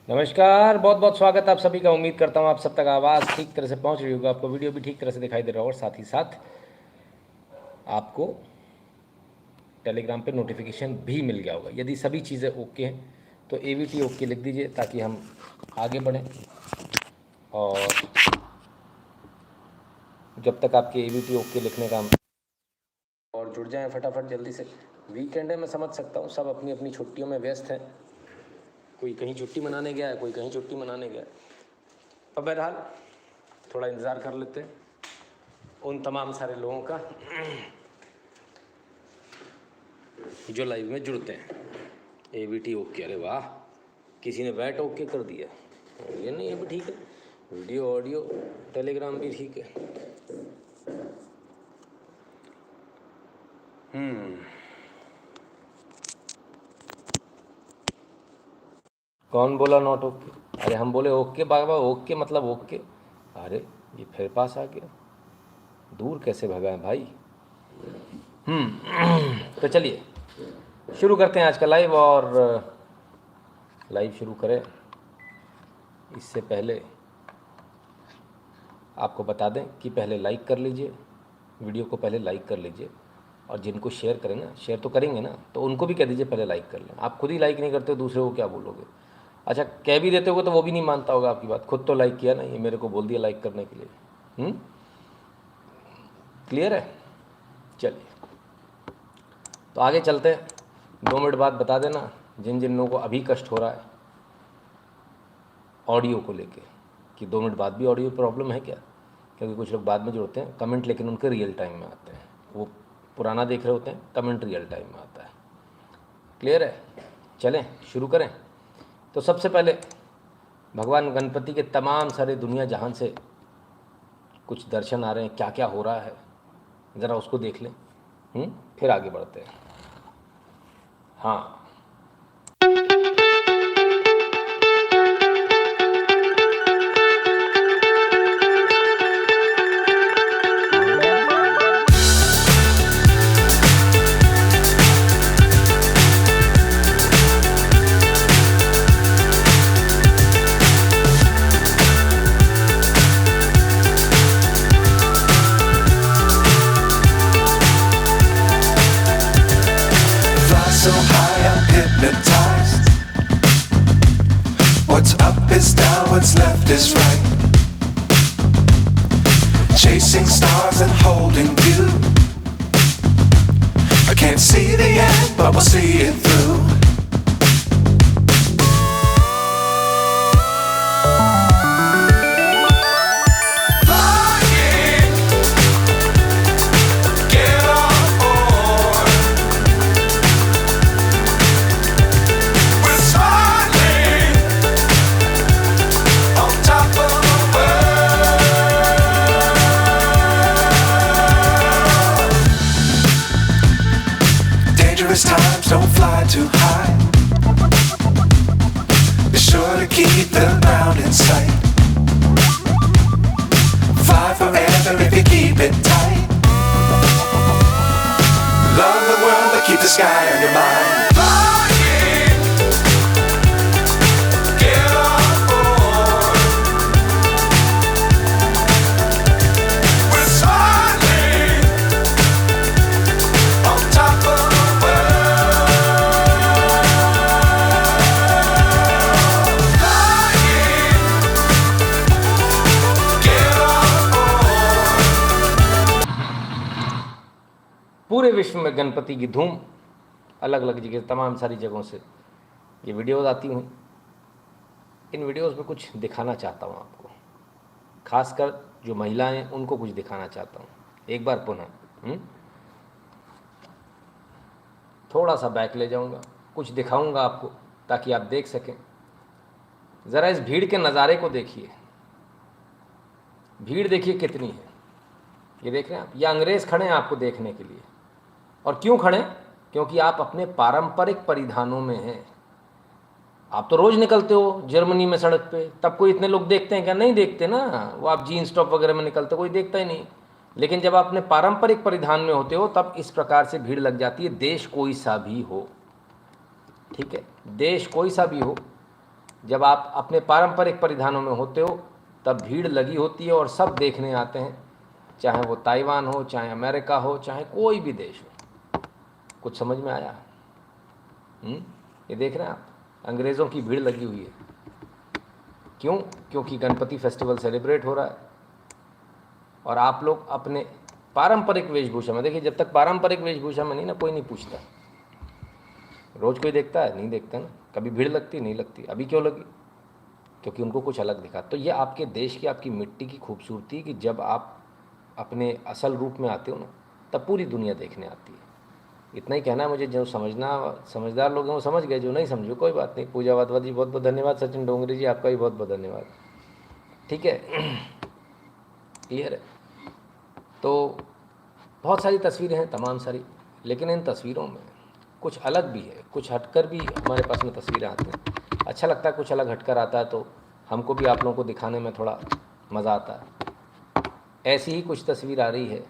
नमस्कार, बहुत बहुत स्वागत आप सभी का। उम्मीद करता हूँ आप सब तक आवाज़ ठीक तरह से पहुँच रही होगी, आपको वीडियो भी ठीक तरह से दिखाई दे रहा होगा और साथ ही साथ आपको टेलीग्राम पे नोटिफिकेशन भी मिल गया होगा। यदि सभी चीज़ें ओके हैं तो AVT ओके लिख दीजिए ताकि हम आगे बढ़ें, और जब तक आपके AVT ओके लिखने का हम और जुड़ जाएं फटाफट जल्दी से। वीकेंड है, मैं समझ सकता हूँ, सब अपनी अपनी छुट्टियों में व्यस्त हैं। कोई कहीं छुट्टी मनाने गया है, कोई कहीं छुट्टी मनाने गया है। पर बहरहाल थोड़ा इंतज़ार कर लेते हैं उन तमाम सारे लोगों का जो लाइव में जुड़ते हैं। AVT ओके, अरे वाह, किसी ने वैट ओके कर दिया। ये नहीं, ये भी ठीक है। वीडियो ऑडियो टेलीग्राम भी ठीक है। कौन बोला नॉट ओके? अरे हम बोले ओके बाबा, ओके मतलब ओके। अरे ये फिर पास आ गया, दूर कैसे भगा है भाई। तो चलिए शुरू करते हैं आज का लाइव। और लाइव शुरू करें इससे पहले आपको बता दें कि पहले लाइक कर लीजिए, वीडियो को पहले लाइक कर लीजिए। और जिनको शेयर करें ना, शेयर तो करेंगे ना, तो उनको भी कह दीजिए पहले लाइक कर लें। आप खुद ही लाइक नहीं करते हो, दूसरे को क्या बोलोगे? अच्छा, कह भी देते हो तो वो भी नहीं मानता होगा आपकी बात। खुद तो लाइक किया ना, ये मेरे को बोल दिया लाइक करने के लिए। क्लियर है? चलिए तो आगे चलते हैं। 2 मिनट बाद बता देना जिन जिन लोगों को अभी कष्ट हो रहा है ऑडियो को लेके, कि 2 मिनट बाद भी ऑडियो प्रॉब्लम है क्या। क्योंकि कुछ लोग बाद में जुड़ते हैं कमेंट, लेकिन उनके रियल टाइम में आते हैं। वो पुराना देख रहे होते हैं, कमेंट रियल टाइम में आता है। क्लियर है? चलें शुरू करें। तो सबसे पहले भगवान गणपति के तमाम सारे दुनिया जहान से कुछ दर्शन आ रहे हैं, क्या क्या हो रहा है ज़रा उसको देख लें। फिर आगे बढ़ते हैं। हाँ, Fly so high, I'm hypnotized. What's up is down, what's left is right. Chasing stars and holding you. I can't see the end, but we'll see it through. Flying, get on board. We're smiling on top of the world. Dangerous times, don't fly too high. Be sure to keep the ground in sight. Fly forever if you keep it tight. Love the world, but keep the sky on your mind. Flying, get on board. We're smiling on top of the world. Flying, get on board. पूरे विश्व में गणपति की धूम, अलग अलग जगह, तमाम सारी जगहों से ये वीडियोज़ आती हुई। इन वीडियोज़ में कुछ दिखाना चाहता हूँ आपको, खासकर जो महिलाएं हैं उनको कुछ दिखाना चाहता हूँ। एक बार पुनः थोड़ा सा बैक ले जाऊँगा, कुछ दिखाऊँगा आपको ताकि आप देख सकें। ज़रा इस भीड़ के नज़ारे को देखिए। भीड़ देखिए कितनी है। ये देख रहे हैं आप, ये अंग्रेज़ खड़े हैं आपको देखने के लिए। और क्यों खड़े? क्योंकि आप अपने पारंपरिक परिधानों में हैं। आप तो रोज़ निकलते हो जर्मनी में सड़क पे, तब कोई इतने लोग देखते हैं क्या? नहीं देखते ना। वो आप जीन्स टॉप वगैरह में निकलते, कोई देखता ही नहीं। लेकिन जब आप अपने पारंपरिक परिधान में होते हो तब इस प्रकार से भीड़ लग जाती है, देश कोई सा भी हो। ठीक है, देश कोई सा भी हो, जब आप अपने पारंपरिक परिधानों में होते हो तब भीड़ लगी होती है और सब देखने आते हैं, चाहे वो ताइवान हो, चाहे अमेरिका हो, चाहे कोई भी देश हो। कुछ समझ में आया? ये देख रहे हैं आप, अंग्रेज़ों की भीड़ लगी हुई है। क्यों? क्योंकि गणपति फेस्टिवल सेलिब्रेट हो रहा है और आप लोग अपने पारंपरिक वेशभूषा में, देखिए जब तक पारंपरिक वेशभूषा में नहीं ना, कोई नहीं पूछता। रोज़ कोई देखता है? नहीं देखता ना। कभी भीड़ लगती? नहीं लगती। अभी क्यों लगी? क्योंकि उनको कुछ अलग दिखा। तो ये आपके देश की, आपकी मिट्टी की खूबसूरती कि जब आप अपने असल रूप में आते हो ना, तब पूरी दुनिया देखने आती है। इतना ही कहना है मुझे। जो समझदार लोग हैं वो समझ गए, जो नहीं समझो कोई बात नहीं। पूजा वाधवा जी बहुत बहुत धन्यवाद। सचिन डोंगरी जी आपका भी बहुत बहुत धन्यवाद। ठीक है, क्लियर है? तो बहुत सारी तस्वीरें हैं, तमाम सारी, लेकिन इन तस्वीरों में कुछ अलग भी है, कुछ हटकर भी हमारे पास में तस्वीरें आती हैं। अच्छा लगता है, कुछ अलग हटकर आता है तो हमको भी आप लोगों को दिखाने में थोड़ा मज़ा आता है। ऐसी ही कुछ तस्वीर आ रही है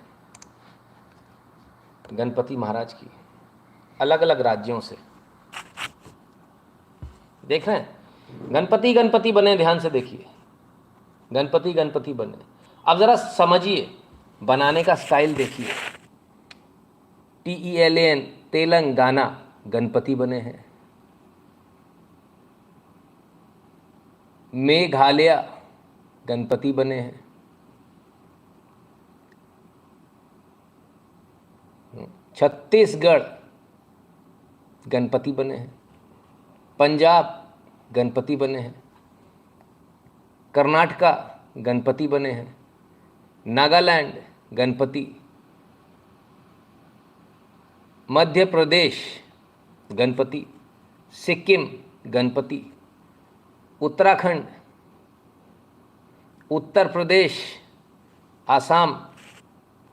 गणपति महाराज की, अलग अलग राज्यों से। देख रहे हैं? गणपति गणपति बने, ध्यान से देखिए, गणपति गणपति बने। अब ज़रा समझिए, बनाने का स्टाइल देखिए। TELAN तेलंगाना गणपति बने हैं। मेघालय गणपति बने हैं। छत्तीसगढ़ गणपति बने हैं। पंजाब गणपति बने हैं। कर्नाटका गणपति बने हैं। नागालैंड गणपति, मध्य प्रदेश गणपति, सिक्किम गणपति, उत्तराखंड, उत्तर प्रदेश, आसाम,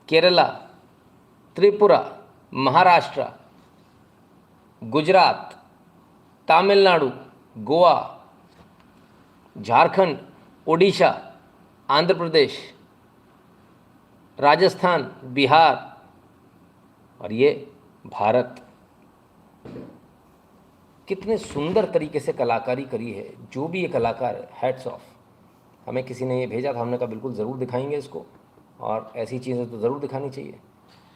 केरला, त्रिपुरा, महाराष्ट्र, गुजरात, तमिलनाडु, गोवा, झारखंड, ओडिशा, आंध्र प्रदेश, राजस्थान, बिहार, और ये भारत। कितने सुंदर तरीके से कलाकारी करी है जो भी ये कलाकार है, हैट्स ऑफ। हमें किसी ने ये भेजा था, हमने कहा बिल्कुल ज़रूर दिखाएंगे इसको, और ऐसी चीज़ें तो ज़रूर दिखानी चाहिए,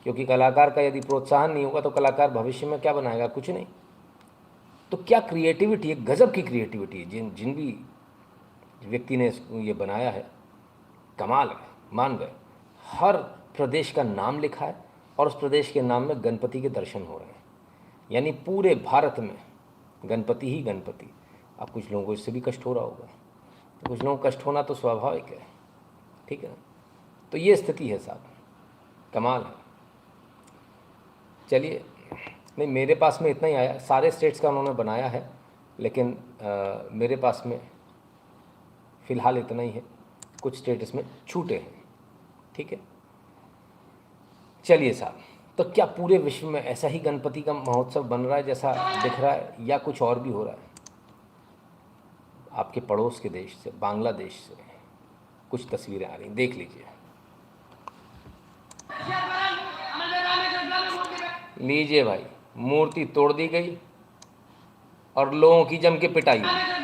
क्योंकि कलाकार का यदि प्रोत्साहन नहीं होगा तो कलाकार भविष्य में क्या बनाएगा? कुछ नहीं। तो क्या क्रिएटिविटी है, गज़ब की क्रिएटिविटी है जिन भी व्यक्ति ने ये बनाया है, कमाल है, मान गए। हर प्रदेश का नाम लिखा है और उस प्रदेश के नाम में गणपति के दर्शन हो रहे हैं, यानी पूरे भारत में गणपति ही गणपति। अब कुछ लोगों को इससे भी कष्ट हो रहा होगा, तो कुछ लोगों को कष्ट होना तो स्वाभाविक है, ठीक है ना? तो ये स्थिति है साहब, कमाल है। चलिए, नहीं मेरे पास में इतना ही आया, सारे स्टेट्स का उन्होंने बनाया है, लेकिन मेरे पास में फ़िलहाल इतना ही है। कुछ स्टेट इसमें छूटे हैं, ठीक है। चलिए साहब, तो क्या पूरे विश्व में ऐसा ही गणपति का महोत्सव बन रहा है जैसा दिख रहा है, या कुछ और भी हो रहा है? आपके पड़ोस के देश से, बांग्लादेश से कुछ तस्वीरें आ रही, देख लीजिए। लीजिए भाई, मूर्ति तोड़ दी गई और लोगों की जम के पिटाई हुई।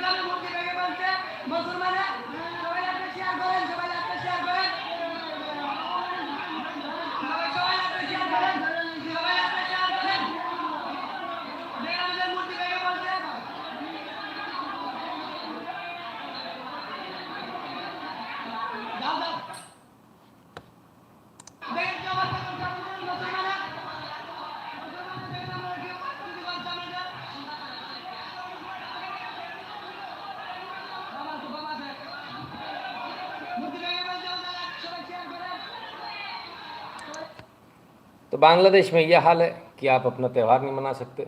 तो बांग्लादेश में यह हाल है कि आप अपना त्यौहार नहीं मना सकते।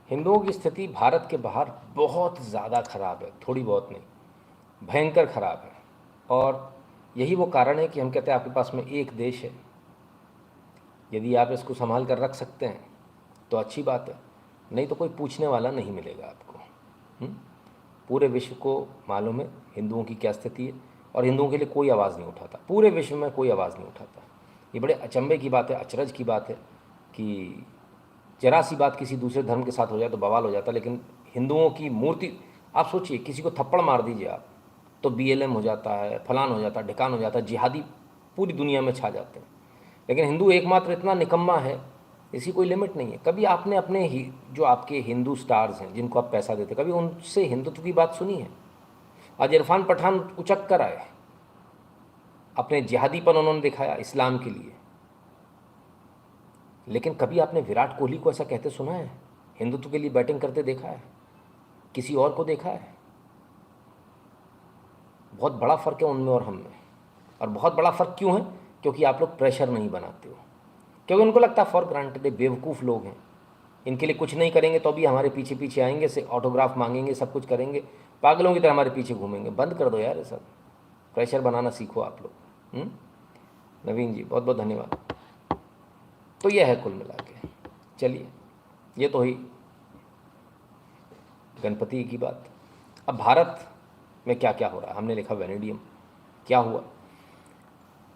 हिंदुओं की स्थिति भारत के बाहर बहुत ज़्यादा ख़राब है, थोड़ी बहुत नहीं, भयंकर ख़राब है। और यही वो कारण है कि हम कहते हैं आपके पास में एक देश है, यदि आप इसको संभाल कर रख सकते हैं तो अच्छी बात है, नहीं तो कोई पूछने वाला नहीं मिलेगा आपको। पूरे विश्व को मालूम है हिंदुओं की क्या स्थिति है, और हिंदुओं के लिए कोई आवाज़ नहीं उठाता, पूरे विश्व में कोई आवाज़ नहीं उठाता। ये बड़े अचंभे की बात है, अचरज की बात है कि जरा सी बात किसी दूसरे धर्म के साथ हो जाए तो बवाल हो जाता, लेकिन हिंदुओं की मूर्ति, आप सोचिए, किसी को थप्पड़ मार दीजिए आप तो BLM हो जाता है, फलान हो जाता है, ढिकान हो जाता है, जिहादी पूरी दुनिया में छा जाते हैं। लेकिन हिंदू एकमात्र इतना निकम्मा है, इसी कोई लिमिट नहीं है। कभी आपने अपने ही जो आपके हिंदू स्टार्स हैं जिनको आप पैसा देते, कभी उनसे हिंदुत्व की बात सुनी है? आज इरफान पठान उचक कर आए, अपने जिहादीपन उन्होंने दिखाया इस्लाम के लिए। लेकिन कभी आपने विराट कोहली को ऐसा कहते सुना है? हिंदुत्व के लिए बैटिंग करते देखा है? किसी और को देखा है? बहुत बड़ा फ़र्क है उनमें और हम में। और बहुत बड़ा फ़र्क क्यों है? क्योंकि आप लोग प्रेशर नहीं बनाते हो, क्योंकि उनको लगता है फॉर ग्रांटेड, बेवकूफ़ लोग हैं, इनके लिए कुछ नहीं करेंगे तो भी हमारे पीछे पीछे आएंगे, से ऑटोग्राफ मांगेंगे, सब कुछ करेंगे, पागलों की तरह हमारे पीछे घूमेंगे। बंद कर दो यार ये सब, प्रेशर बनाना सीखो आप लोग। नवीन जी बहुत बहुत धन्यवाद। तो यह है कुल मिला के। चलिए, ये तो हुई गणपति की बात। अब भारत में क्या क्या हो रहा है, हमने लिखा वेनेडियम, क्या हुआ?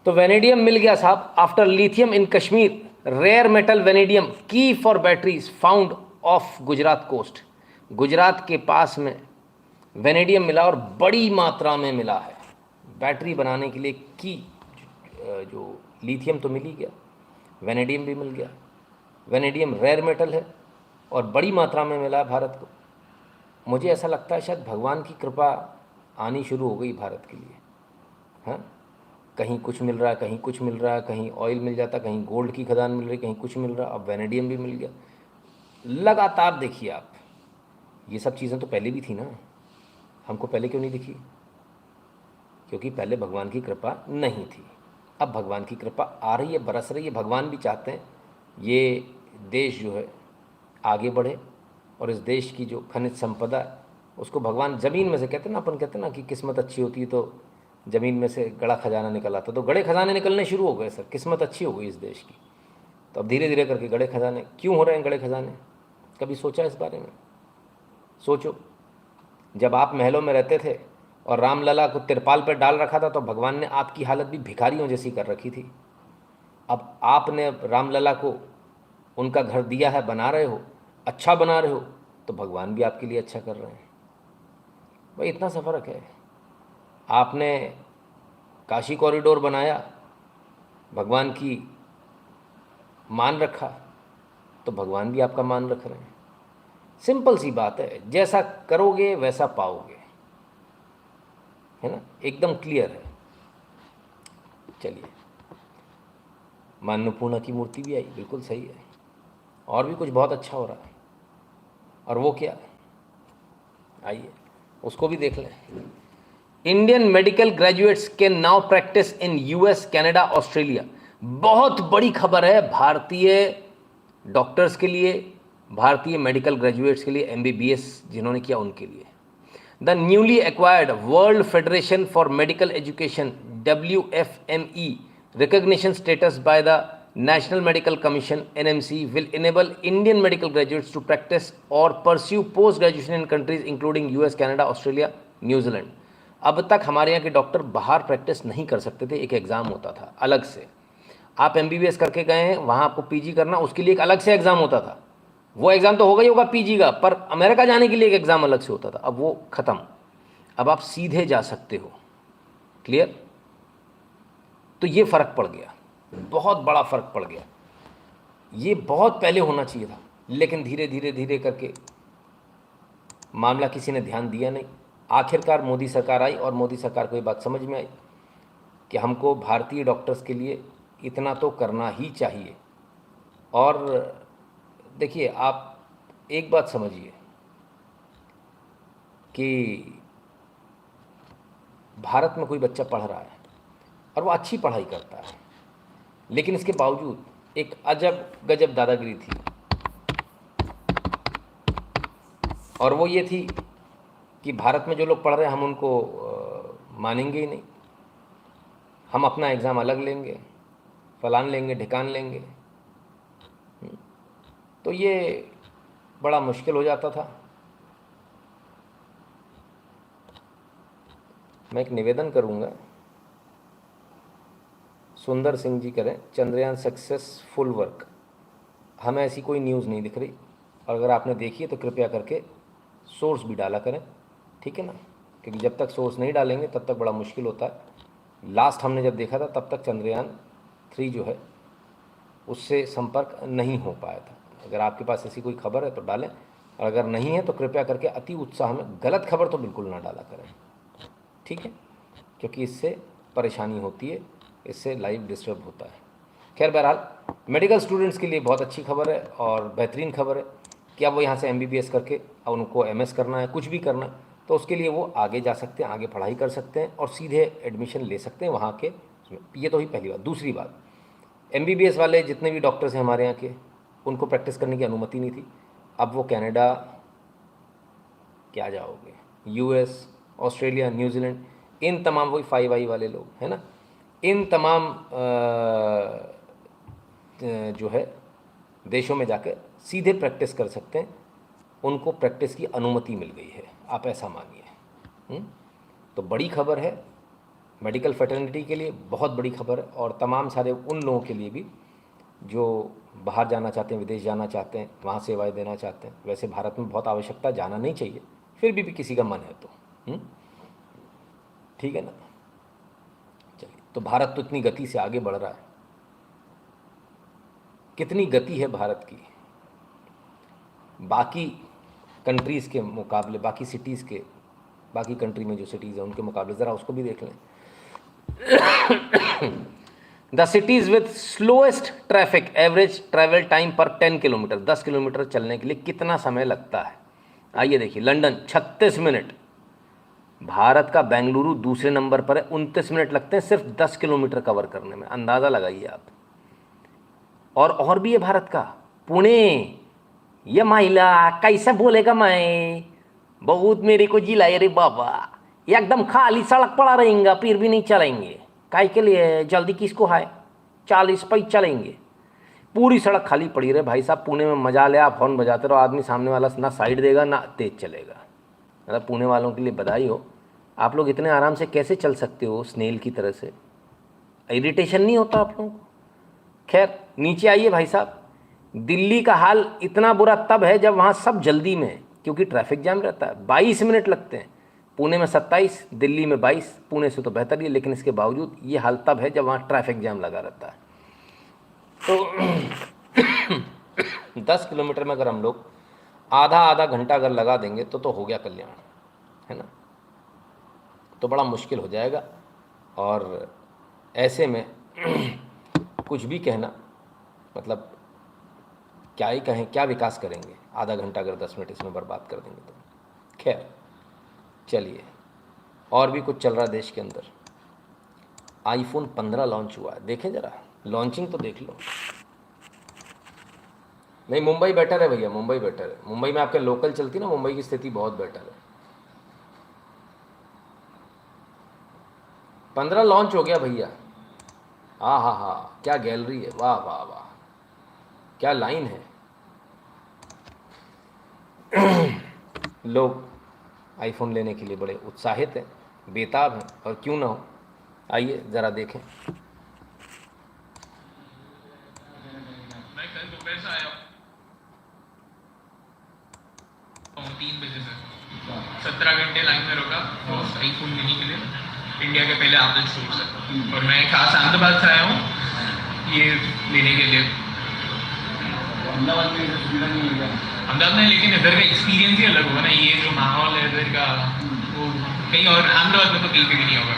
तो वेनेडियम मिल गया साहब। After lithium in Kashmir, rare metal vanadium key for batteries found off Gujarat coast. Gujarat के पास में वेनेडियम मिला और बड़ी मात्रा में मिला है। बैटरी बनाने के लिए की जो लिथियम तो मिल ही गया, वेनेडियम भी मिल गया। वेनेडियम रेयर मेटल है और बड़ी मात्रा में मिला भारत को। मुझे ऐसा लगता है शायद भगवान की कृपा आनी शुरू हो गई भारत के लिए। हाँ, कहीं कुछ मिल रहा है, कहीं कुछ मिल रहा है, कहीं ऑयल मिल जाता, कहीं गोल्ड की खदान मिल रही, कहीं कुछ मिल रहा, अब वेनेडियम भी मिल गया। लगातार देखिए आप, ये सब चीज़ें तो पहले भी थी ना, हमको पहले क्यों नहीं दिखी? क्योंकि पहले भगवान की कृपा नहीं थी। अब भगवान की कृपा आ रही है, बरस रही है। भगवान भी चाहते हैं ये देश जो है आगे बढ़े, और इस देश की जो खनिज संपदा है उसको भगवान ज़मीन में से, कहते हैं ना, अपन कहते हैं ना कि किस्मत अच्छी होती है तो ज़मीन में से गड़ा खजाना निकल आता, तो गड़े खजाने निकलने शुरू हो गए सर। किस्मत अच्छी हो गई इस देश की, तो अब धीरे धीरे करके गड़े खजाने क्यों हो रहे हैं? गड़े खजाने कभी सोचा इस बारे में? सोचो, जब आप महलों में रहते थे और रामलला को तिरपाल पर डाल रखा था तो भगवान ने आपकी हालत भी भिखारियों जैसी कर रखी थी। अब आपने रामलला को उनका घर दिया है, बना रहे हो, अच्छा बना रहे हो, तो भगवान भी आपके लिए अच्छा कर रहे हैं। भाई इतना सा फ़र्क है। आपने काशी कॉरिडोर बनाया, भगवान की मान रखा, तो भगवान भी आपका मान रख रहे हैं। सिंपल सी बात है, जैसा करोगे वैसा पाओगे, है ना, एकदम क्लियर है। चलिए, मां अन्नपूर्णा की मूर्ति भी आई, बिल्कुल सही है। और भी कुछ बहुत अच्छा हो रहा है, और वो क्या? आइए उसको भी देख लें। Indian medical graduates can now practice in US, Canada, Australia. बहुत बड़ी खबर है भारतीय डॉक्टर्स के लिए, भारतीय मेडिकल ग्रेजुएट्स के लिए, MBBS जिन्होंने किया उनके लिए। The newly acquired world federation for medical education WFME recognition status by the National Medical Commission NMC will enable Indian medical graduates to practice or pursue post graduation in countries including US, Canada, Australia, New Zealand। अब तक हमारे यहाँ के doctor बाहर practice नहीं कर सकते थे, एक एग्ज़ाम होता था अलग से। आप MBBS करके गए हैं, वहाँ आपको PG करना, उसके लिए एक अलग से एग्ज़ाम होता था। वो एग्ज़ाम तो होगा ही होगा PG का, पर अमेरिका जाने के लिए एक एग्ज़ाम अलग से होता था। अब वो ख़त्म, अब आप सीधे जा सकते हो। क्लियर? तो ये फ़र्क पड़ गया, बहुत बड़ा फ़र्क पड़ गया। ये बहुत पहले होना चाहिए था, लेकिन धीरे धीरे धीरे करके मामला किसी ने ध्यान दिया नहीं। आखिरकार मोदी सरकार आई और मोदी सरकार को ये बात समझ में आई कि हमको भारतीय डॉक्टर्स के लिए इतना तो करना ही चाहिए। और देखिए, आप एक बात समझिए कि भारत में कोई बच्चा पढ़ रहा है और वो अच्छी पढ़ाई करता है, लेकिन इसके बावजूद एक अजब गजब दादागिरी थी, और वो ये थी कि भारत में जो लोग पढ़ रहे हैं हम उनको मानेंगे ही नहीं, हम अपना एग्ज़ाम अलग लेंगे, फलान लेंगे, ढिकान लेंगे। तो ये बड़ा मुश्किल हो जाता था। मैं एक निवेदन करूँगा, सुंदर सिंह जी करें, चंद्रयान सक्सेसफुल वर्क। हमें ऐसी कोई न्यूज़ नहीं दिख रही, और अगर आपने देखी है तो कृपया करके सोर्स भी डाला करें, ठीक है ना, क्योंकि जब तक सोर्स नहीं डालेंगे तब तक बड़ा मुश्किल होता है। लास्ट हमने जब देखा था तब तक चंद्रयान 3 जो है उससे संपर्क नहीं हो पाया था। अगर आपके पास ऐसी कोई खबर है तो डालें, और अगर नहीं है तो कृपया करके अति उत्साह में गलत खबर तो बिल्कुल ना डाला करें, ठीक है, क्योंकि इससे परेशानी होती है, इससे लाइफ डिस्टर्ब होता है। खैर बहरहाल मेडिकल स्टूडेंट्स के लिए बहुत अच्छी खबर है और बेहतरीन खबर है कि अब वो यहाँ से MBBS करके अब उनको MS करना है, कुछ भी करना है, तो उसके लिए वो आगे जा सकते हैं, आगे पढ़ाई कर सकते हैं और सीधे एडमिशन ले सकते हैं वहाँ के। ये तो ही पहली बात। दूसरी बात, MBBS वाले जितने भी डॉक्टर्स हैं हमारे यहाँ के, उनको प्रैक्टिस करने की अनुमति नहीं थी। अब वो कनाडा क्या जाओगे, US, ऑस्ट्रेलिया, न्यूजीलैंड, इन तमाम वही 5I वाले लोग हैं ना, इन तमाम जो है देशों में जाकर सीधे प्रैक्टिस कर सकते हैं, उनको प्रैक्टिस की अनुमति मिल गई है, आप ऐसा मानिए। तो बड़ी खबर है मेडिकल फैटर्निटी के लिए, बहुत बड़ी खबर है, और तमाम सारे उन लोगों के लिए भी जो बाहर जाना चाहते हैं, विदेश जाना चाहते हैं, वहाँ सेवाएं देना चाहते हैं। वैसे भारत में बहुत आवश्यकता, जाना नहीं चाहिए, फिर भी किसी का मन है तो ठीक है ना। चलिए, तो भारत तो इतनी गति से आगे बढ़ रहा है, कितनी गति है भारत की बाकी कंट्रीज़ के मुकाबले, बाकी सिटीज़ के, बाकी कंट्री में जो सिटीज़ हैं उनके मुकाबले, ज़रा उसको भी देख लें। The cities with slowest traffic average travel time पर 10 किलोमीटर, 10 किलोमीटर चलने के लिए कितना समय लगता है? आइए देखिए, लंदन 36 मिनट, भारत का बेंगलुरु दूसरे नंबर पर है, 29 मिनट लगते हैं सिर्फ 10 किलोमीटर कवर करने में, अंदाज़ा लगाइए आप। और भी है भारत का, पुणे, ये महिला कैसे बोलेगा, मैं बहुत मेरे को जिलाए रे बाबा, एकदम खाली सड़क पड़ा रहेंगे फिर भी नहीं चलेंगे, काय के लिए, जल्दी किसको है, 40 पे चलेंगे, पूरी सड़क खाली पड़ी रहे भाई साहब। पुणे में मजा ले, आप हॉर्न बजाते रहो, आदमी सामने वाला ना साइड देगा ना तेज चलेगा। मतलब पुणे वालों के लिए बधाई हो, आप लोग इतने आराम से कैसे चल सकते हो स्नेल की तरह से, इरिटेशन नहीं होता आप लोगों को? खैर नीचे आइए भाई साहब, दिल्ली का हाल इतना बुरा तब है जब वहाँ सब जल्दी में है, क्योंकि ट्रैफिक जाम रहता है, 22 मिनट लगते हैं, पुणे में 27, दिल्ली में 22, पुणे से तो बेहतर ही है, लेकिन इसके बावजूद ये हाल तब है जब वहाँ ट्रैफिक जाम लगा रहता है। तो 10 किलोमीटर में अगर हम लोग आधा आधा घंटा अगर लगा देंगे तो हो गया कल्याण, है ना। तो बड़ा मुश्किल हो जाएगा, और ऐसे में कुछ भी कहना, मतलब क्या ही कहें, क्या विकास करेंगे, आधा घंटा अगर 10 मिनट इसमें बर्बाद कर देंगे तो। खैर चलिए, और भी कुछ चल रहा है देश के अंदर। iPhone 15 लॉन्च हुआ है, देखें ज़रा, लॉन्चिंग तो देख लो। नहीं, मुंबई बेटर है भैया, मुंबई बेटर है, मुंबई में आपके लोकल चलती ना, मुंबई की स्थिति बहुत बेटर है। 15 लॉन्च हो गया भैया, हाँ, क्या गैलरी है, वाह वाह वाह, क्या लाइन है। लोग आईफोन लेने के लिए बड़े उत्साहित हैं, बेताब हैं, और क्यों ना हो, आइए ज़रा देखें। मैं कल दोपहर से आया हूँ 3 बजे से, 17 घंटे लाइन में रुका आईफोन लेने के लिए, इंडिया के पहले एप्पल स्टोर से, और मैं खास अहमदाबाद से आया हूँ ये लेने के लिए। अहमदाबाद में, लेकिन इधर का एक्सपीरियंस ही अलग होगा ना, ये जो माहौल है इधर का, वो कहीं और अहमदाबाद में तो कहीं पे भी नहीं होगा।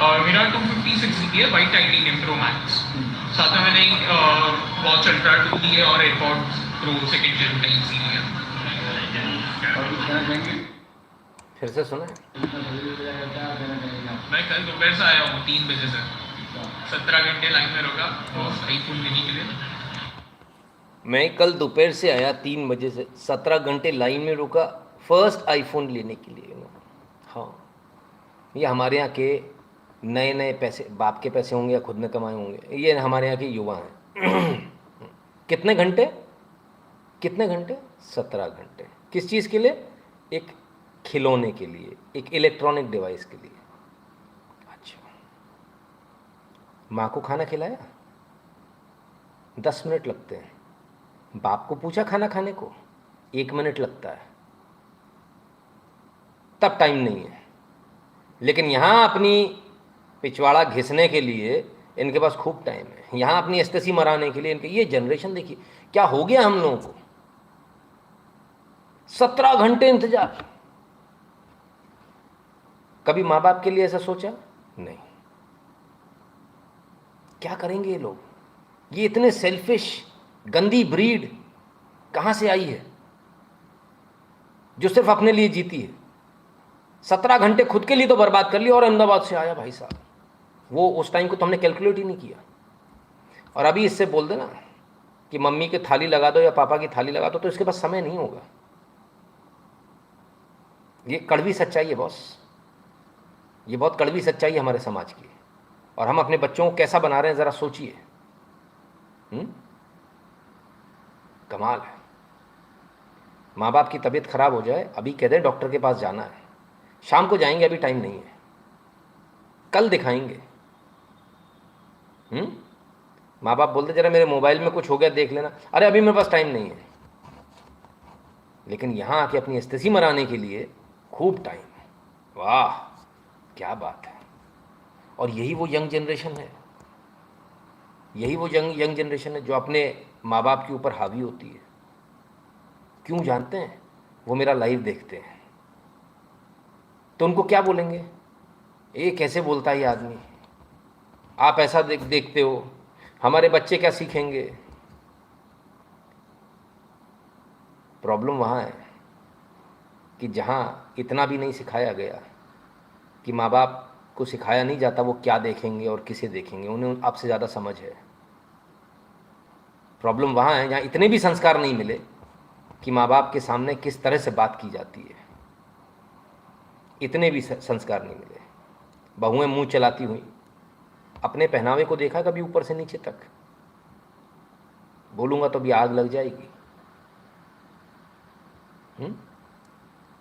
और मेरा 256 है, वाइट टाइटेनियम प्रो मैक्स, साथ में मैंने वॉच अल्ट्रा 2 ली है और AirPods Pro second gen type C लिया। फिर से सुना, मैं कल दोपहर से आया हूँ 3 बजे से, 17 घंटे लाइन में रुका आईफोन लेने के लिए। मैं कल दोपहर से आया 3 बजे से, 17 घंटे लाइन में रुका फर्स्ट आईफोन लेने के लिए। हाँ, ये हमारे यहाँ के नए नए पैसे, बाप के पैसे होंगे या खुद ने कमाए होंगे, ये हमारे यहाँ के युवा हैं। कितने घंटे, 17 घंटे, किस चीज़ के लिए? एक खिलौने के लिए, एक इलेक्ट्रॉनिक डिवाइस के लिए। अच्छा, माँ को खाना खिलाया, 10 मिनट लगते हैं, बाप को पूछा खाना खाने को, 1 मिनट लगता है, तब टाइम नहीं है। लेकिन यहाँ अपनी पिछवाड़ा घिसने के लिए इनके पास खूब टाइम है, यहाँ अपनी एस्तेसी मराने के लिए इनके। ये जनरेशन देखिए क्या हो गया हम लोगों को, 17 घंटे इंतजार। कभी माँ बाप के लिए ऐसा सोचा नहीं। क्या करेंगे ये लोग, ये इतने सेल्फिश गंदी ब्रीड कहाँ से आई है जो सिर्फ अपने लिए जीती है। 17 घंटे खुद के लिए तो बर्बाद कर लिया, और अहमदाबाद से आया भाई साहब, वो उस टाइम को तो हमने कैलकुलेट ही नहीं किया। और अभी इससे बोल देना कि मम्मी की थाली लगा दो या पापा की थाली लगा दो, तो इसके पास समय नहीं होगा। ये कड़वी सच्चाई है बॉस, ये बहुत कड़वी सच्चाई है हमारे समाज की। और हम अपने बच्चों को कैसा बना रहे हैं ज़रा सोचिए। कमाल है। माँ बाप की तबीयत खराब हो जाए, अभी कह दें डॉक्टर के पास जाना है, शाम को जाएंगे, अभी टाइम नहीं है, कल दिखाएंगे। माँ बाप बोलते जरा मेरे मोबाइल में कुछ हो गया देख लेना, अरे अभी मेरे पास टाइम नहीं है। लेकिन यहाँ आके अपनी स्थिति मनाने के लिए खूब टाइम है। वाह क्या बात है। और यही वो यंग जनरेशन है, यही वो यंग जनरेशन है जो अपने माँ बाप के ऊपर हावी होती है। क्यों जानते हैं? वो मेरा लाइव देखते हैं, तो उनको क्या बोलेंगे, ये कैसे बोलता है ये आदमी, आप ऐसा देखते हो, हमारे बच्चे क्या सीखेंगे। प्रॉब्लम वहाँ है कि जहाँ इतना भी नहीं सिखाया गया, कि माँ बाप को सिखाया नहीं जाता वो क्या देखेंगे और किसे देखेंगे, उन्हें आपसे ज़्यादा समझ है। प्रॉब्लम वहाँ है जहाँ इतने भी संस्कार नहीं मिले कि माँ बाप के सामने किस तरह से बात की जाती है, इतने भी संस्कार नहीं मिले। बहुएं मुंह चलाती हुई, अपने पहनावे को देखा कभी ऊपर से नीचे तक? बोलूँगा तो भी आग लग जाएगी।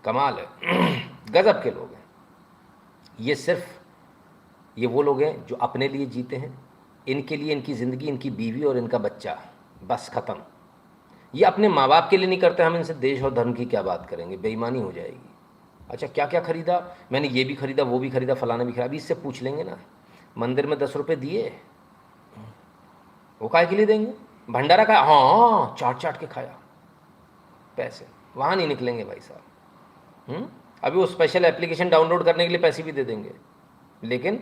कमाल है। गजब के लोग हैं ये वो लोग हैं जो अपने लिए जीते हैं, इनके लिए इनकी ज़िंदगी, इनकी बीवी और इनका बच्चा, बस ख़त्म। ये अपने माँ बाप के लिए नहीं करते। हम इनसे देश और धर्म की क्या बात करेंगे, बेईमानी हो जाएगी। अच्छा क्या क्या खरीदा, मैंने ये भी खरीदा, वो भी खरीदा, फलाना भी खरीदा। अभी इससे पूछ लेंगे ना, मंदिर में 10 रुपये दिए, वो काय के लिए देंगे? भंडारा का हाँ चाट चाट के खाया, पैसे वहाँ नहीं निकलेंगे भाई साहब। अभी वो स्पेशल एप्लीकेशन डाउनलोड करने के लिए पैसे भी दे देंगे, लेकिन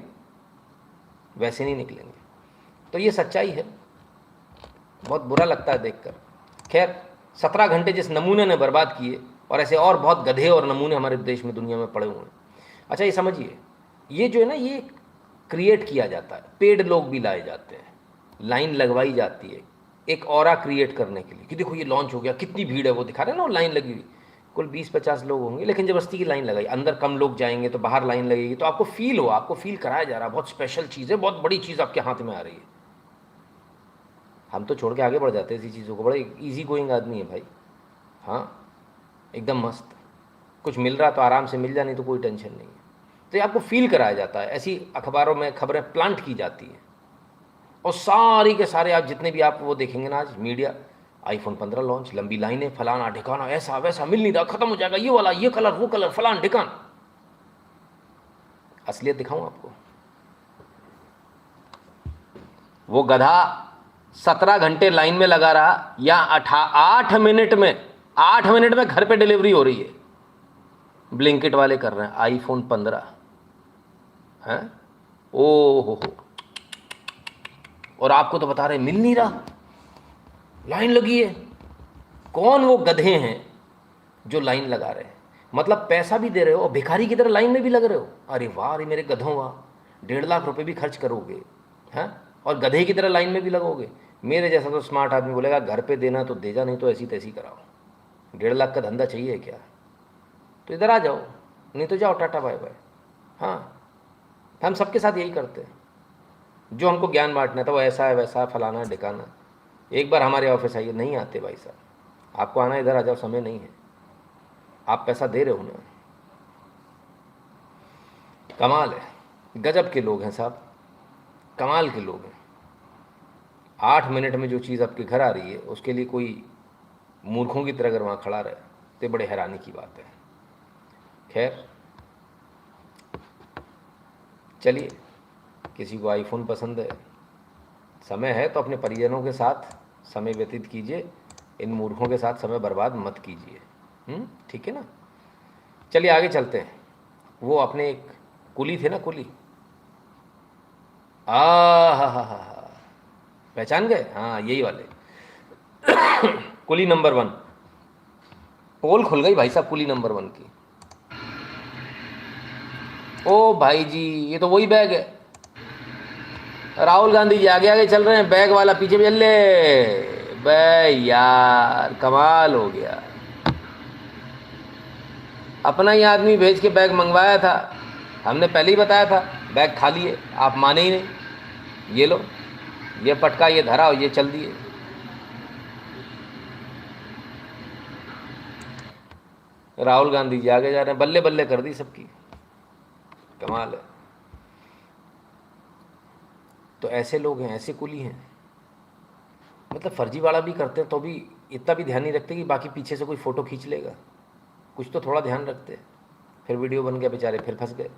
वैसे नहीं निकलेंगे। तो ये सच्चाई है, बहुत बुरा लगता है देखकर। खैर 17 घंटे जिस नमूने ने बर्बाद किए, और ऐसे और बहुत गधे और नमूने हमारे देश में, दुनिया में पड़े हुए हैं। अच्छा ये समझिए, ये जो है ना, ये क्रिएट किया जाता है, पेड लोग भी लाए जाते हैं, लाइन लगवाई जाती है एक ऑरा क्रिएट करने के लिए कि देखो ये लॉन्च हो गया, कितनी भीड़ है, वो दिखा रहे हैं ना, वो लाइन लगी हुई, कुल 20-50 लोग होंगे, लेकिन जबरदस्ती की लाइन लगाई। अंदर कम लोग जाएंगे तो बाहर लाइन लगेगी, तो आपको फील हो, आपको फील कराया जा रहा है बहुत स्पेशल चीज़ है, बहुत बड़ी चीज़ आपके हाथ में आ रही है। हम तो छोड़ के आगे बढ़ जाते हैं ऐसी चीज़ों को, बड़े इजी गोइंग आदमी है भाई। हाँ एकदम मस्त, कुछ मिल रहा तो आराम से मिल जाए, नहीं तो कोई टेंशन नहीं है। तो ये आपको फील कराया जाता है, ऐसी अखबारों में खबरें प्लांट की जाती हैं, और सारी के सारे आप जितने भी आप वो देखेंगे ना, आज मीडिया, iPhone 15 लॉन्च, लंबी लाइनें, फलाना ठिकाना, ऐसा वैसा, मिल नहीं रहा, खत्म हो जाएगा, ये वाला, ये कलर, वो कलर, फलान ठिकान। असलियत दिखाऊं आपको, वो गधा 17 घंटे लाइन में लगा रहा, या 8 मिनट में घर पे डिलीवरी हो रही है। ब्लिंकिट वाले कर रहे हैं iPhone 15 हैं, ओ हो, और आपको तो बता रहे मिल नहीं रहा, लाइन लगी है। कौन वो गधे हैं जो लाइन लगा रहे हैं? मतलब पैसा भी दे रहे हो और भिखारी की तरह लाइन में भी लग रहे हो। अरे वाह, अरे मेरे गधों वाह, 1.5 लाख रुपए भी खर्च करोगे हैं, और गधे की तरह लाइन में भी लगोगे। मेरे जैसा तो स्मार्ट आदमी बोलेगा घर पे देना तो दे जा, नहीं तो ऐसी तैसी कराओ। 1.5 लाख का धंधा चाहिए क्या? तो इधर आ जाओ, नहीं तो जाओ, टाटा बाय बाय। हाँ हम सबके साथ यही करते हैं, जो हमको ज्ञान बांटना था, वो ऐसा है वैसा है, फलाना है ढिकाना। एक बार हमारे ऑफिस आइए, नहीं आते भाई साहब, आपको आना इधर आ जाओ, समय नहीं है, आप पैसा दे रहे हो ना। कमाल है, गजब के लोग हैं साहब, कमाल के लोग हैं। 8 मिनट में जो चीज़ आपके घर आ रही है, उसके लिए कोई मूर्खों की तरह अगर वहाँ खड़ा रहे तो ये बड़े हैरानी की बात है। खैर चलिए, किसी को आईफोन पसंद है, समय है तो अपने परिजनों के साथ समय व्यतीत कीजिए, इन मूर्खों के साथ समय बर्बाद मत कीजिए। ठीक है ना। चलिए आगे चलते हैं। वो अपने एक कुली थे ना, कुली, हा, पहचान गए? हाँ यही वाले कुली नंबर 1। पोल खुल गई भाई साहब कुली नंबर 1 की। ओ भाई जी, ये तो वही बैग है। राहुल गांधी जी आगे आगे चल रहे हैं, बैग वाला पीछे भी चल ले। बे यार कमाल हो गया, अपना ही आदमी भेज के बैग मंगवाया था, हमने पहले ही बताया था बैग खाली है, आप माने ही नहीं। ये लो, ये पटका, ये धरा और ये चल दिए। राहुल गांधी जी आगे जा रहे हैं, बल्ले बल्ले कर दी सबकी, कमाल है। तो ऐसे लोग हैं, ऐसे कुली हैं, मतलब फर्जीवाड़ा भी करते हैं तो भी इतना भी ध्यान नहीं रखते कि बाकी पीछे से कोई फ़ोटो खींच लेगा, कुछ तो थोड़ा ध्यान रखते। फिर वीडियो बन गया, बेचारे फिर फंस गए।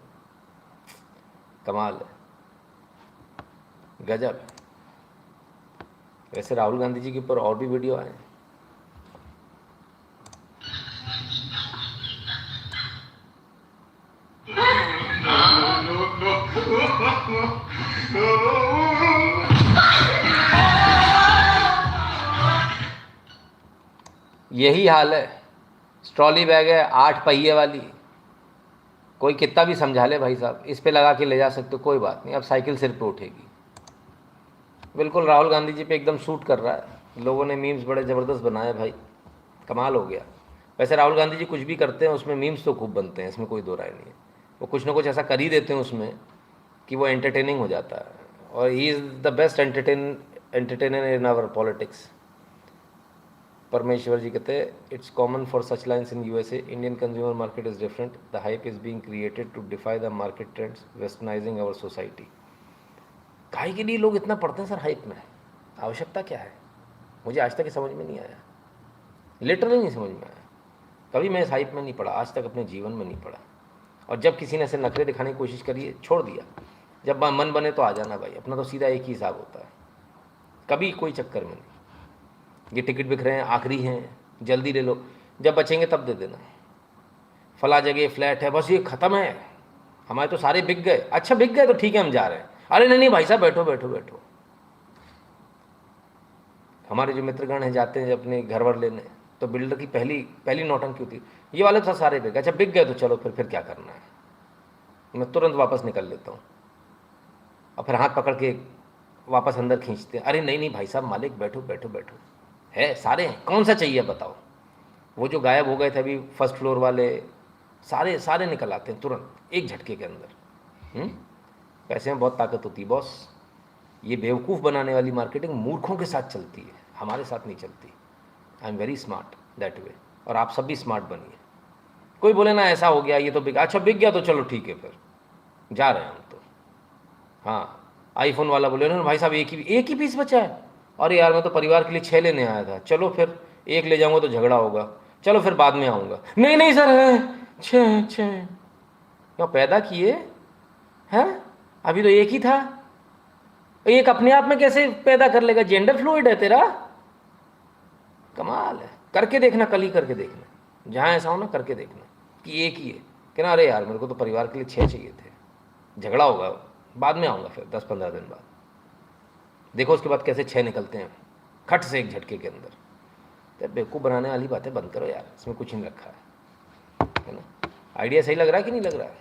कमाल है, गजब है। वैसे राहुल गांधी जी के ऊपर और भी वीडियो आए हैं। यही हाल है, ट्रॉली बैग है 8 पहिए वाली, कोई कितना भी समझा ले भाई साहब, इस पे लगा के ले जा सकते हो कोई बात नहीं, अब साइकिल सिर पे उठेगी। बिल्कुल राहुल गांधी जी पे एकदम सूट कर रहा है। लोगों ने मीम्स बड़े ज़बरदस्त बनाए भाई, कमाल हो गया। वैसे राहुल गांधी जी कुछ भी करते हैं उसमें मीम्स तो खूब बनते हैं, इसमें कोई दो राय नहीं है। वो कुछ ना कुछ ऐसा कर ही देते हैं उसमें कि वो एंटरटेनिंग हो जाता है, और he is the best entertainer in our politics. Parmeshwar ji कहते हैं, it's common for such lines in USA, Indian consumer market is different, the hype is being created to defy the market trends, westernising our society. काहे के लिए लोग इतना पढ़ते हैं sir hype में, आवश्यकता क्या है? मुझे आज तक समझ में नहीं आया, लिटरली नहीं समझ में आया। कभी मैं इस हाइप में नहीं पढ़ा, आज तक अपने जीवन में नहीं पढ़ा। और जब किसी ने ऐसे नखरे दिखाने की कोशिश करी है, छोड़ दिया। जब मन बने तो आ जाना भाई, अपना तो सीधा एक ही हिसाब होता है, कभी कोई चक्कर में नहीं। ये टिकट बिक रहे हैं, आखिरी हैं, जल्दी ले लो, जब बचेंगे तब दे देना। फला जगह फ्लैट है, बस ये ख़त्म है, हमारे तो सारे बिक गए। अच्छा बिक गए तो ठीक है हम जा रहे हैं। अरे नहीं नहीं भाई साहब, बैठो बैठो बैठो। हमारे जो मित्रगण हैं जाते हैं अपने घर वर लेने, तो बिल्डर की पहली नौटंकी होती है, ये वाले तो सारे बिक गए। अच्छा बिक गए तो चलो फिर क्या करना है, मैं तुरंत वापस निकल लेता हूँ। और फिर हाथ पकड़ के वापस अंदर खींचते हैं। अरे नहीं नहीं भाई साहब मालिक, बैठो बैठो बैठो, है सारे हैं, कौन सा चाहिए बताओ। वो जो गायब हो गए थे अभी फर्स्ट फ्लोर वाले, सारे निकल आते हैं तुरंत एक झटके के अंदर। पैसे में बहुत ताकत होती है बॉस। ये बेवकूफ़ बनाने वाली मार्केटिंग मूर्खों के साथ चलती है, हमारे साथ नहीं चलती। I am very smart that way, और आप सब भी स्मार्ट बनिए। कोई बोले ना ऐसा हो गया, ये तो बिक, अच्छा बिक गया तो चलो ठीक है, फिर जा रहे हैं हम तो। हाँ, आईफोन वाला बोले ना भाई साहब एक ही पीस बचा है, अरे यार मैं तो परिवार के लिए 6 लेने आया था, चलो फिर एक ले जाऊंगा तो झगड़ा होगा, चलो फिर बाद में आऊँगा। नहीं नहीं सर है 6 क्यों पैदा किए हैं, अभी तो एक ही था, एक अपने आप में कैसे पैदा कर लेगा, जेंडर फ्लूइड है तेरा। कमाल है, करके देखना, कल ही करके देखना, जहाँ ऐसा हो ना करके देखना कि एक ही है, कहना अरे यार मेरे को तो परिवार के लिए 6 चाहिए थे, झगड़ा होगा, बाद में आऊँगा फिर 10-15 दिन बाद। देखो उसके बाद कैसे 6 निकलते हैं खट से एक झटके के अंदर। तो बेवकूफ़ बनाने वाली बातें बंद करो यार, इसमें कुछ नहीं रखा है ना। आइडिया सही लग रहा है कि नहीं लग रहा है,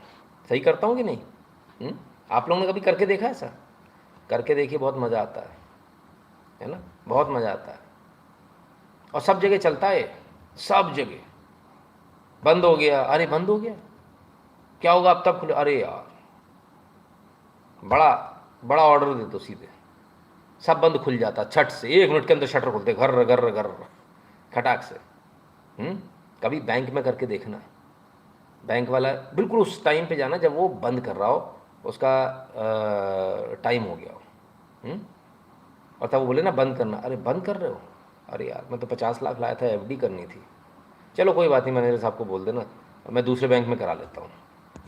सही करता हूँ कि नहीं? आप लोगों ने कभी करके देखा है ऐसा? करके देखिए, बहुत मज़ा आता है ना, बहुत मज़ा आता है। और सब जगह चलता है, सब जगह। बंद हो गया, अरे बंद हो गया, क्या होगा अब तब खुले, अरे यार बड़ा ऑर्डर दे दो सीधे, सब बंद खुल जाता छट से, 1 मिनट के अंदर शटर खुलते घर घर घर खटाक से। कभी बैंक में करके देखना, बैंक वाला बिल्कुल उस टाइम पे जाना जब वो बंद कर रहा हो, उसका टाइम हो गया हो, और तब वो बोले ना बंद करना, अरे बंद कर रहे हो, अरे यार मैं तो 50 लाख लाया था, एफडी करनी थी। चलो कोई बात नहीं, मैनेजर साहब को बोल देना मैं दूसरे बैंक में करा लेता हूँ।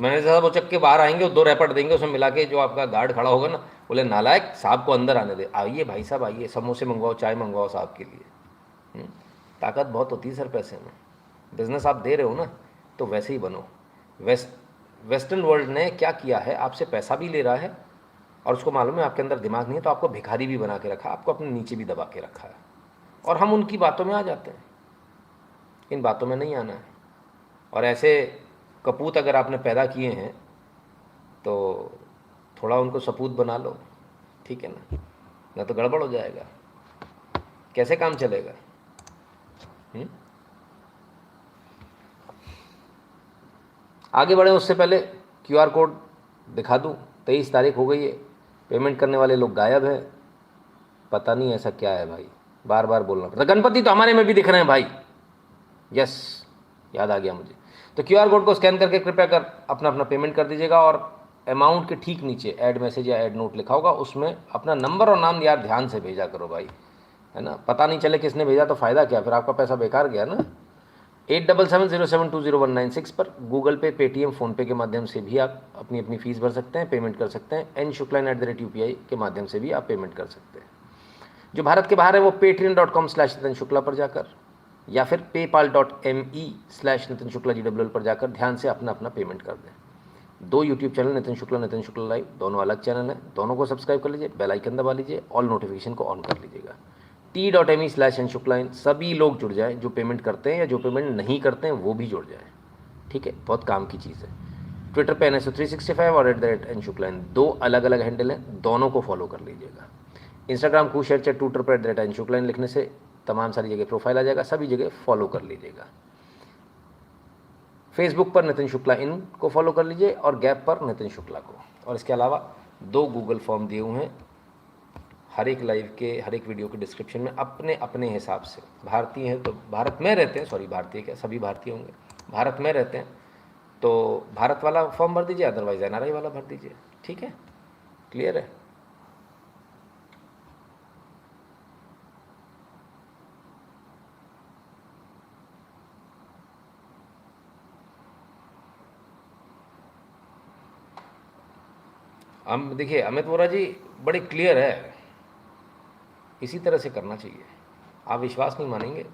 मैनेजर साहब उचक के बाहर आएंगे और 2 रैपट देंगे, उसमें मिला के जो आपका गार्ड खड़ा होगा ना, बोले नालायक साहब को अंदर आने दे, आइए भाई साहब आइए, समोसे मंगवाओ, चाय मंगवाओ साहब के लिए। ताकत बहुत होती है सर पैसे में। बिजनेस आप दे रहे हो ना, तो वैसे ही बनो। वेस्टर्न वर्ल्ड ने क्या किया है, आपसे पैसा भी ले रहा है और उसको मालूम है आपके अंदर दिमाग नहीं है, तो आपको भिखारी भी बना के रखा, आपको अपने नीचे भी दबा के रखा है, और हम उनकी बातों में आ जाते हैं। इन बातों में नहीं आना है। और ऐसे कपूत अगर आपने पैदा किए हैं तो थोड़ा उनको सपूत बना लो, ठीक है ना तो गड़बड़ हो जाएगा, कैसे काम चलेगा। आगे बढ़े उससे पहले क्यूआर कोड दिखा दूं। 23 तारीख हो गई है, पेमेंट करने वाले लोग गायब हैं, पता नहीं ऐसा क्या है भाई, बार बार बोलना पड़ता। गणपति तो हमारे में भी दिख रहे हैं भाई, यस याद आ गया मुझे। तो क्यूआर कोड को स्कैन करके कृपया कर अपना अपना पेमेंट कर दीजिएगा, और अमाउंट के ठीक नीचे ऐड मैसेज या ऐड नोट लिखा होगा, उसमें अपना नंबर और नाम यार ध्यान से भेजा करो भाई, है ना। पता नहीं चले किसने भेजा तो फ़ायदा क्या, फिर आपका पैसा बेकार गया ना। 8770720196 पर गूगल पे, पेटीएम, फ़ोनपे के माध्यम से भी आप अपनी अपनी फ़ीस भर सकते हैं, पेमेंट कर सकते हैं। nshukla@UPI के माध्यम से भी आप पेमेंट कर सकते हैं। जो भारत के बाहर है वो patreon.com/नितिन शुक्ला पर जाकर या फिर paypal.me/नितिन शुक्ला GWL पर जाकर ध्यान से अपना अपना पेमेंट कर दें। 2 YouTube channel, Nitin Shukla live, दोनों अलग चैनल हैं, दोनों को सब्सक्राइब कर लीजिए, बेल आइकन दबा लीजिए, ऑल नोटिफिकेशन को ऑन कर लीजिएगा। t.me/nshukla सभी लोग जुड़ जाएं, जो पेमेंट करते हैं या जो पेमेंट नहीं करते हैं वो भी जुड़ जाएं, ठीक है, बहुत काम की चीज़ है। ट्विटर पे NSO365 और @nshukla, 2 अलग अलग हैंडल हैं, दोनों को फॉलो कर लीजिएगा। इंस्टाग्राम को शेयर चैट ट्विटर पर @nshukla लिखने से तमाम सारी जगह प्रोफाइल आ जाएगा, सभी जगह फॉलो कर लीजिएगा। फेसबुक पर नितिन शुक्ला इन को फॉलो कर लीजिए और गैप पर नितिन शुक्ला को। और इसके अलावा 2 गूगल फॉर्म दिए हुए हैं हर एक लाइव के, हर एक वीडियो के डिस्क्रिप्शन में, अपने अपने हिसाब से। भारतीय हैं तो भारत में रहते हैं, सॉरी भारतीय क्या, सभी भारतीय होंगे, भारत में रहते हैं तो भारत वाला फॉर्म भर दीजिए, अदरवाइज NRI वाला भर दीजिए, ठीक है, क्लियर है। हम देखिए अमित वोरा जी बड़े क्लियर है, इसी तरह से करना चाहिए। आप विश्वास नहीं मानेंगे,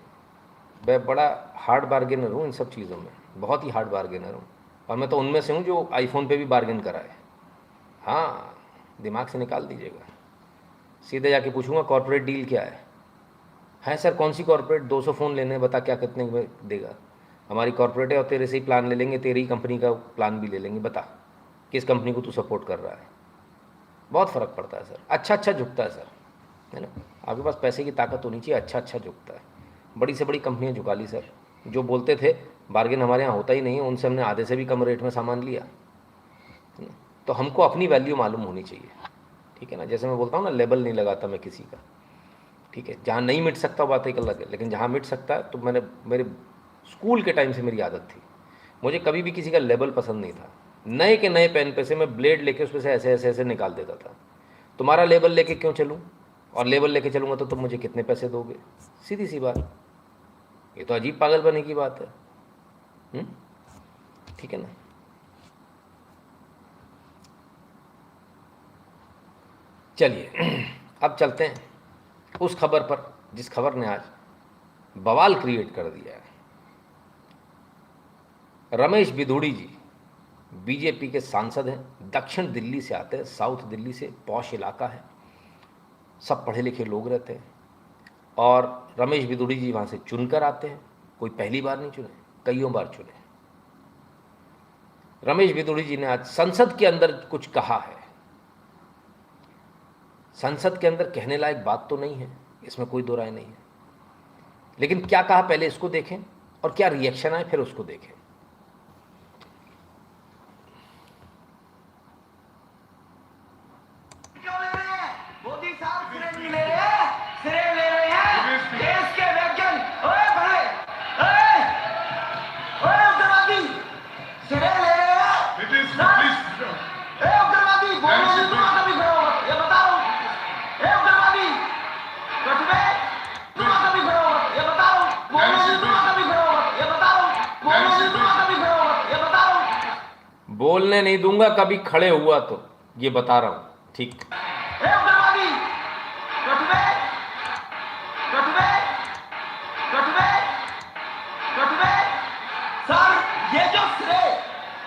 मैं बड़ा हार्ड बार्गेनर हूँ इन सब चीज़ों में, बहुत ही हार्ड बार्गेनर हूँ, और मैं तो उनमें से हूँ जो आईफोन पे भी बार्गेन करा है। हाँ, दिमाग से निकाल दीजिएगा, सीधे जाके पूछूंगा कॉर्पोरेट डील क्या है सर, कौन सी कॉर्पोरेट, 200 फ़ोन लेने हैं, बता क्या कितने में देगा। हमारी कॉर्पोरेट है और तेरे से ही प्लान ले लेंगे, तेरी ही कंपनी का प्लान भी ले लेंगे, बता किस कंपनी को तू सपोर्ट कर रहा है। बहुत फ़र्क पड़ता है सर, अच्छा झुकता है सर, है ना। आपके पास पैसे की ताकत होनी चाहिए, अच्छा झुकता है। बड़ी से बड़ी कंपनियां झुका ली सर, जो बोलते थे बार्गेन हमारे यहाँ होता ही नहीं है, उनसे हमने आधे से भी कम रेट में सामान लिया, है ना। तो हमको अपनी वैल्यू मालूम होनी चाहिए, ठीक है ना। जैसे मैं बोलता हूँ ना, लेबल नहीं लगाता मैं किसी का, ठीक है। जहाँ नहीं मिट सकता बात एक अलग है, लेकिन जहाँ मिट सकता है तो मेरे स्कूल के टाइम से मेरी आदत थी, मुझे कभी भी किसी का लेबल पसंद नहीं था। नए के नए पेन पे से मैं ब्लेड लेके उस पर से ऐसे ऐसे ऐसे निकाल देता था। तुम्हारा लेबल लेके क्यों चलूँ, और लेबल लेके चलूँगा तो तुम मुझे कितने पैसे दोगे, सीधी सी बात। ये तो अजीब पागल बनने की बात है, ठीक है ना। चलिए अब चलते हैं उस खबर पर जिस खबर ने आज बवाल क्रिएट कर दिया है। रमेश बिधूड़ी जी बीजेपी के सांसद हैं, दक्षिण दिल्ली से आते हैं, साउथ दिल्ली से, पॉश इलाका है, सब पढ़े लिखे लोग रहते हैं, और रमेश बिधूड़ी जी वहाँ से चुनकर आते हैं। कोई पहली बार नहीं चुने, कईयों बार चुने। रमेश बिधूड़ी जी ने आज संसद के अंदर कुछ कहा है। संसद के अंदर कहने लायक बात तो नहीं है, इसमें कोई दो राय नहीं है, लेकिन क्या कहा पहले इसको देखें और क्या रिएक्शन आए फिर उसको देखें। बोलने नहीं दूंगा कभी खड़े हुआ तो, ये बता रहा हूं, ठीक। ए उग्रवादी, cutaway, cutaway, cutaway, cutaway. Sir, ये जो श्रेय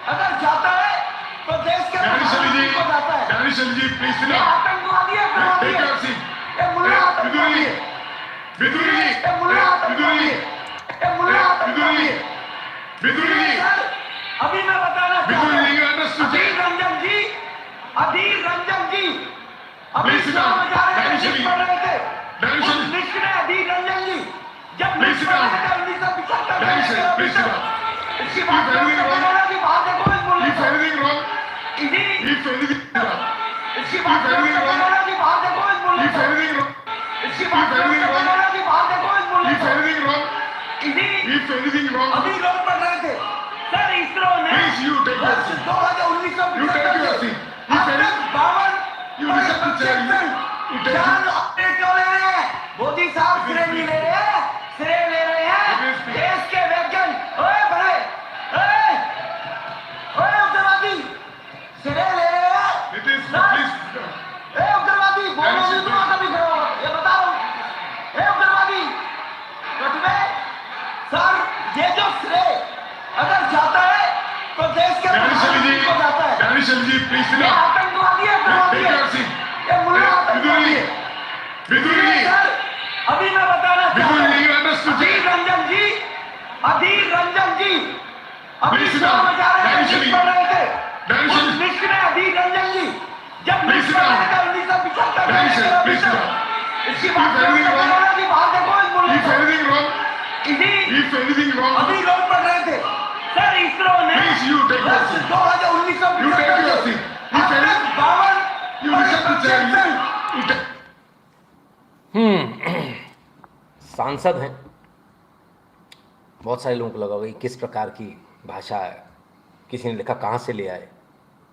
अगर जाता है तो देश के प्रधानमंत्री को जाता है। प्लीज ये आतंकवादी है, उग्रवादी है। ये मुल्ला आतंकवादी है। ये मुल्ला आतंकवादी है। ये मुल्ला आतंकवादी है। सर, अभी मैं बताना चाहता हूं, अधीर रंजन जी, अधीर रंजन जी अभी Please sit चुनाव down. में जा रहे थे, Danish जीत Ali. पढ़ रहे थे। Danish उस Ali. लिस्ट में अधीर रंजन जी जब Please लिस्ट sit पढ़ down. रहे थे 1975 Danish Ali, please sit down. इसकी If बात anything करते wrong- हैं कि बाहर देखो इस मुल्ले If को। anything wrong, इसी if anything wrong, इसकी बात if anything करते wrong- हैं कि बाहर देखो इस मुल्ले if को। anything wrong, इसकी बात if anything करते wrong- हैं कि बाहर देखो इस मुल्ले if को। anything wrong, इसी if anything wrong, अभी लोग पढ़ रहे थे सर, इसरो ने Please, you take your वर्ष seat. 2019 You take your seat. If अब any- तक 52 You listen to Jerry. You take जान your- अपने क्यों ले रहे हैं? मोदी साहब श्रेय नहीं ले रहे हैं, श्रेय ले रहे हैं It is- देश के वैज्ञानिक। ओए बड़े, ओए, ओए उग्रवादी, श्रेय ले रहे हैं। it is, सर, please, ए उग्रवादी, बोलो Danish नहीं Ali. दूंगा कभी खड़ा होकर, ये बता रहा हूं। ए उग्रवादी, कटवे, सर, ये जो श्रेय अगर जाता है तो देश के Danish Ali प्रधानमंत्री ji, को जाता है। Danish Ali ji, please sit ये down. आतंकवादी है, उग्रवादी Take है। your seat. ये मुल्ला आतंकवादी है। Viduri ji, सर, अभी मैं बताना चाहता Viduri ji, you हूं, understood. अधीर रंजन जी, अधीर रंजन जी अभी Please sit चुनाव down. में जा रहे थे, Danish जीत Ali. पढ़ रहे थे। Danish उस Ali. लिस्ट में अधीर रंजन जी जब Please लिस्ट sit पढ़ down. रहे थे 1975 Danish Ali, में please sit down. इसकी If बात anything करते wrong- हैं कि बाहर देखो इस मुल्ले if को। anything wrong, इसी if anything wrong, अभी लोग पढ़ रहे थे सर, इसरो ने Please, you take your वर्ष seat. 2019 You take your seat. अब If any- तक 52 you listen to Jerry. You take- सांसद हैं, बहुत सारे लोगों को लगा होगा कि किस प्रकार की भाषा है, किसी ने लिखा कहाँ से ले आए,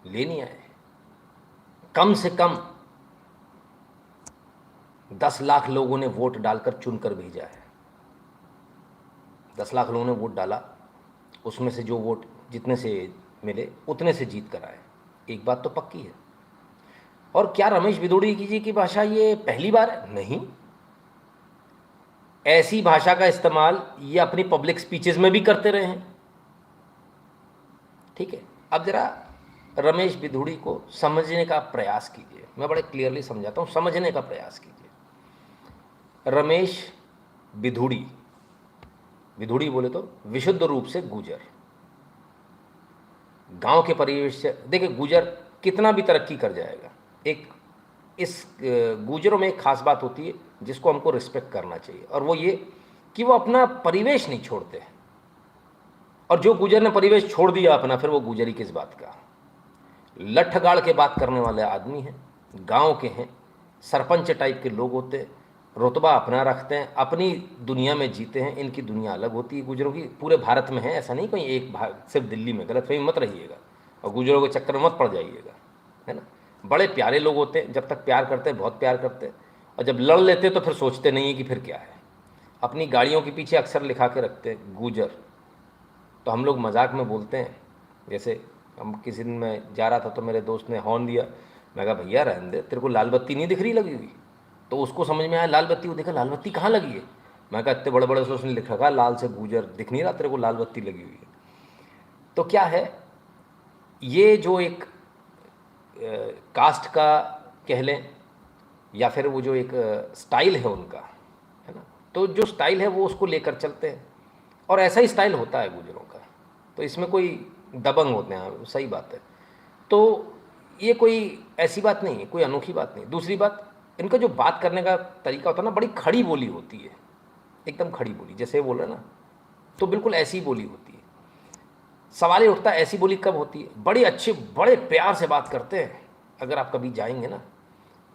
ले नहीं आए। कम से कम 10 लाख लोगों ने वोट डालकर चुनकर भेजा है। 10 लाख लोगों ने वोट डाला, उसमें से जो वोट जितने से मिले उतने से जीत कर आए। एक बात तो पक्की है। और क्या रमेश भिदोड़ी जी की भाषा ये पहली बार है? नहीं, ऐसी भाषा का इस्तेमाल ये अपनी पब्लिक स्पीचेस में भी करते रहे हैं। ठीक है, अब जरा रमेश भिदोड़ी को समझने का प्रयास कीजिए। मैं बड़े क्लियरली समझाता हूँ, समझने का प्रयास कीजिए। रमेश भिदोड़ी, भिदोड़ी बोले तो विशुद्ध रूप से गुजर, गांव के परिवेश से। देखिए, गुजर कितना भी तरक्की कर जाएगा, एक इस गुजरों में एक खास बात होती है जिसको हमको रिस्पेक्ट करना चाहिए, और वो ये कि वो अपना परिवेश नहीं छोड़ते। और जो गुजर ने परिवेश छोड़ दिया अपना, फिर वो गुजरी किस बात का। लठगाड़ के बात करने वाले आदमी हैं, गांव के हैं, सरपंच टाइप के लोग होते हैं, रुतबा अपना रखते हैं, अपनी दुनिया में जीते हैं। इनकी दुनिया अलग होती है गुजरों की, पूरे भारत में है, ऐसा नहीं कोई एक भाग सिर्फ दिल्ली में। गलतफहमी मत रहिएगा और गुजरों के चक्कर में मत पड़ जाइएगा, है ना। बड़े प्यारे लोग होते हैं, जब तक प्यार करते हैं बहुत प्यार करते हैं, और जब लड़ लेते हैं तो फिर सोचते नहीं है कि फिर क्या है। अपनी गाड़ियों के पीछे अक्सर लिखा के रखते हैं गुजर। तो हम लोग मजाक में बोलते हैं, जैसे हम किसी दिन मैं जा रहा था तो मेरे दोस्त ने हॉर्न दिया, मैं कहा भैया रहने दे, तेरे को लाल बत्ती नहीं दिख रही लगी हुई? तो उसको समझ में आया लाल बत्ती, वो देखा लाल बत्ती कहाँ लगी है। मैं कहा इतने बड़े बड़े से उसने लिख रखा लाल से गुजर, दिख नहीं रहा तेरे को लाल बत्ती लगी हुई है। तो क्या है, ये जो एक कास्ट का कह लें या फिर वो जो एक स्टाइल है उनका, है ना, तो जो स्टाइल है वो उसको लेकर चलते हैं, और ऐसा ही स्टाइल होता है गुजरों का। तो इसमें कोई दबंग होते हैं, सही बात है। तो ये कोई ऐसी बात नहीं है, कोई अनोखी बात नहीं। दूसरी बात, इनका जो बात करने का तरीका होता है ना, बड़ी खड़ी बोली होती है, एकदम खड़ी बोली, जैसे बोल रहे ना, तो बिल्कुल ऐसी बोली होती है। सवाल ये उठता है ऐसी बोली कब होती है? बड़े अच्छे बड़े प्यार से बात करते हैं। अगर आप कभी जाएंगे ना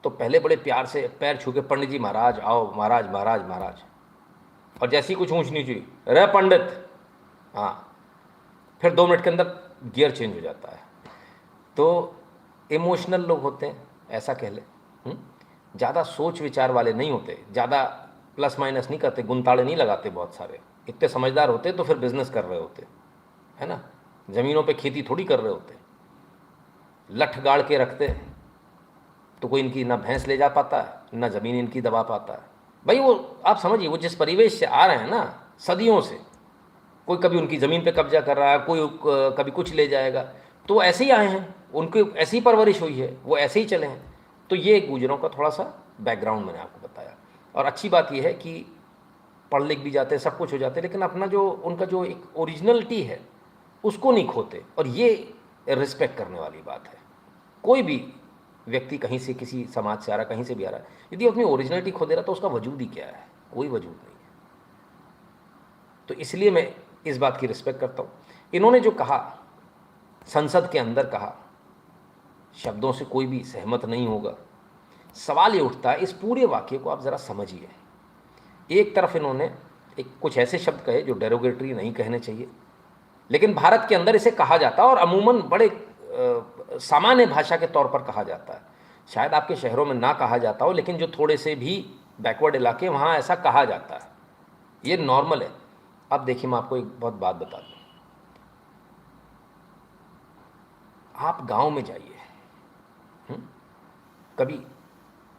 तो पहले बड़े प्यार से पैर छू के, पंडित जी महाराज आओ, महाराज महाराज महाराज, और जैसी कुछ ऊँच नीच हुई, रे पंडित, हाँ, फिर 2 मिनट के अंदर गियर चेंज हो जाता है। तो इमोशनल लोग होते हैं, ऐसा कह लें। ज़्यादा सोच विचार वाले नहीं होते, ज़्यादा प्लस माइनस नहीं करते, गुंताड़े नहीं लगाते बहुत सारे। इतने समझदार होते तो फिर बिजनेस कर रहे होते, है ना, ज़मीनों पे खेती थोड़ी कर रहे होते, लठ गाड़ के रखते हैं तो कोई इनकी ना भैंस ले जा पाता है ना ज़मीन इनकी दबा पाता है। भाई वो आप समझिए, वो जिस परिवेश से आ रहे हैं ना सदियों से, कोई कभी उनकी ज़मीन पे कब्जा कर रहा है, कोई कभी कुछ ले जाएगा, तो ऐसे ही आए हैं, उनकी ऐसी ही परवरिश हुई है, वो ऐसे ही चले हैं। तो ये गुजरों का थोड़ा सा बैकग्राउंड मैंने आपको बताया। और अच्छी बात ये है कि पढ़ लिख भी जाते हैं, सब कुछ हो जाते हैं, लेकिन अपना जो उनका जो एक ओरिजिनलिटी है उसको नहीं खोते, और ये रिस्पेक्ट करने वाली बात है। कोई भी व्यक्ति कहीं से, किसी समाज से आ रहा है, कहीं से भी आ रहा है, यदि अपनी ओरिजिनलिटी खो दे रहा तो उसका वजूद ही क्या है? कोई वजूद नहीं है। तो इसलिए मैं इस बात की रिस्पेक्ट करता हूँ। इन्होंने जो कहा, संसद के अंदर कहा, शब्दों से कोई भी सहमत नहीं होगा। सवाल ये उठता है, इस पूरे वाक्य को आप ज़रा समझिए। एक तरफ इन्होंने कुछ ऐसे शब्द कहे जो डेरोगेटरी नहीं कहने चाहिए, लेकिन भारत के अंदर इसे कहा जाता है और अमूमन बड़े सामान्य भाषा के तौर पर कहा जाता है। शायद आपके शहरों में ना कहा जाता हो, लेकिन जो थोड़े से भी बैकवर्ड इलाके, वहाँ ऐसा कहा जाता है, ये नॉर्मल है। अब देखिए, मैं आपको एक बहुत बात बता दूँ। आप गांव में जाइए, कभी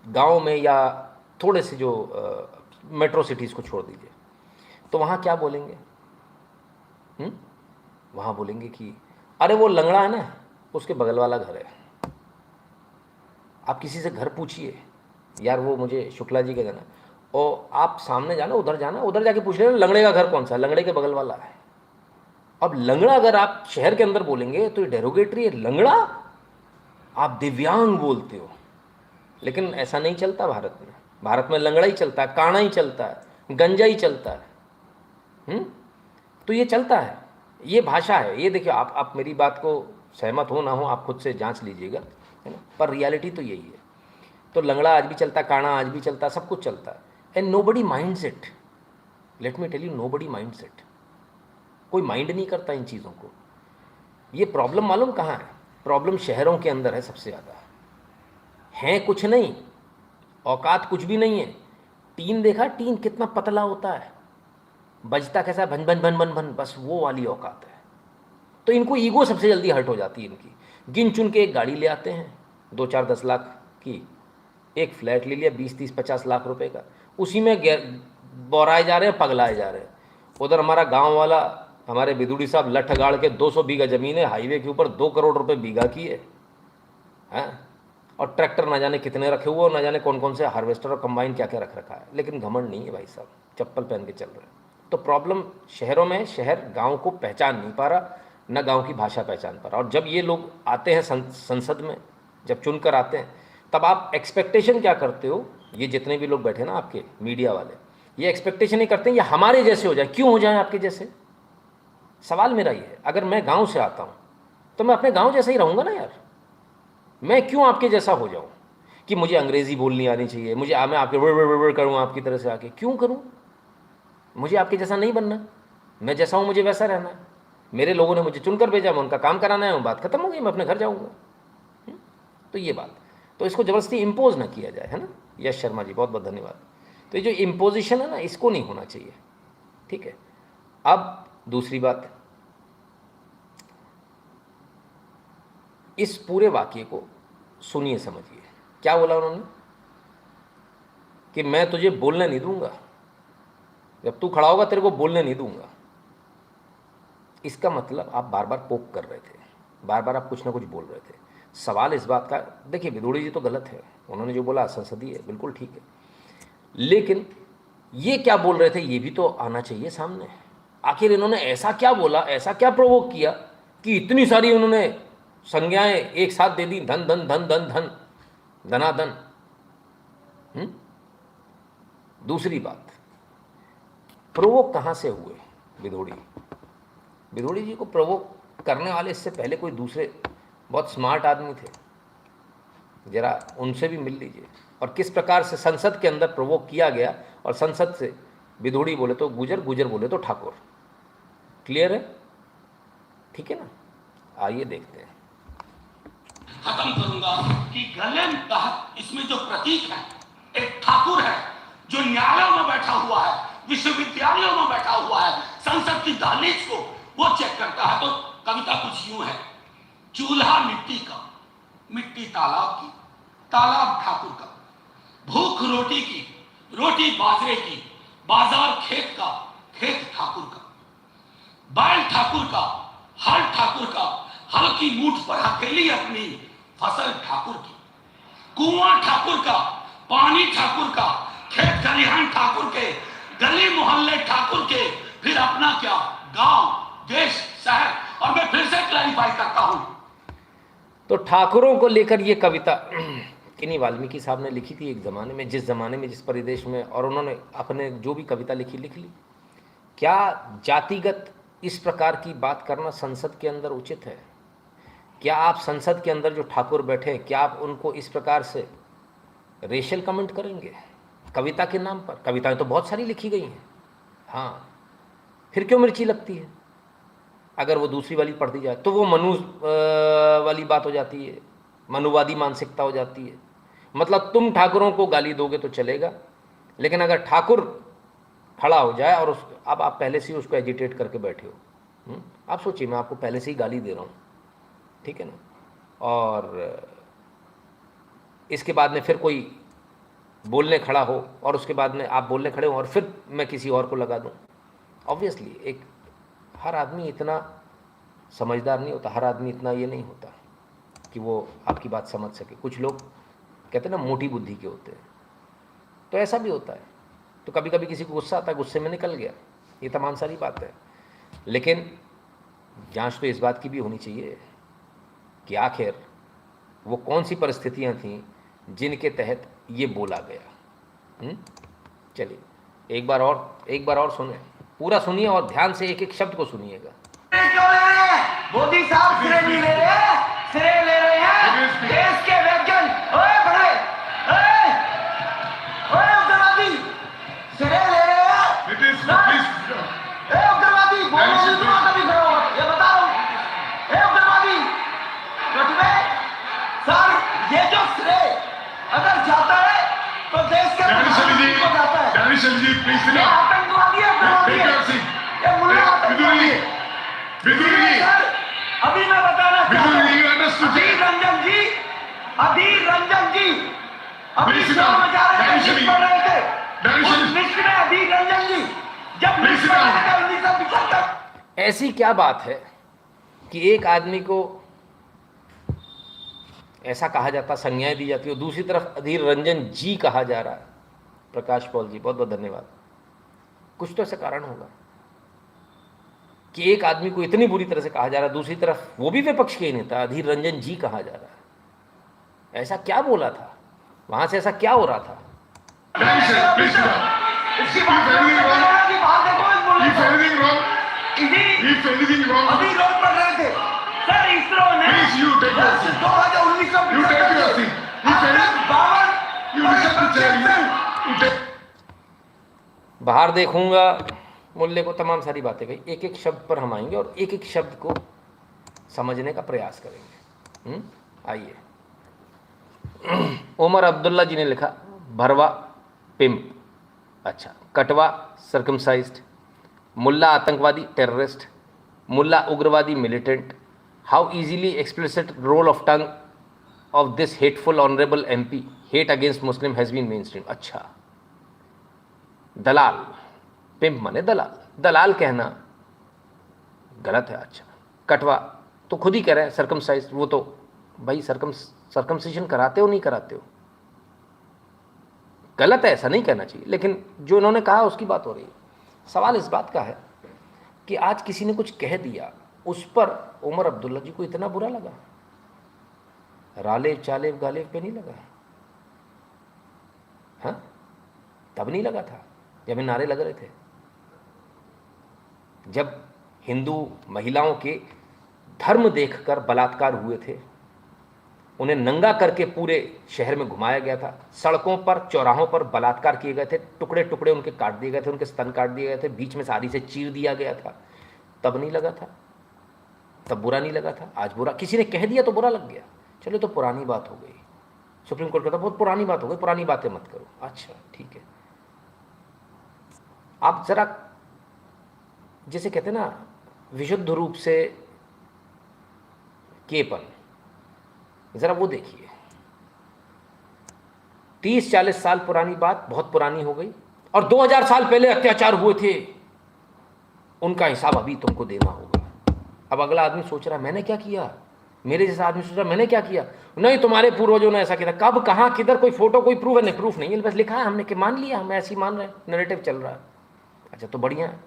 गांव में, या थोड़े से जो मेट्रो सिटीज़ को छोड़ दीजिए, तो वहाँ क्या बोलेंगे? वहाँ बोलेंगे कि अरे वो लंगड़ा है ना, उसके बगल वाला घर है। आप किसी से घर पूछिए, यार वो मुझे शुक्ला जी का जाना, और आप सामने जाना, उधर जाना, उधर जाके पूछ लेना लंगड़े का घर कौन सा है, लंगड़े के बगल वाला है। अब लंगड़ा अगर आप शहर के अंदर बोलेंगे तो ये डेरोगेटरी है। लंगड़ा, आप दिव्यांग बोलते हो, लेकिन ऐसा नहीं चलता भारत में। भारत में लंगड़ा ही चलता है, काना ही चलता है, गंजा ही चलता है। तो ये चलता है, ये भाषा है। ये देखिए, आप मेरी बात को सहमत हो ना हो, आप खुद से जांच लीजिएगा, है ना, पर रियलिटी तो यही है। तो लंगड़ा आज भी चलता है, काना आज भी चलता है, सब कुछ चलता है। And nobody minds it. Let me tell you, nobody minds it. कोई माइंड नहीं करता इन चीज़ों को। ये प्रॉब्लम मालूम कहाँ है? प्रॉब्लम शहरों के अंदर है सबसे ज़्यादा। है कुछ नहीं, औकात कुछ भी नहीं है। टीन देखा, टीन कितना पतला होता है, बजता कैसा, भन भन भन भन भन, बस वो वाली औकात है। तो इनको ईगो सबसे जल्दी हर्ट हो जाती है इनकी। गिन चुन के एक गाड़ी ले आते हैं 2-4-10 लाख की, एक फ्लैट ले लिया 20-30-50 लाख रुपए का, उसी में बोराए जा रहे हैं, पगलाए जा रहे हैं। उधर हमारा गांव वाला, हमारे बिदुड़ी साहब, लठ गाड़ के 200 बीघा ज़मीन है हाईवे के ऊपर, 2 करोड़ रुपए बीघा की है, और ट्रैक्टर ना जाने कितने रखे हुए, और ना जाने कौन कौन से हार्वेस्टर और कंबाइन क्या क्या रख रखा है, लेकिन घमंड नहीं है भाई साहब, चप्पल पहन के चल रहे हैं। तो प्रॉब्लम शहरों में, शहर गांव को पहचान नहीं पा रहा, न गांव की भाषा पहचान पा रहा। और जब ये लोग आते हैं संसद में, जब चुनकर आते हैं, तब आप एक्सपेक्टेशन क्या करते हो? ये जितने भी लोग बैठे ना आपके मीडिया वाले, ये एक्सपेक्टेशन ही करते हैं ये हमारे जैसे हो जाए। क्यों हो जाए आपके जैसे? सवाल मेरा ये है। अगर मैं गांव से आता हूँ तो मैं अपने गांव जैसा ही रहूँगा ना यार। मैं क्यों आपके जैसा हो जाऊँ कि मुझे अंग्रेज़ी बोलनी आनी चाहिए, मुझे मैं आपके वर करूँ आपकी तरह से आके? क्यों करूँ? मुझे आपके जैसा नहीं बनना। मैं जैसा हूँ मुझे वैसा रहना है। मेरे लोगों ने मुझे चुनकर भेजा, मैं उनका काम कराना है, बात खत्म हो गई, मैं अपने घर जाऊँगा। तो ये बात, तो इसको ज़बरदस्ती इम्पोज ना किया जाए, है ना। यश शर्मा जी, बहुत बहुत धन्यवाद। तो ये जो इम्पोजिशन है ना, इसको नहीं होना चाहिए, ठीक है। अब दूसरी बात, इस पूरे वाक्य को सुनिए, समझिए। क्या बोला उन्होंने? कि मैं तुझे बोलने नहीं दूंगा, जब तू खड़ा होगा तेरे को बोलने नहीं दूंगा। इसका मतलब आप बार बार पोक कर रहे थे, बार बार आप कुछ ना कुछ बोल रहे थे। सवाल इस बात का, देखिए बिदुड़ी जी तो गलत है, उन्होंने जो बोला संसदीय है, बिल्कुल ठीक है, लेकिन ये क्या बोल रहे थे ये भी तो आना चाहिए सामने। आखिर इन्होंने ऐसा क्या बोला, ऐसा क्या प्रोवोक किया कि इतनी सारी उन्होंने संज्ञाएं एक साथ दे दी, धन धन धन धन धन धनाधन। दूसरी बात, प्रोवोक कहाँ से हुए? बिदुड़ी जी को प्रोवोक करने वाले इससे पहले कोई दूसरे बहुत स्मार्ट आदमी थे, जरा उनसे भी मिल लीजिए। और किस प्रकार से संसद के अंदर प्रोवोक किया गया, और संसद से बिदुड़ी बोले तो गुजर, गुजर बोले तो ठाकुर। क्लियर है? ठीक है ना। आइए देखते हैं। खत्म करूंगा कि गले में इसमें जो प्रतीक है, एक ठाकुर है जो न्यायालयों में बैठा हुआ है, विश्वविद्यालयों में बैठा हुआ है, संसद की दहलीज को वो चेक करता है। तो कविता कुछ यूं है, चूल्हा मिट्टी का, मिट्टी तालाब की, तालाब ठाकुर का, भूख रोटी की, रोटी बाजरे की, बाजार खेत का, खेत ठाकुर का, बैल ठाकुर का, हल ठाकुर का, हल की मूठ पर हथेली अपनी, फसल ठाकुर की, कुआं ठाकुर का, पानी ठाकुर का, खेत खलिहान ठाकुर के, गली मोहल्ले ठाकुर के, फिर अपना क्या, गांव, देश, शहर। और मैं फिर से क्लैरिफाई करता हूं, तो ठाकुरों को लेकर ये कविता किन्हीं वाल्मीकि साहब ने लिखी थी एक ज़माने में, जिस ज़माने में, जिस परिदेश में, और उन्होंने अपने जो भी कविता लिखी लिख ली। क्या जातिगत इस प्रकार की बात करना संसद के अंदर उचित है? क्या आप संसद के अंदर जो ठाकुर बैठे हैं, क्या आप उनको इस प्रकार से रेशियल कमेंट करेंगे कविता के नाम पर? कविताएं तो बहुत सारी लिखी गई हैं, हाँ, फिर क्यों मिर्ची लगती है? अगर वो दूसरी वाली पढ़ दी जाए तो वो मनु वाली बात हो जाती है, मनुवादी मानसिकता हो जाती है। मतलब तुम ठाकुरों को गाली दोगे तो चलेगा, लेकिन अगर ठाकुर खड़ा हो जाए और अब आप पहले से ही उसको एजिटेट करके बैठे हो, आप सोचिए, मैं आपको पहले से ही गाली दे रहा हूँ, ठीक है ना, और इसके बाद में फिर कोई बोलने खड़ा हो और उसके बाद में आप बोलने खड़े हो और फिर मैं किसी और को लगा दूँ। ऑब्वियसली एक हर आदमी इतना समझदार नहीं होता, हर आदमी इतना ये नहीं होता कि वो आपकी बात समझ सके। कुछ लोग कहते हैं ना मोटी बुद्धि के होते हैं, तो ऐसा भी होता है। तो कभी कभी किसी को गुस्सा आता है, गुस्से में निकल गया, ये तमाम सारी बात है। लेकिन जांच तो इस बात की भी होनी चाहिए कि आखिर वो कौन सी परिस्थितियां थीं जिनके तहत ये बोला गया। चलिए एक बार और सुने, पूरा सुनिए और ध्यान से एक एक शब्द को सुनिएगा। क्यों ले रहे हैं? मोदी साहब सिरे नहीं ले रहे हैं, सिरे ले रहे हैं देश के वैज्ञानिक। ओए बड़े, ओए उग्रवादी, सिरे ले रहे हैं। उग्रवादी बोलो नहीं, तुम कभी खड़ा हो, ये बता रहा हूँ। उग्रवादी सर, ये जो श्रेय अगर जाता है तो देश के प्रधानमंत्री को जाता है। ये आतंकवादी है, उग्रवादी है, ये मुल्ला आतंकवादी है। सर, अभी मैं बताना चाहता हूं, अधीर रंजन जी अभी शोर मचा रहे थे, पढ़ रहे थे उस लिस्ट में अधीर रंजन जी जब लिस्ट में आया था 1975। ऐसी क्या बात है कि एक आदमी को ऐसा कहा जाता, संज्ञाएं दी जाती है, और दूसरी तरफ अधीर रंजन जी कहा जा रहा है। प्रकाश पॉल जी बहुत बहुत धन्यवाद। कुछ तो ऐसा कारण होगा कि एक आदमी को इतनी बुरी तरह से कहा जा रहा है, दूसरी तरफ वो भी विपक्ष के ही नेता अधीर रंजन जी कहा जा रहा है। ऐसा क्या बोला था वहां से, ऐसा क्या हो रहा था? इसकी बात की बात देखो, इस मुल्ले को अभी लोग पढ़ रहे थे सर, इसरो ने 2019 बाहर देखूंगा मुल्ले को, तमाम सारी बातें कही। एक एक शब्द पर हम आएंगे और एक एक शब्द को समझने का प्रयास करेंगे। आइए, उमर अब्दुल्ला जी ने लिखा भरवा पिंप, अच्छा, कटवा सर्कमसाइज्ड, मुल्ला आतंकवादी टेररिस्ट, मुल्ला उग्रवादी militant, how easily explicit role of tongue of this hateful honourable MP, hate against Muslim has been mainstream. अच्छा, दलाल, पिंप माने दलाल, दलाल कहना गलत है। अच्छा, कटवा तो खुद ही कह रहे हैं, सर्कमसाइज, वो तो भाई सर्कमसिजन कराते हो नहीं कराते हो, गलत है, ऐसा नहीं कहना चाहिए। लेकिन जो इन्होंने कहा उसकी बात हो रही है। सवाल इस बात का है कि आज किसी ने कुछ कह दिया, उस पर उमर अब्दुल्ला जी को इतना बुरा लगा, रालेव चालेव गालेव पे नहीं लगा, हाँ, तब नहीं लगा था जब ये नारे लग रहे थे, जब हिंदू महिलाओं के धर्म देखकर बलात्कार हुए थे, उन्हें नंगा करके पूरे शहर में घुमाया गया था, सड़कों पर चौराहों पर बलात्कार किए गए थे, टुकड़े टुकड़े उनके काट दिए गए थे, उनके स्तन काट दिए गए थे, बीच में साड़ी से चीर दिया गया था, तब नहीं लगा था, तब बुरा नहीं लगा था। आज बुरा, किसी ने कह दिया तो बुरा लग गया। चलो तो पुरानी बात हो गई, सुप्रीम कोर्ट कहता बहुत पुरानी बात हो गई, पुरानी बातें मत करो। अच्छा ठीक है, आप जरा जैसे कहते हैं ना विशुद्ध रूप से केपन, ज़रा वो देखिए, 30-40 साल पुरानी बात बहुत पुरानी हो गई, और 2000 साल पहले अत्याचार हुए थे, उनका हिसाब अभी तुमको देना होगा। अब अगला आदमी सोच रहा है मैंने क्या किया, मेरे जैसा आदमी सोच रहा है मैंने क्या किया, नहीं तुम्हारे पूर्वजों ने ऐसा किया। कब, कहाँ, किधर, कोई फोटो, कोई प्रूफ है? नहीं, प्रूफ नहीं है, बस लिखा है हमने कि मान लिया, हम ऐसे ही मान रहे हैं, नैरेटिव चल रहा है। अच्छा तो बढ़िया है,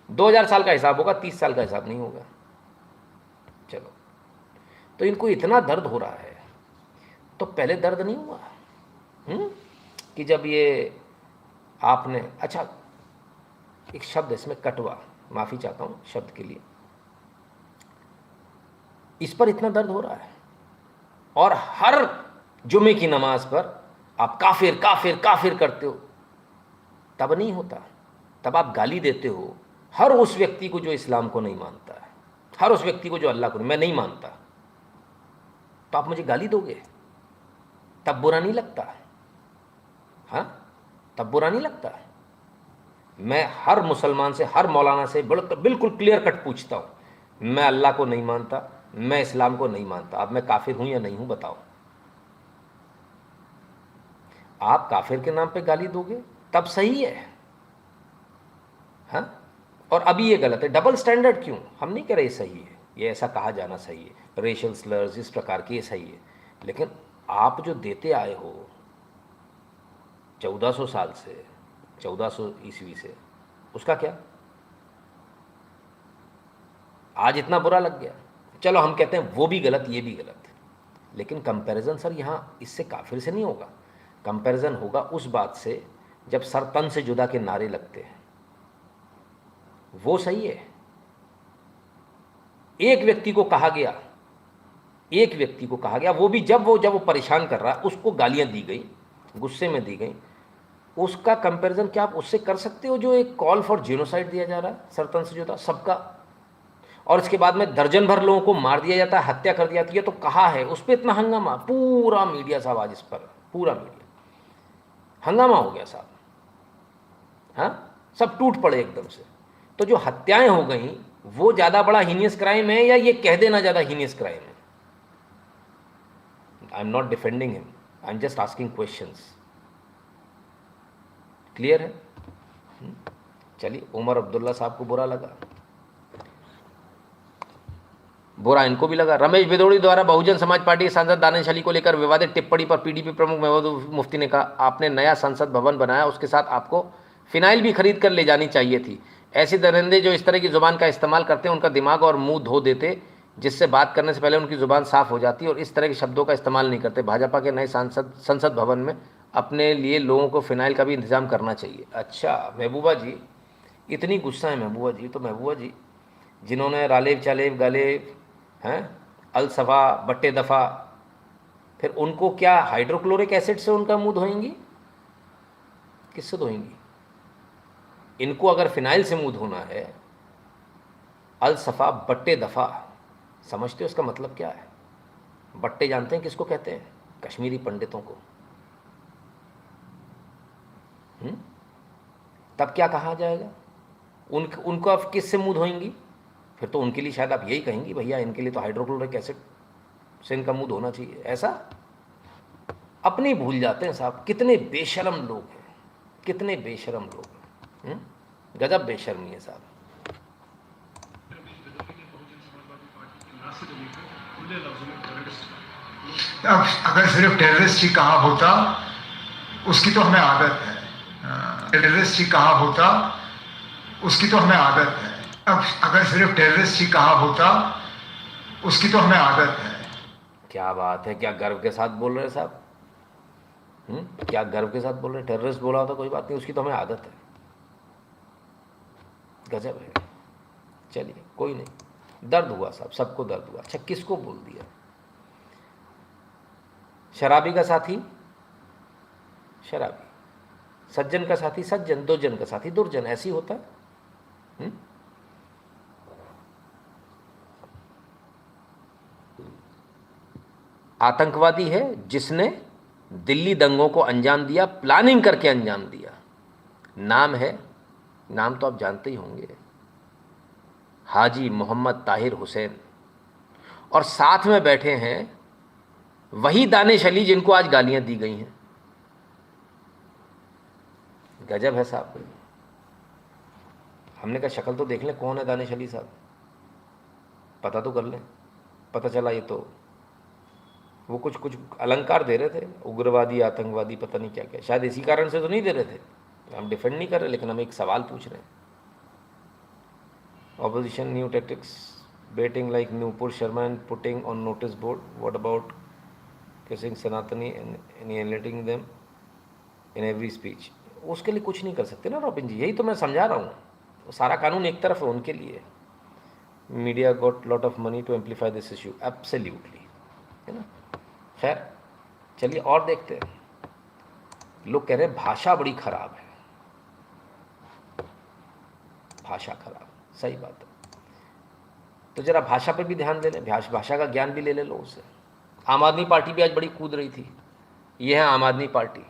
2000 साल का हिसाब होगा, 30 साल का हिसाब नहीं होगा। चलो, तो इनको इतना दर्द हो रहा है, तो पहले दर्द नहीं हुआ कि जब ये आपने, अच्छा एक शब्द इसमें कटवा, माफ़ी चाहता हूँ शब्द के लिए, इस पर इतना दर्द हो रहा है, और हर जुमे की नमाज पर आप काफिर काफिर काफिर करते हो। तब नहीं होता, तब आप गाली देते हो हर उस व्यक्ति को जो इस्लाम को नहीं मानता है, हर उस व्यक्ति को जो अल्लाह को मैं नहीं मानता, तो आप मुझे गाली दोगे, तब बुरा नहीं लगता? हाँ, तब बुरा नहीं लगता? मैं हर मुसलमान से, हर मौलाना से बिल्कुल क्लियर कट पूछता हूँ, मैं अल्लाह को नहीं मानता, मैं इस्लाम को नहीं मानता, अब मैं काफिर हूं या नहीं हूं बताओ? आप काफिर के नाम पे गाली दोगे तब सही है, हाँ? और अभी ये गलत है। डबल स्टैंडर्ड क्यों? हम नहीं कह रहे सही है, ये ऐसा कहा जाना सही है, रेशियल स्लर्स इस प्रकार की, ये सही है, लेकिन आप जो देते आए हो 1400 साल से, 1400 ईस्वी से, उसका क्या? आज इतना बुरा लग गया, चलो हम कहते हैं वो भी गलत, ये भी गलत, लेकिन कंपैरिजन सर यहाँ इससे काफिर से नहीं होगा, कंपैरिजन होगा उस बात से जब सर तन से जुदा के नारे लगते हैं, वो सही है। एक व्यक्ति को कहा गया, एक व्यक्ति को कहा गया, वो भी जब वो परेशान कर रहा है, उसको गालियां दी गई, गुस्से में दी गई, उसका कंपैरिजन क्या आप उससे कर सकते हो जो एक कॉल फॉर जेनोसाइड दिया जा रहा है सर तन से जुदा सबका, और इसके बाद में दर्जन भर लोगों को मार दिया जाता है, हत्या कर दी जाती है, तो कहा है उस पर इतना हंगामा, पूरा मीडिया साहब आज इस पर, पूरा मीडिया हंगामा हो गया साहब, हाँ, सब टूट पड़े एकदम से। तो जो हत्याएं हो गई वो ज़्यादा बड़ा हीनियस क्राइम है, या ये कह देना ज़्यादा हीनियस क्राइम है? I am not defending him, I am just asking questions. Clear है? चलिए, उमर अब्दुल्ला साहब को बुरा लगा, बुरा इनको भी लगा। रमेश भिदोड़ी द्वारा बहुजन समाज पार्टी के सांसद दानिश अली को लेकर विवादित टिप्पणी पर पीडीपी प्रमुख महबूब मुफ्ती ने कहा, आपने नया संसद भवन बनाया, उसके साथ आपको फिनाइल भी खरीद कर ले जानी चाहिए थी। ऐसे दरिंदे जो इस तरह की जुबान का इस्तेमाल करते हैं उनका दिमाग और मुंह धो देते, जिससे बात करने से पहले उनकी जुबान साफ हो जाती, और इस तरह के शब्दों का इस्तेमाल नहीं करते। भाजपा के नए संसद भवन में अपने लिए लोगों को फिनाइल का भी इंतजाम करना चाहिए। अच्छा महबूबा जी, इतनी गुस्सा है महबूबा जी, तो महबूबा जी जिन्होंने रालेब चालेब गालेब हैं अलसफा बट्टे दफ़ा, फिर उनको क्या हाइड्रोक्लोरिक एसिड से उनका मुंह धोएंगी? किससे धोएंगी? इनको अगर फिनाइल से मुंह धोना है, अलसफा बट्टे दफ़ा, समझते हो इसका मतलब क्या है? बट्टे जानते हैं किसको कहते हैं? कश्मीरी पंडितों को। तब क्या कहा जाएगा? उनको आप किससे मुंह धोएंगी? फिर तो उनके लिए शायद आप यही कहेंगी, भैया इनके लिए तो हाइड्रोक्लोरिक एसिड से इनका मुंह धोना चाहिए। ऐसा अपने भूल जाते हैं साहब, कितने बेशरम लोग हैं, कितने बेशरम लोग हैं, गजब बेशर्मी है साहब। अब अगर सिर्फ टेररिस्ट ही कहा होता, उसकी तो हमें आदत है, टेररिस्ट ही कहा होता, उसकी तो हमें आदत है। अब अगर सिर्फ टेररिस्ट ही कहा होता, उसकी तो हमें आदत है। क्या बात है, क्या गर्व के साथ बोल रहे साहब, क्या गर्व के साथ बोल रहे? टेररिस्ट बोला होता कोई बात नहीं, उसकी तो हमें आदत है। गजब है। चलिए कोई नहीं, दर्द हुआ साहब, सबको दर्द हुआ। अच्छा किसको बोल दिया? शराबी का साथी शराबी, सज्जन का साथी सज्जन, दुर्जन का साथी दुर्जन, ऐसी होता है। आतंकवादी है जिसने दिल्ली दंगों को अंजाम दिया, प्लानिंग करके अंजाम दिया। नाम है, नाम तो आप जानते ही होंगे, हाजी मोहम्मद ताहिर हुसैन, और साथ में बैठे हैं वही दानिश अली जिनको आज गालियां दी गई हैं। गजब है साहब। हमने कहा शक्ल तो देख लें, कौन है दानिश अली साहब, पता तो कर लें। पता चला ये तो वो कुछ अलंकार दे रहे थे, उग्रवादी, आतंकवादी, पता नहीं क्या क्या। शायद इसी कारण से तो नहीं दे रहे थे, हम डिफेंड नहीं कर रहे, लेकिन हम एक सवाल पूछ रहे हैं। Opposition new tactics baiting like Nupur Sharma and putting on notice board, what about kissing Sanatani and annihilating them in every speech. उसके लिए कुछ नहीं कर सकते ना रॉबिन जी, यही तो मैं समझा रहा हूँ। सारा कानून एक तरफ है उनके लिए। Media got lot of money to amplify this issue, absolutely, है ना। खैर चलिए और देखते हैं। लोग कह रहे हैं भाषा बड़ी खराब है, भाषा खराब, सही बात है। तो जरा भाषा पर भी ध्यान दे लें, भाषा का ज्ञान भी ले लोगों से। आम आदमी पार्टी भी आज बड़ी कूद रही थी, ये है आम आदमी पार्टी।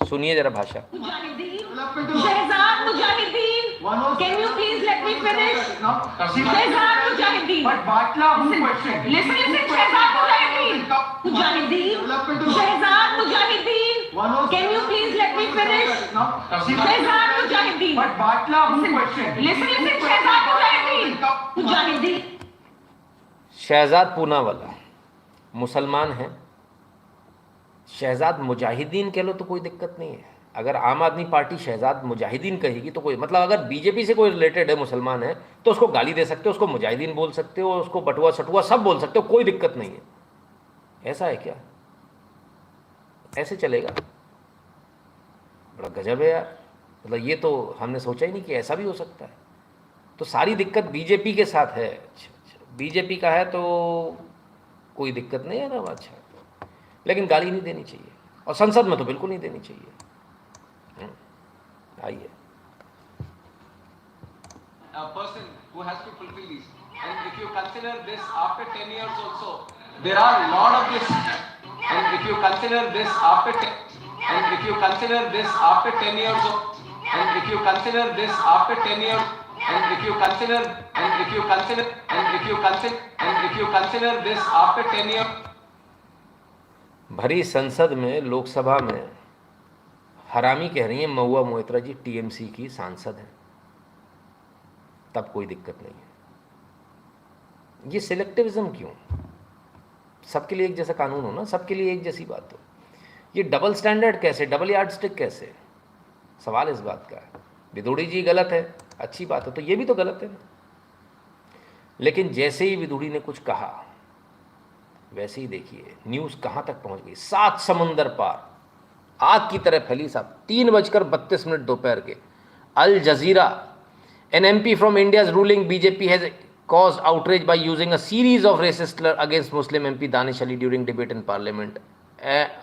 सुनिए जरा भाषा। Shahzad Mujahideen, can you please let me finish? Shahzad Mujahideen, But Batla, who questioned? listen, Shahzad Mujahideen, Shahzad Mujahideen, can you please let me finish? Shahzad Mujahideen, But Batla, who questioned? listen, Shahzad Mujahideen, Shahzad Poonawalla मुसलमान हैं, शहजाद मुजाहिदीन कह लो तो कोई दिक्कत नहीं है। अगर आम आदमी पार्टी शहजाद मुजाहिदीन कहेगी तो कोई मतलब, अगर बीजेपी से कोई रिलेटेड है, मुसलमान है, तो उसको गाली दे सकते हो, उसको मुजाहिदीन बोल सकते हो, उसको बटुआ सटुआ सब बोल सकते हो, कोई दिक्कत नहीं है। ऐसा है क्या? ऐसे चलेगा? बड़ा गजब है यार। मतलब ये तो हमने सोचा ही नहीं कि ऐसा भी हो सकता है। तो सारी दिक्कत बीजेपी के साथ है। अच्छा, बीजेपी का है तो कोई दिक्कत नहीं है ना। अच्छा, लेकिन गाली नहीं देनी चाहिए, और संसद में तो बिल्कुल नहीं देनी चाहिए। आइए। A person who has to fulfill these, and if you consider this after 10 years also, there are a lot of this, and if you consider this after 10, and if you consider this after 10 years, and if you consider this after 10 years, and if you consider, and if you consider, and if you consider, and if you consider this after 10 years. भरी संसद में, लोकसभा में हरामी कह रही हैं महुआ मोइत्रा जी TMC की सांसद हैं, तब कोई दिक्कत नहीं है। ये सिलेक्टिविज्म क्यों? सबके लिए एक जैसा कानून हो ना, सबके लिए एक जैसी बात हो। ये डबल स्टैंडर्ड कैसे, डबल यार्ड स्टिक कैसे? सवाल इस बात का है। विदुड़ी जी गलत है, अच्छी बात है, तो ये भी तो गलत है ना। लेकिन जैसे ही विदुड़ी ने कुछ कहा, वैसे ही देखिए न्यूज़ कहाँ तक पहुँच गई। 7 समुंदर पार आग की तरह फैली साहब। 3:32 दोपहर के Al Jazeera, an MP from India's ruling BJP has caused outrage by using a series of racist slurs against Muslim MP Danish Ali during debate in Parliament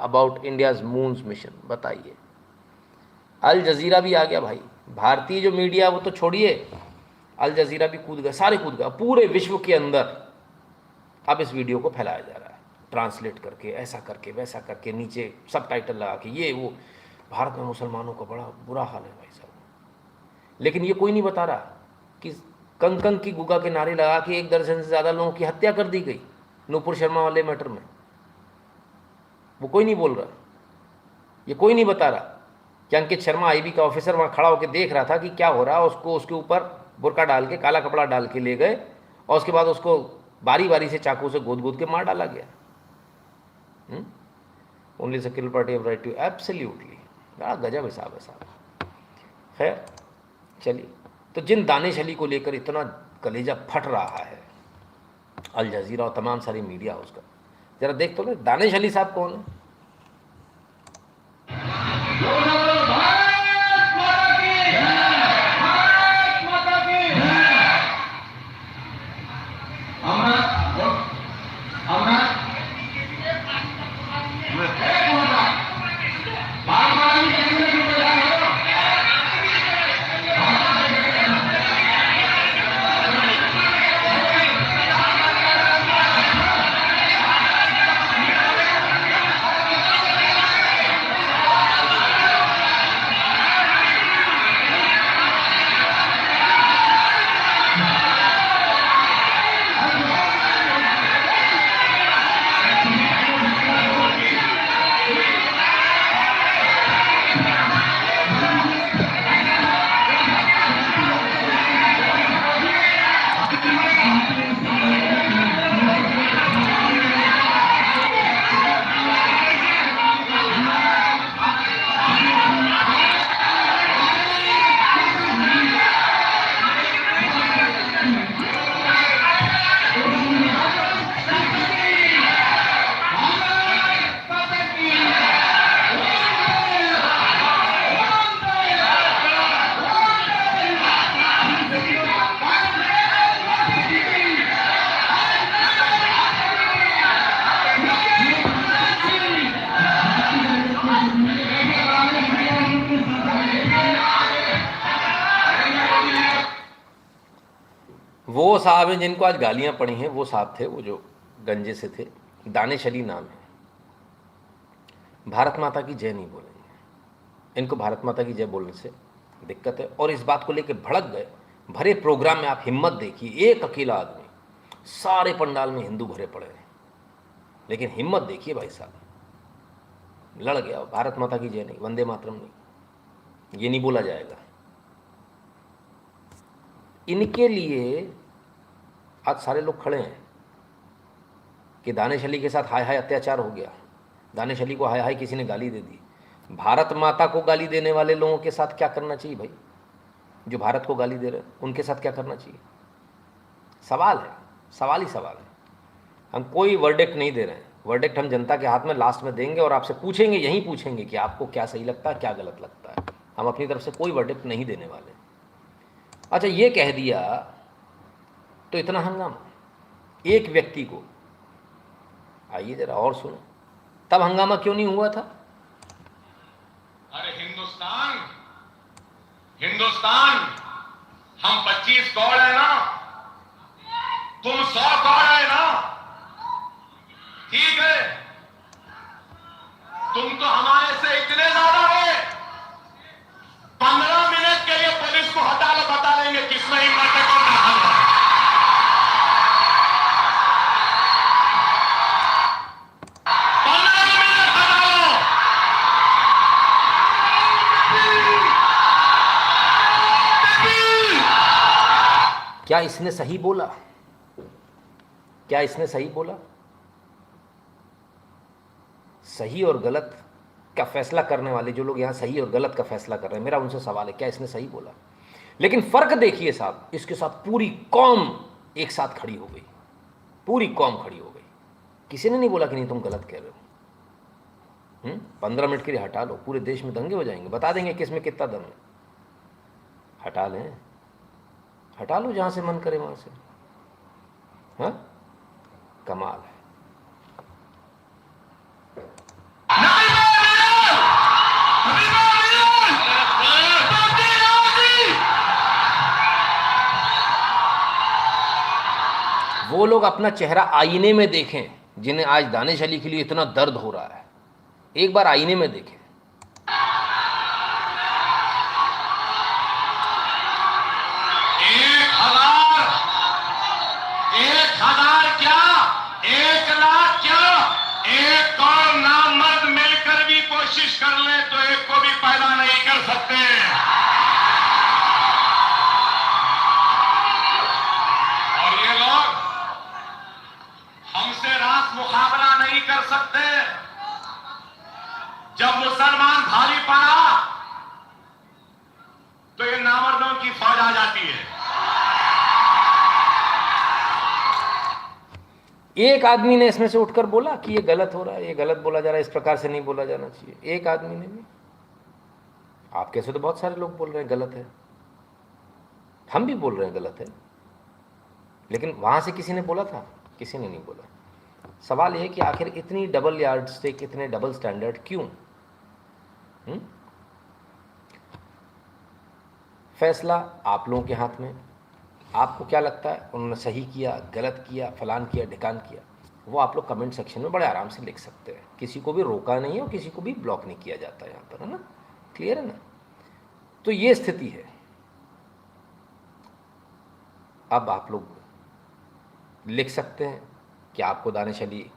about India's moon's mission। बताइए, अल जजीरा भी आ गया भाई। भारतीय जो media वो तो छोड़िए, अल जजीरा भी कूद गया, सारे कूद गए। पूरे विश्व के अंदर अब इस वीडियो को फैलाया जा रहा है, ट्रांसलेट करके, ऐसा करके, वैसा करके, नीचे सब टाइटल लगा के, ये वो। भारत में मुसलमानों का बड़ा बुरा हाल है भाई साहब। लेकिन ये कोई नहीं बता रहा कि कंकन की गुगा के नारे लगा के 1 दर्जन से ज़्यादा लोगों की हत्या कर दी गई नूपुर शर्मा वाले मैटर में। वो कोई नहीं बोल रहा, ये कोई नहीं बता रहा कि अंकित शर्मा IB का ऑफिसर वहाँ खड़ा होकर देख रहा था कि क्या हो रहा। उसको उसके ऊपर बुर्का डाल के, काला कपड़ा डाल के ले गए, और उसके बाद उसको बारी बारी से चाकू से गोद के मार डाला गया। Only secular party of right to, absolutely. बड़ा गजब हिसाब है साहब। खैर चलिए, तो जिन दानिश अली को लेकर इतना कलेजा फट रहा है अल जजीरा और तमाम सारी मीडिया हाउस का, जरा देख तो ले दानिश अली साहब कौन है। वो साहब हैं जिनको आज गालियां पड़ी हैं, वो साहब थे, वो जो गंजे से थे, दानिश अली नाम है। भारत माता की जय नहीं बोलेंगे, इनको भारत माता की जय बोलने से दिक्कत है। और इस बात को लेकर भड़क गए। भरे प्रोग्राम में आप हिम्मत देखिए, एक अकेला आदमी, सारे पंडाल में हिंदू भरे पड़े हैं, लेकिन हिम्मत देखिए भाई साहब, लड़ गया। भारत माता की जय नहीं, वंदे मातरम नहीं, ये नहीं बोला जाएगा। इनके लिए आज सारे लोग खड़े हैं कि दानिश अली के साथ हाय हाय अत्याचार हो गया, दानिश अली को हाय हाय किसी ने गाली दे दी। भारत माता को गाली देने वाले लोगों के साथ क्या करना चाहिए भाई? जो भारत को गाली दे रहे हैं उनके साथ क्या करना चाहिए? सवाल है, सवाल ही सवाल है। हम कोई वर्डिक्ट नहीं दे रहे हैं, वर्डिक्ट हम जनता के हाथ में लास्ट में देंगे और आपसे पूछेंगे, यही पूछेंगे कि आपको क्या सही लगता है, क्या गलत लगता है। हम अपनी तरफ से कोई वर्डिक्ट नहीं देने वाले। अच्छा, ये कह दिया तो इतना हंगामा एक व्यक्ति को, आइए जरा और सुनो, तब हंगामा क्यों नहीं हुआ था? अरे हिंदुस्तान, हिंदुस्तान, हम 25 करोड़ है ना, तुम 100 करोड़ है ना, ठीक है, तुम तो हमारे से इतने ज्यादा है। 15 मिनट के लिए पुलिस को हटा लो, बता देंगे किसमें हिम्मत है, कौन दाखिल है। 15 मिनट हटा लो। क्या इसने सही बोला? क्या इसने सही बोला? सही और गलत का फैसला करने वाले जो लोग यहाँ सही और गलत का फैसला कर रहे हैं, मेरा उनसे सवाल है, क्या इसने सही बोला? लेकिन फर्क देखिए साहब, इसके साथ पूरी कौम एक साथ खड़ी हो गई, पूरी कौम खड़ी हो गई। किसी ने नहीं बोला कि नहीं तुम गलत कह रहे हो। 15 मिनट के लिए हटा लो, पूरे देश में दंगे हो जाएंगे, बता देंगे किसमें कितना दम है। हटा लें, हटा लो जहां से मन करे वहां से। हाँ, कमाल है। वो लोग अपना चेहरा आईने में देखें जिन्हें आज दानिश अली के लिए इतना दर्द हो रहा है, एक बार आईने में देखें। 1000 क्या, 1 लाख क्या, 1 करोड़ नामर्द मिलकर भी कोशिश कर ले तो एक को भी पैदा नहीं कर सकते। और ये लोग हमसे रास मुकाबला नहीं कर सकते। जब मुसलमान भारी पड़ा तो ये नामर्दों की फौज आ जाती है। एक आदमी ने इसमें से उठकर बोला कि ये गलत हो रहा है, ये गलत बोला जा रहा है, इस प्रकार से नहीं बोला जाना चाहिए। एक आदमी ने भी, आप कैसे तो बहुत सारे लोग बोल रहे हैं गलत है, हम भी बोल रहे हैं गलत है, लेकिन वहां से किसी ने बोला था? किसी ने नहीं बोला। सवाल यह है कि आखिर इतनी डबल यार्ड स्टिक, इतने डबल स्टैंडर्ड क्यों? फैसला आप लोगों के हाथ में। आपको क्या लगता है उन्होंने सही किया, गलत किया, फलान किया, ढिकान किया, वो आप लोग कमेंट सेक्शन में बड़े आराम से लिख सकते हैं। किसी को भी रोका नहीं है और किसी को भी ब्लॉक नहीं किया जाता यहाँ पर, है ना? क्लियर है ना? तो ये स्थिति है। अब आप लोग लिख सकते हैं कि आपको दानिश अली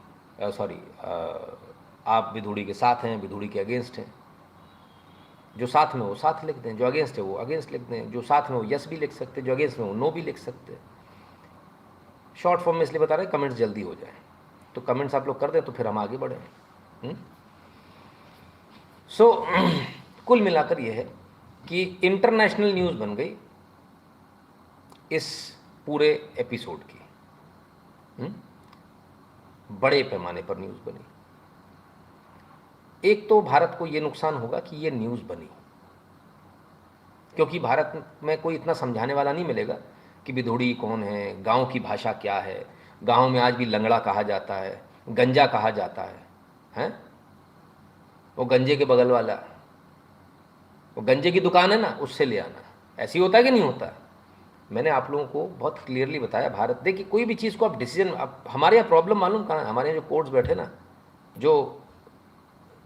आप विधूड़ी के साथ हैं, विधूड़ी के अगेंस्ट हैं। जो साथ में वो साथ लिख दें, जो अगेंस्ट है वो अगेंस्ट लिख दें, जो साथ में वो यस भी लिख सकते हैं, जो अगेंस्ट में वो नो भी लिख सकते हैं। शॉर्ट फॉर्म में इसलिए बता रहे हैं कमेंट्स जल्दी हो जाए, तो कमेंट्स आप लोग कर दें तो फिर हम आगे बढ़ें। सो कुल मिलाकर ये है कि इंटरनेशनल न्यूज़ बन गई इस पूरे एपिसोड की। बड़े पैमाने पर न्यूज़ बनी। एक तो भारत को ये नुकसान होगा कि ये न्यूज़ बनी, क्योंकि भारत में कोई इतना समझाने वाला नहीं मिलेगा कि विधोड़ी कौन है, गांव की भाषा क्या है। गांव में आज भी लंगड़ा कहा जाता है, गंजा कहा जाता है, हैं? वो गंजे के बगल वाला, वो गंजे की दुकान है ना, उससे ले आना। ऐसे ही होता है कि नहीं होता? मैंने आप लोगों को बहुत क्लियरली बताया। भारत, देखिए कोई भी चीज़ को आप डिसीजन, अब हमारे यहाँ प्रॉब्लम मालूम कहाँ है? हमारे यहाँ जो कोर्ट्स बैठे ना, जो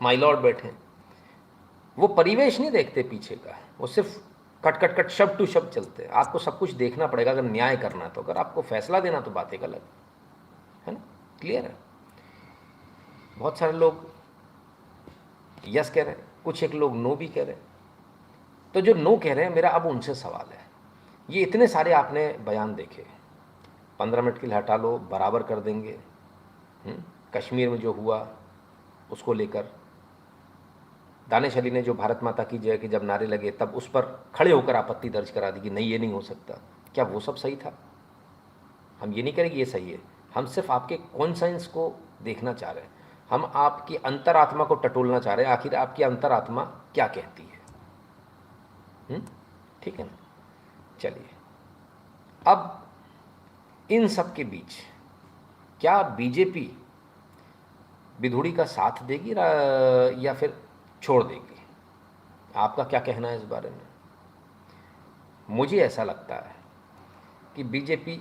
माई लॉर्ड बैठे, वो परिवेश नहीं देखते पीछे का, वो सिर्फ कट कट कट शब्द टू शब्द चलते हैं। आपको सब कुछ देखना पड़ेगा अगर न्याय करना है तो। अगर आपको फैसला देना तो बात एक अलग है ना, क्लियर है। बहुत सारे लोग यस कह रहे हैं, कुछ एक लोग नो भी कह रहे हैं। तो जो नो कह रहे हैं, मेरा अब उनसे सवाल है, ये इतने सारे आपने बयान देखे, 15 मिनट के लिए हटा लो, बराबर कर देंगे। कश्मीर में जो हुआ उसको लेकर दानिश अली ने जो भारत माता की जय के जब नारे लगे, तब उस पर खड़े होकर आपत्ति दर्ज करा दी कि नहीं ये नहीं हो सकता। क्या वो सब सही था? हम ये नहीं करेंगे ये सही है, हम सिर्फ आपके कॉन्साइंस को देखना चाह रहे हैं, हम आपकी अंतरात्मा को टटोलना चाह रहे हैं, आखिर आपकी अंतरात्मा क्या कहती है। ठीक है ना? चलिए, अब इन सब के बीच क्या बीजेपी विधुड़ी का साथ देगी या फिर छोड़ देगी? आपका क्या कहना है इस बारे में? मुझे ऐसा लगता है कि बीजेपी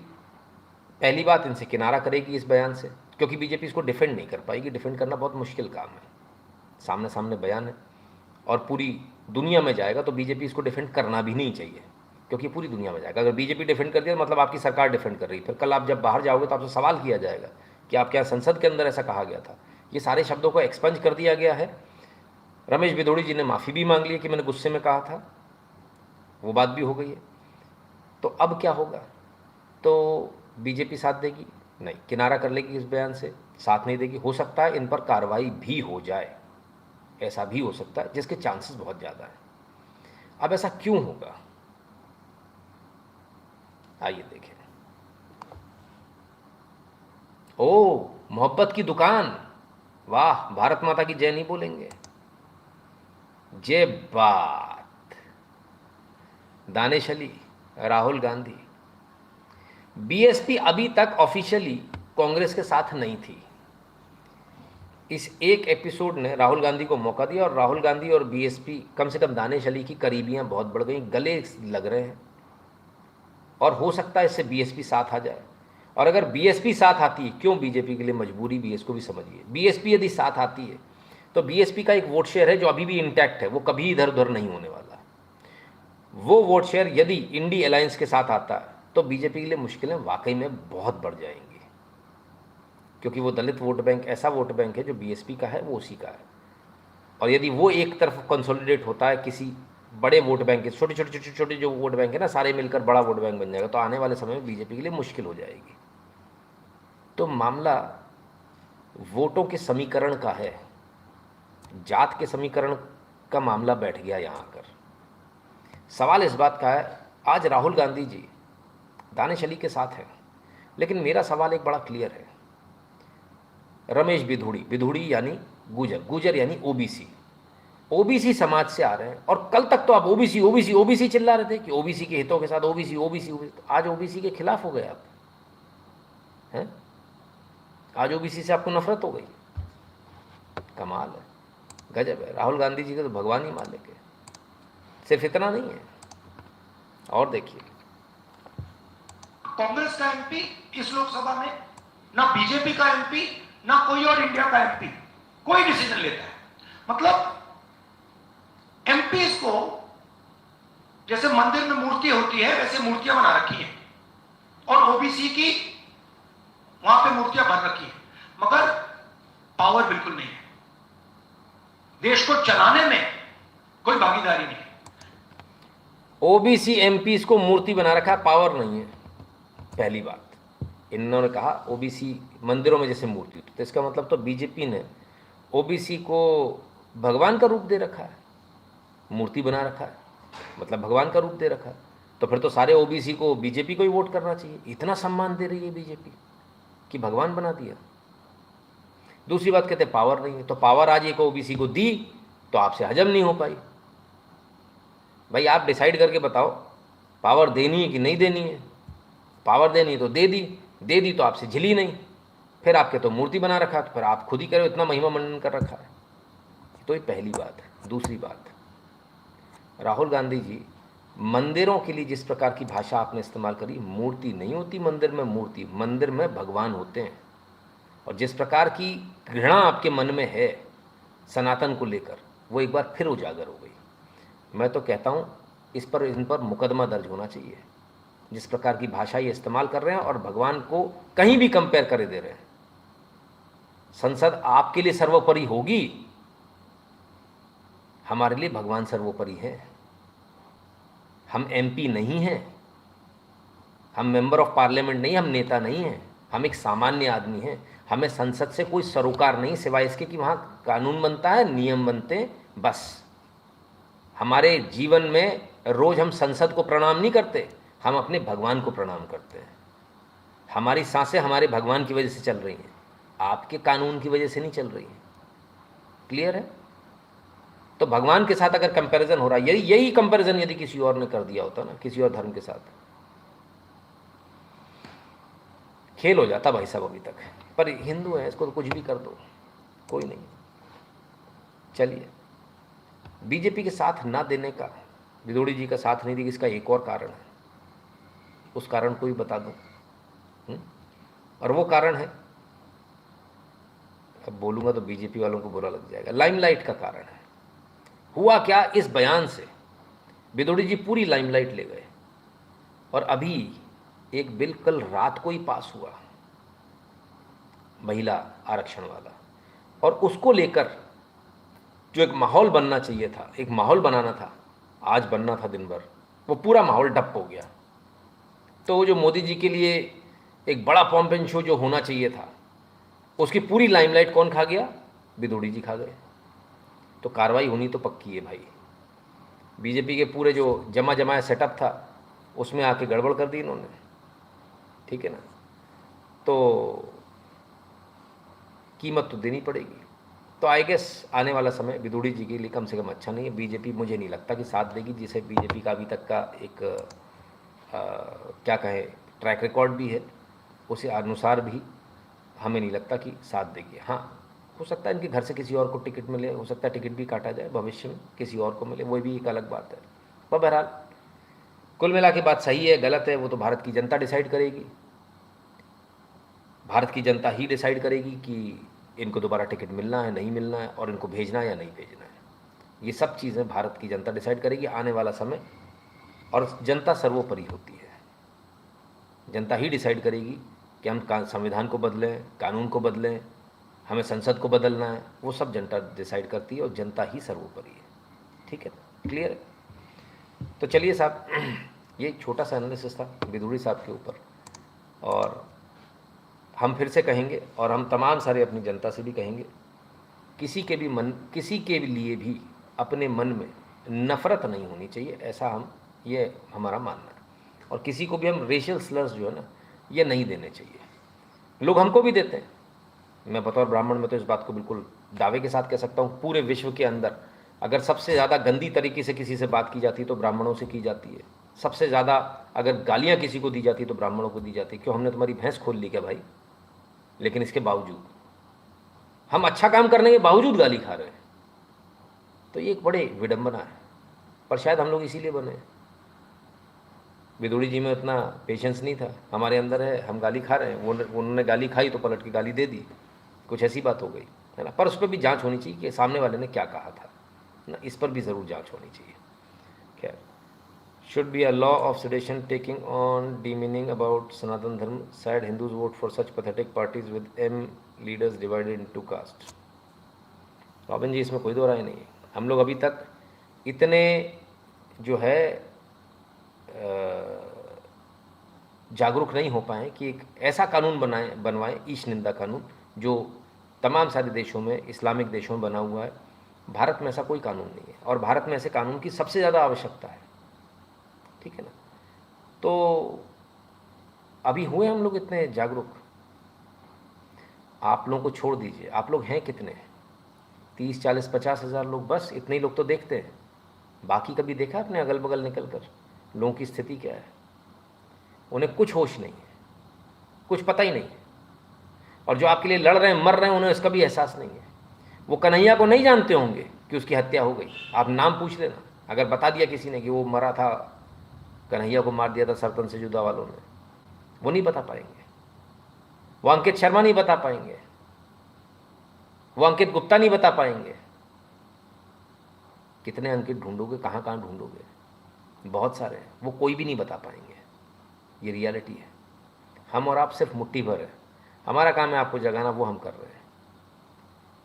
पहली बात इनसे किनारा करेगी इस बयान से, क्योंकि बीजेपी इसको डिफेंड नहीं कर पाएगी। डिफेंड करना बहुत मुश्किल काम है, सामने सामने बयान है और पूरी दुनिया में जाएगा, तो बीजेपी इसको डिफेंड करना भी नहीं चाहिए, क्योंकि पूरी दुनिया में जाएगा। अगर बीजेपी डिफेंड कर दिया मतलब आपकी सरकार डिफेंड कर रही है, फिर कल आप जब बाहर जाओगे तो आपसे सवाल किया जाएगा कि आप क्या संसद के अंदर ऐसा कहा गया था। ये सारे शब्दों को एक्सपंज कर दिया गया है। रमेश भिदोड़ी जी ने माफ़ी भी मांग ली कि मैंने गुस्से में कहा था, वो बात भी हो गई है। तो अब क्या होगा? तो बीजेपी साथ देगी? नहीं, किनारा कर लेगी इस बयान से, साथ नहीं देगी। हो सकता है इन पर कार्रवाई भी हो जाए, ऐसा भी हो सकता है, जिसके चांसेस बहुत ज़्यादा हैं। अब ऐसा क्यों होगा, आइए देखें। ओ, मोहब्बत की दुकान, वाह, भारत माता की जय नहीं बोलेंगे? जय बात। दानिश अली, राहुल गांधी, बीएसपी अभी तक ऑफिशियली कांग्रेस के साथ नहीं थी। इस एक एपिसोड ने राहुल गांधी को मौका दिया और राहुल गांधी और बीएसपी, कम से कम दानिश अली की करीबियां बहुत बढ़ गई, गले लग रहे हैं और हो सकता है इससे बीएसपी साथ आ जाए। और अगर बीएसपी साथ आती है, क्यों बीजेपी के लिए मजबूरी भी है, इसको भी समझिए। बीएसपी यदि साथ आती है तो बीएसपी का एक वोट शेयर है जो अभी भी इंटैक्ट है, वो कभी इधर उधर नहीं होने वाला। वो वोट शेयर यदि इंडी अलायंस के साथ आता है तो बीजेपी के लिए मुश्किलें वाकई में बहुत बढ़ जाएंगी, क्योंकि वो दलित वोट बैंक ऐसा वोट बैंक है जो बीएसपी का है, वो उसी का है। और यदि वो एक तरफ कंसोलिडेट होता है किसी बड़े वोट बैंक के, छोटे छोटे छोटे छोटे जो वोट बैंक है ना, सारे मिलकर बड़ा वोट बैंक बन जाएगा, तो आने वाले समय में बीजेपी के लिए मुश्किल हो जाएगी। तो मामला वोटों के समीकरण का है, जात के समीकरण का मामला बैठ गया यहाँ आकर। सवाल इस बात का है, आज राहुल गांधी जी दानिश अली के साथ हैं, लेकिन मेरा सवाल एक बड़ा क्लियर है। रमेश भिदोड़ी, भिदोड़ी यानी गुजर, गुजर यानी ओबीसी, ओबीसी समाज से आ रहे हैं। और कल तक तो आप ओबीसी ओबीसी ओबीसी चिल्ला रहे थे कि ओबीसी के हितों के साथ ओबीसी ओबीसी ओबीसी, आज ओबीसी के खिलाफ हो गए आप हैं? आज ओबीसी से आपको नफरत हो गई? कमाल है, गजब है। राहुल गांधी जी का तो भगवान ही मान लेके। सिर्फ इतना नहीं है, और देखिए, कांग्रेस का एमपी इस लोकसभा में, ना बीजेपी का एमपी, ना कोई और इंडिया का एमपी कोई डिसीजन लेता है। मतलब एमपीज को जैसे मंदिर में मूर्ति होती है वैसे मूर्तियां बना रखी हैं, और ओबीसी की वहां पे मूर्तियां बन रखी है, मगर पावर बिल्कुल नहीं है। देश को चलाने में कोई भागीदारी नहीं है। ओबीसी एमपीज को मूर्ति बना रखा है, पावर नहीं है। पहली बात, इन्होंने कहा ओबीसी मंदिरों में जैसे मूर्ति, तो इसका मतलब तो बीजेपी ने ओबीसी को भगवान का रूप दे रखा है, मूर्ति बना रखा है, मतलब भगवान का रूप दे रखा है। तो फिर तो सारे ओबीसी को बीजेपी को ही वोट करना चाहिए। इतना सम्मान दे रही है बीजेपी कि भगवान बना दिया। दूसरी बात कहते पावर नहीं है, तो पावर आज एक ओबीसी को दी तो आपसे हजम नहीं हो पाई। भाई आप डिसाइड करके बताओ, पावर देनी है कि नहीं देनी है। पावर देनी है तो दे दी तो आपसे झिली नहीं, फिर आपके तो मूर्ति बना रखा, तो फिर आप खुद ही करो, इतना महिमा मंडन कर रखा है। तो ये पहली बात है। दूसरी बात, राहुल गांधी जी मंदिरों के लिए जिस प्रकार की भाषा आपने इस्तेमाल करी, मूर्ति नहीं होती मंदिर में, मूर्ति मंदिर में भगवान होते हैं। और जिस प्रकार की घृणा आपके मन में है सनातन को लेकर, वो एक बार फिर उजागर हो गई। मैं तो कहता हूँ इन पर मुकदमा दर्ज होना चाहिए। जिस प्रकार की भाषा ये इस्तेमाल कर रहे हैं और भगवान को कहीं भी कंपेयर करे दे रहे हैं। संसद आपके लिए सर्वोपरि होगी, हमारे लिए भगवान सर्वोपरि है। हम एमपी नहीं हैं, हम मेंबर ऑफ पार्लियामेंट नहीं, हम नेता नहीं हैं, हम एक सामान्य आदमी हैं। हमें संसद से कोई सरोकार नहीं, सिवाय इसके कि वहाँ कानून बनता है, नियम बनते हैं, बस। हमारे जीवन में रोज़ हम संसद को प्रणाम नहीं करते, हम अपने भगवान को प्रणाम करते हैं। हमारी सांसें हमारे भगवान की वजह से चल रही हैं, आपके कानून की वजह से नहीं चल रही हैं। क्लियर है? तो भगवान के साथ अगर कंपैरिजन हो रहा है, यही कंपैरिजन यदि किसी और ने कर दिया होता ना, किसी और धर्म के साथ, खेल हो जाता भाई साहब अभी तक। पर हिंदू है, इसको तो कुछ भी कर दो, कोई नहीं। चलिए, बीजेपी के साथ ना देने का, विदोड़ी जी का साथ नहीं दी, इसका एक और कारण है, उस कारण को भी बता दूं। और वो कारण है, अब बोलूंगा तो बीजेपी वालों को बुरा लग जाएगा, लाइमलाइट का कारण है। हुआ क्या, इस बयान से विदोड़ी जी पूरी लाइमलाइट ले गए। और अभी एक बिल कल रात को ही पास हुआ, महिला आरक्षण वाला, और उसको लेकर जो एक माहौल बनना चाहिए था, एक माहौल बनाना था, आज बनना था दिन भर, वो पूरा माहौल डप हो गया। तो जो मोदी जी के लिए एक बड़ा पॉम्प एंड शो जो होना चाहिए था, उसकी पूरी लाइमलाइट कौन खा गया? विदोड़ी जी खा गए। तो कार्रवाई होनी तो पक्की है भाई। बीजेपी के पूरे जो जमाया सेटअप था, उसमें आके गड़बड़ कर दी इन्होंने, ठीक है ना। तो कीमत तो देनी पड़ेगी। तो आई गेस आने वाला समय विदोड़ी जी के लिए कम से कम अच्छा नहीं है। बीजेपी मुझे नहीं लगता कि साथ देगी, जिसे बीजेपी का अभी तक का एक क्या कहें ट्रैक रिकॉर्ड भी है, उसे अनुसार भी हमें नहीं लगता कि साथ देगी। हाँ, हो सकता है इनके घर से किसी और को टिकट मिले, हो सकता है टिकट भी काटा जाए भविष्य में, किसी और को मिले, वो भी एक अलग बात है। पर बहरहाल कुल मिला के बात सही है गलत है वो तो भारत की जनता डिसाइड करेगी। भारत की जनता ही डिसाइड करेगी कि इनको दोबारा टिकट मिलना है, नहीं मिलना है, और इनको भेजना है या नहीं भेजना है। ये सब चीज़ें भारत की जनता डिसाइड करेगी आने वाला समय। और जनता सर्वोपरि होती है, जनता ही डिसाइड करेगी कि हम संविधान को बदलें, कानून को बदलें, हमें संसद को बदलना है, वो सब जनता डिसाइड करती है और जनता ही सर्वोपरि है। ठीक है, क्लियर है? तो चलिए साहब, ये छोटा सा एनालिसिस था विदोड़ी साहब के ऊपर, और हम फिर से कहेंगे और हम तमाम सारे अपनी जनता से भी कहेंगे, किसी के भी लिए भी अपने मन में नफ़रत नहीं होनी चाहिए, ऐसा ये हमारा मानना है। और किसी को भी हम रेशियल स्लर्स जो है ना, ये नहीं देने चाहिए। लोग हमको भी देते हैं, मैं बतौर ब्राह्मण में तो इस बात को बिल्कुल दावे के साथ कह सकता हूँ, पूरे विश्व के अंदर अगर सबसे ज़्यादा गंदी तरीके से किसी से बात की जाती है तो ब्राह्मणों से की जाती है। सबसे ज़्यादा अगर गालियाँ किसी को दी जाती है तो ब्राह्मणों को दी जाती है। क्यों, हमने तुम्हारी भैंस खोल ली क्या भाई? लेकिन इसके बावजूद हम अच्छा काम करने के बावजूद गाली खा रहे हैं, तो ये एक बड़े विडंबना है। पर शायद हम लोग इसीलिए बने। विदोड़ी जी में उतना पेशेंस नहीं था, हमारे अंदर है, हम गाली खा रहे हैं, उन्होंने गाली खाई तो पलट के गाली दे दी, कुछ ऐसी बात हो गई है ना। पर उस पर भी जांच होनी चाहिए कि सामने वाले ने क्या कहा था ना, इस पर भी ज़रूर जांच होनी चाहिए। खैर, should be a law of sedition taking on demeaning about Sanatan Dharma. Sad Hindus vote for such pathetic parties with M leaders divided into caste. Robin ji, इसमें कोई दो राय नहीं है। हम लोग अभी तक इतने जो है जागरूक नहीं हो पाए कि एक ऐसा कानून बनवाएं, ईश निंदा कानून, जो तमाम सारे देशों में, इस्लामिक देशों में बना हुआ है। भारत में ऐसा कोई कानून नहीं है, और भारत में ऐसे कानून की सबसे ज़्यादा आवश्यकता है। ठीक है ना। तो अभी हुए हम लोग इतने जागरूक, आप लोगों को छोड़ दीजिए, आप लोग हैं कितने? 30, 40, 50 हज़ार लोग, बस इतने ही लोग तो देखते हैं। बाकी कभी देखा अपने अगल बगल निकल कर लोगों की स्थिति क्या है? उन्हें कुछ होश नहीं है, कुछ पता ही नहीं है। और जो आपके लिए लड़ रहे हैं, मर रहे हैं, उन्हें इसका भी एहसास नहीं है। वो कन्हैया को नहीं जानते होंगे कि उसकी हत्या हो गई। आप नाम पूछ लेना, अगर बता दिया किसी ने कि वो मरा था कन्हैया को मार दिया था सरतन से जुदा वालों ने, वो नहीं बता पाएंगे। वो अंकित शर्मा नहीं बता पाएंगे, वो अंकित गुप्ता नहीं बता पाएंगे। कितने अंकित ढूंढोगे, कहाँ कहाँ ढूंढोगे, बहुत सारे हैं, वो कोई भी नहीं बता पाएंगे। ये रियलिटी है। हम और आप सिर्फ मुट्ठी भर है, हमारा काम है आपको जगाना, वो हम कर रहे हैं।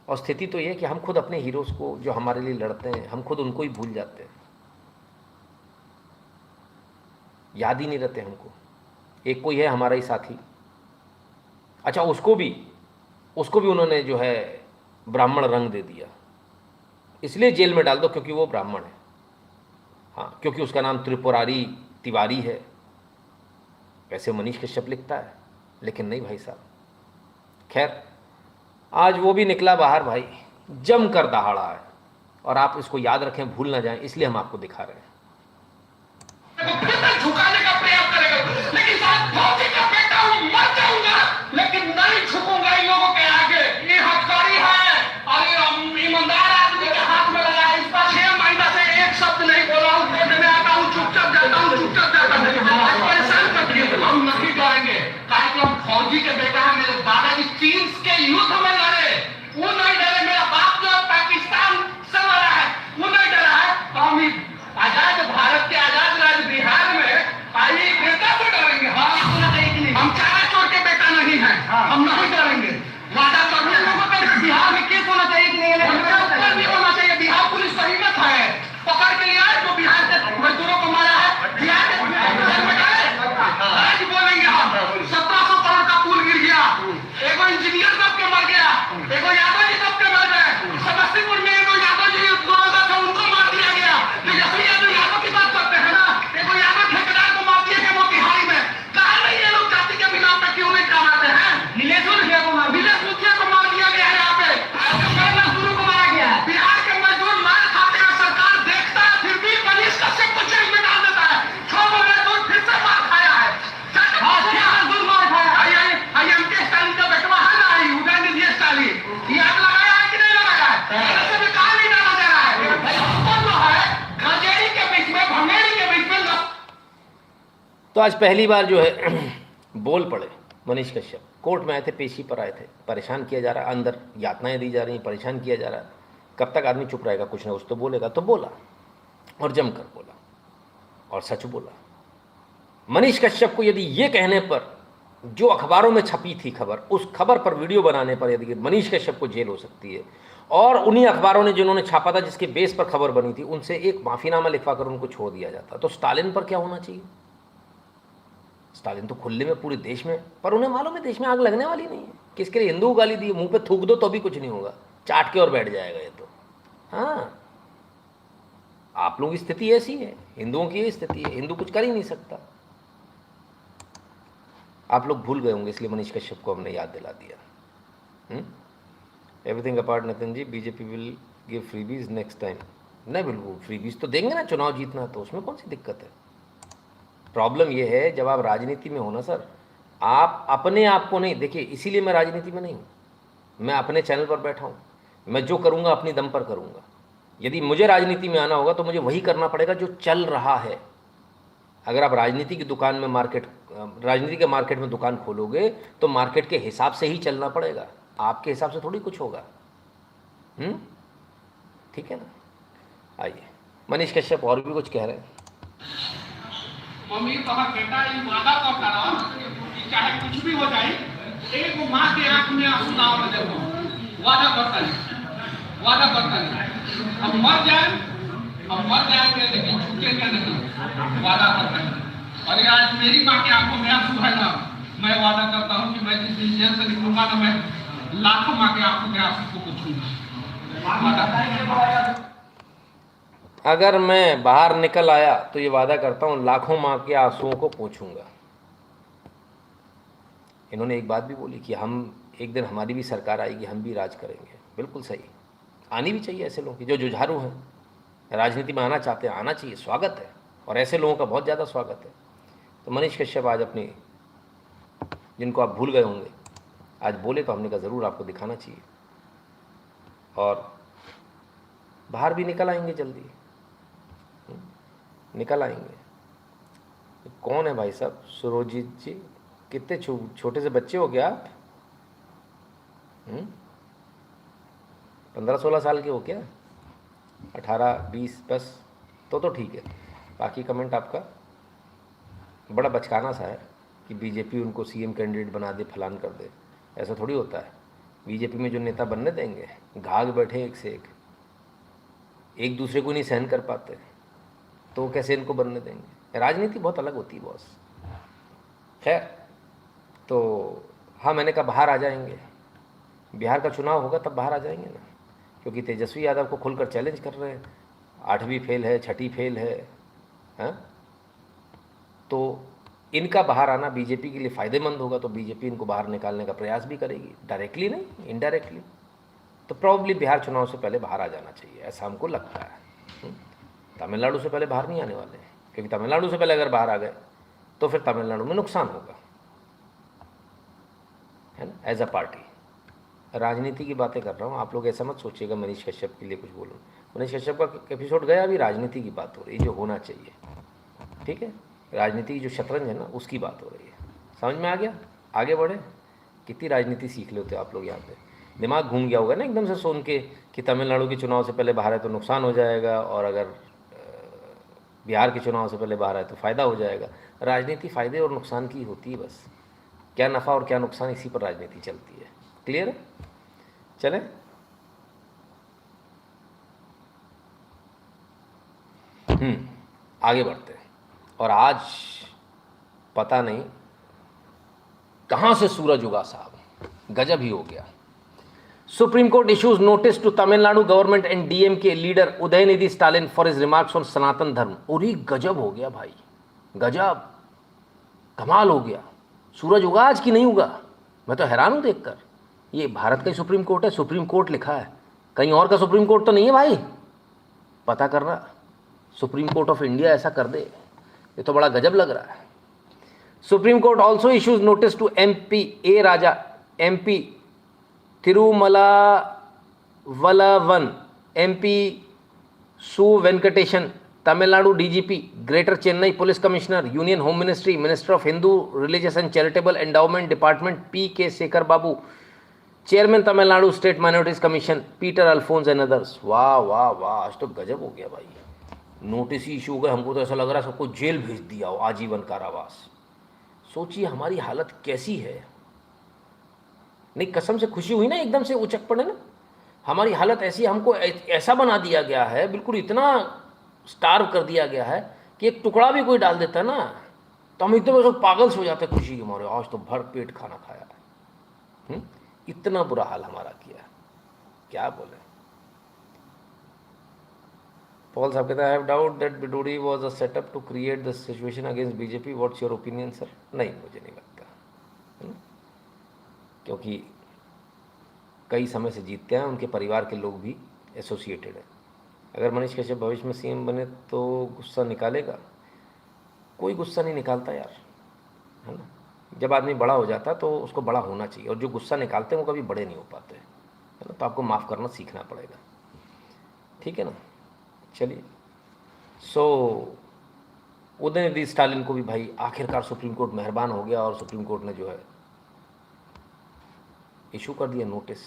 और स्थिति तो ये है कि हम खुद अपने हीरोज़ को जो हमारे लिए लड़ते हैं, हम खुद उनको ही भूल जाते हैं, याद ही नहीं रहते हमको। एक कोई है हमारा ही साथी, अच्छा उसको भी उन्होंने जो है ब्राह्मण रंग दे दिया, इसलिए जेल में डाल दो क्योंकि वो ब्राह्मण है, हाँ, क्योंकि उसका नाम त्रिपुरारी तिवारी है, वैसे मनीष कश्यप लिखता है, लेकिन नहीं भाई साहब। खैर, आज वो भी निकला बाहर भाई, जम कर दहाड़ा है, और आप इसको याद रखें, भूल ना जाएं, इसलिए हम आपको दिखा रहे हैं। झुकाने का प्रयास करेगा, लेकिन साथ फौजी का बेटा हूं, मर जाऊंगा, लेकिन नहीं झुकूंगा इन लोगों के आगे। ये हथकड़ी है और ये ईमानदार आदमी के हाथ में लगा है। इस पर 6 महीना से एक शब्द नहीं बोला हूं, कोर्ट में आता हूं, चुपचाप जाता हूं, चुपचाप जाता हूं। परेशान कर दिए, हम नहीं डरेंगे, काहे कि हम फौजी के बेटा हैं। मेरे दादाजी चीन के युद्ध में लड़े, वो नहीं डरे। मेरा बाप जो पाकिस्तान से लड़ा है, वो नहीं डरा है। तो हम आजाद भारत के आजाद राज्य बिहार में आई बेटा से डरेंगे। हम चारा चोर के बेटा नहीं है, हम नहीं डरेंगे। वादा करने लोगों का बिहार में केस होना चाहिए कि नहीं, ऊपर भी होना चाहिए। बिहार पुलिस का हिम्मत है, पकड़ के लिया है जो बिहार के मजदूरों को मारा है, बिहार के आज बोलेंगे हम 1700 करोड़ का पुल गिर गया, एगो इंजीनियर सबके मर गया, एगो यादव जी सबके मर गए। समस्तीपुर में एगो यादव जी दोनों था, उनको मार दिया गया। तेजस्वी यादव की बात करते हैं ना, एगो यादव ठेकेदार को मार दिया गया मोतिहारी में। कहा नहीं ये लोग जाति के बिना पे क्यों नहीं कमाते हैं? नीलेश मुखिया को मार दिया गया है। यहाँ पे मजदूरों को मारा गया है। बिहार के मजदूर मार खाते हैं, सरकार देखता है, फिर भी मनीष कश्यप को जेल में डाल देता है। 6 मजदूर फिर से मार खाया है, मजदूर मार खाया। एमके स्टालिन का बेटवा है ना, उदयनिधि स्टालिन, ये आग लगाया है कि नहीं लगाया है? ऐसे में कहा नहीं डाला जा रहा है। गंजेड़ी के बीच में, भंगेड़ी के बीच में। तो आज पहली बार जो है बोल पड़े मनीष कश्यप। कोर्ट में आए थे, पेशी पर आए थे, परेशान किया जा रहा है, अंदर यातनाएं दी जा रही हैं, परेशान किया जा रहा है। कब तक आदमी चुप रहेगा, कुछ ना कुछ तो बोलेगा। तो बोला, और जमकर बोला, और सच बोला। मनीष कश्यप को यदि ये कहने पर, जो अखबारों में छपी थी खबर, उस खबर पर वीडियो बनाने पर यदि मनीष कश्यप को जेल हो सकती है, और उन्हीं अखबारों ने जिन्होंने छापा था, जिसके बेस पर खबर बनी थी, उनसे एक माफीनामा लिखवा कर उनको छोड़ दिया जाता, तो स्टालिन पर क्या होना चाहिए? स्टालिन तो खुले में पूरे देश में, पर उन्हें मालूम है देश में आग लगने वाली नहीं है। किसके लिए? हिंदू गाली दी, मुंह पे थूक दो तो भी कुछ नहीं होगा, चाट के और बैठ जाएगा ये तो। हाँ, आप लोगों की स्थिति ऐसी है, हिंदुओं की ये स्थिति है, हिंदू कुछ कर ही नहीं सकता। आप लोग भूल गए होंगे, इसलिए मनीष कश्यप को हमने याद दिला दिया। Everything apart Nitin ji, BJP will give freebies next time. नहीं, बिल्कुल फ्रीबीज तो देंगे ना, चुनाव जीतना तो उसमें कौन सी दिक्कत है। प्रॉब्लम यह है जब आप राजनीति में हो ना सर, आप अपने आप को नहीं देखिए, इसीलिए मैं राजनीति में नहीं हूँ। मैं अपने चैनल पर बैठा हूँ, मैं जो करूँगा अपनी दम पर करूँगा। यदि मुझे राजनीति में आना होगा तो मुझे वही करना पड़ेगा जो चल रहा है। अगर आप राजनीति की दुकान में राजनीति के मार्केट में दुकान खोलोगे तो मार्केट के हिसाब से ही चलना पड़ेगा, आपके हिसाब से थोड़ी कुछ होगा। ठीक है ना। आइए, मनीष कश्यप और भी कुछ कह रहे हैं। मम्मी तो बेटा ये वादा करता रहा कि चाहे कुछ भी हो जाए, एक माँ के आंख में आंसू ना आने देता। वादा करता नहीं। हम मर जाएंगे लेकिन झुकेंगे नहीं, वादा करता नहीं। और आज मेरी माँ के आंखों में आंसू है ना, मैं वादा करता हूँ कि मैं जिस दिन जेल से निकलूंगा ना, मैं लाखों माँ के आंखों में आंसू को पूछूंगा। अगर मैं बाहर निकल आया तो ये वादा करता हूँ लाखों माँ के आंसुओं को पोंछूंगा। इन्होंने एक बात भी बोली कि हम एक दिन, हमारी भी सरकार आएगी, हम भी राज करेंगे। बिल्कुल सही, आनी भी चाहिए ऐसे लोग जो जुझारू हैं, राजनीति में आना चाहते हैं, आना चाहिए, स्वागत है, और ऐसे लोगों का बहुत ज़्यादा स्वागत है। तो मनीष कश्यप आज अपनी, जिनको आप भूल गए होंगे, आज बोले तो हमने कहा ज़रूर आपको दिखाना चाहिए, और बाहर भी निकल आएंगे, जल्दी निकल आएंगे। कौन है भाई साहब? सुरोजीत जी, कितने छोटे से बच्चे हो क्या आप? 15-16 साल के हो क्या? 18-20 बस? तो ठीक है। बाकी कमेंट आपका बड़ा बचकाना सा है कि बीजेपी उनको सीएम कैंडिडेट बना दे, फलान कर दे। ऐसा थोड़ी होता है। बीजेपी में जो नेता बनने देंगे, घाघ बैठे एक से एक दूसरे को नहीं सहन कर पाते, तो कैसे इनको बनने देंगे? राजनीति बहुत अलग होती है बॉस। खैर, तो हाँ, मैंने कहा बाहर आ जाएंगे, बिहार का चुनाव होगा तब बाहर आ जाएंगे ना, क्योंकि तेजस्वी यादव को खुलकर चैलेंज कर रहे हैं। 8वीं फेल है, 6ठी फेल है, हाँ? तो इनका बाहर आना बीजेपी के लिए फ़ायदेमंद होगा, तो बीजेपी इनको बाहर निकालने का प्रयास भी करेगी, डायरेक्टली नहीं, इनडायरेक्टली। तो प्रॉब्ली बिहार चुनाव से पहले बाहर आ जाना चाहिए, ऐसा हमको लगता है। तमिलनाडु से पहले बाहर नहीं आने वाले हैं, क्योंकि तमिलनाडु से पहले अगर बाहर आ गए तो फिर तमिलनाडु में नुकसान होगा, है ना, एज अ पार्टी। राजनीति की बातें कर रहा हूँ, आप लोग ऐसा मत सोचिएगा मनीष कश्यप के लिए कुछ बोलूँ। मनीष कश्यप का एपिसोड गया, अभी राजनीति की बात हो रही है, जो होना चाहिए, ठीक है। राजनीति की जो शतरंज है ना, उसकी बात हो रही है। समझ में आ गया? आगे बढ़े। कितनी राजनीति सीख लेते हो आप लोग यहाँ पे। दिमाग घूम गया होगा ना एकदम से सुन के कि तमिलनाडु के चुनाव से पहले बाहर है तो नुकसान हो जाएगा, और अगर बिहार के चुनाव से पहले बाहर है तो फ़ायदा हो जाएगा। राजनीति फ़ायदे और नुकसान की होती है बस, क्या नफ़ा और क्या नुकसान, इसी पर राजनीति चलती है। क्लियर है? चलें, आगे बढ़ते हैं। और आज पता नहीं कहाँ से सूरज उगा साहब, गजब ही हो गया। Supreme court issues notice to Tamil Nadu government and DMK leader Udhayanidhi Stalin for his remarks on Sanatan Dharma. और ही गजब हो गया भाई, गजब, कमाल हो गया। सूरज उगा आज की नहीं उगा? मैं तो हैरान हूँ देखकर। ये भारत का ही सुप्रीम कोर्ट है, सुप्रीम कोर्ट लिखा है, कहीं और का सुप्रीम कोर्ट तो नहीं है भाई। पता करना, सुप्रीम कोर्ट ऑफ इंडिया ऐसा कर दे, ये तो बड़ा गजब लग रहा है। Supreme court also issues notice to MP A Raja, MP Thirumavalavan, MP Su Venkatesan, Tamil Nadu DGP, greater Chennai police commissioner, union home ministry, minister of Hindu religious and charitable endowment department P K Shekhar Babu, chairman Tamil Nadu state minorities commission Peter Alphons and others. वाह वाह वाह, आज तो गजब हो गया भाई। Notice ही issue हो गए, हमको तो ऐसा लग रहा है सबको जेल भेज दिया हो, आजीवन कारावास। सोचिए हमारी हालत कैसी है। नहीं, कसम से खुशी हुई ना, एकदम से उचक पड़े ना। हमारी हालत ऐसी, हमको ऐसा बना दिया गया है, बिल्कुल इतना स्टार्व कर दिया गया है कि एक टुकड़ा भी कोई डाल देता ना तो हम एकदम ऐसे पागल से हो जाते हैं खुशी के मारे, आज तो भर पेट खाना खाया है। इतना बुरा हाल हमारा किया, क्या बोले। पॉल साहब कहता है, I have doubt that Bidori was a setup to create the situation against BJP, what's your opinion sir? नहीं, मुझे नहीं लगता, क्योंकि कई समय से जीतते हैं, उनके परिवार के लोग भी एसोसिएटेड हैं। अगर मनीष कश्यप भविष्य में सीएम बने तो गुस्सा निकालेगा? कोई गुस्सा नहीं निकालता यार, है ना। जब आदमी बड़ा हो जाता तो उसको बड़ा होना चाहिए, और जो गुस्सा निकालते हैं वो कभी बड़े नहीं हो पाते, है ना। तो आपको माफ़ करना सीखना पड़ेगा, ठीक है ना। चलिए, सो उदयनिधि स्टालिन को भी भाई आखिरकार सुप्रीम कोर्ट मेहरबान हो गया, और सुप्रीम कोर्ट ने जो है इशू कर दिया नोटिस।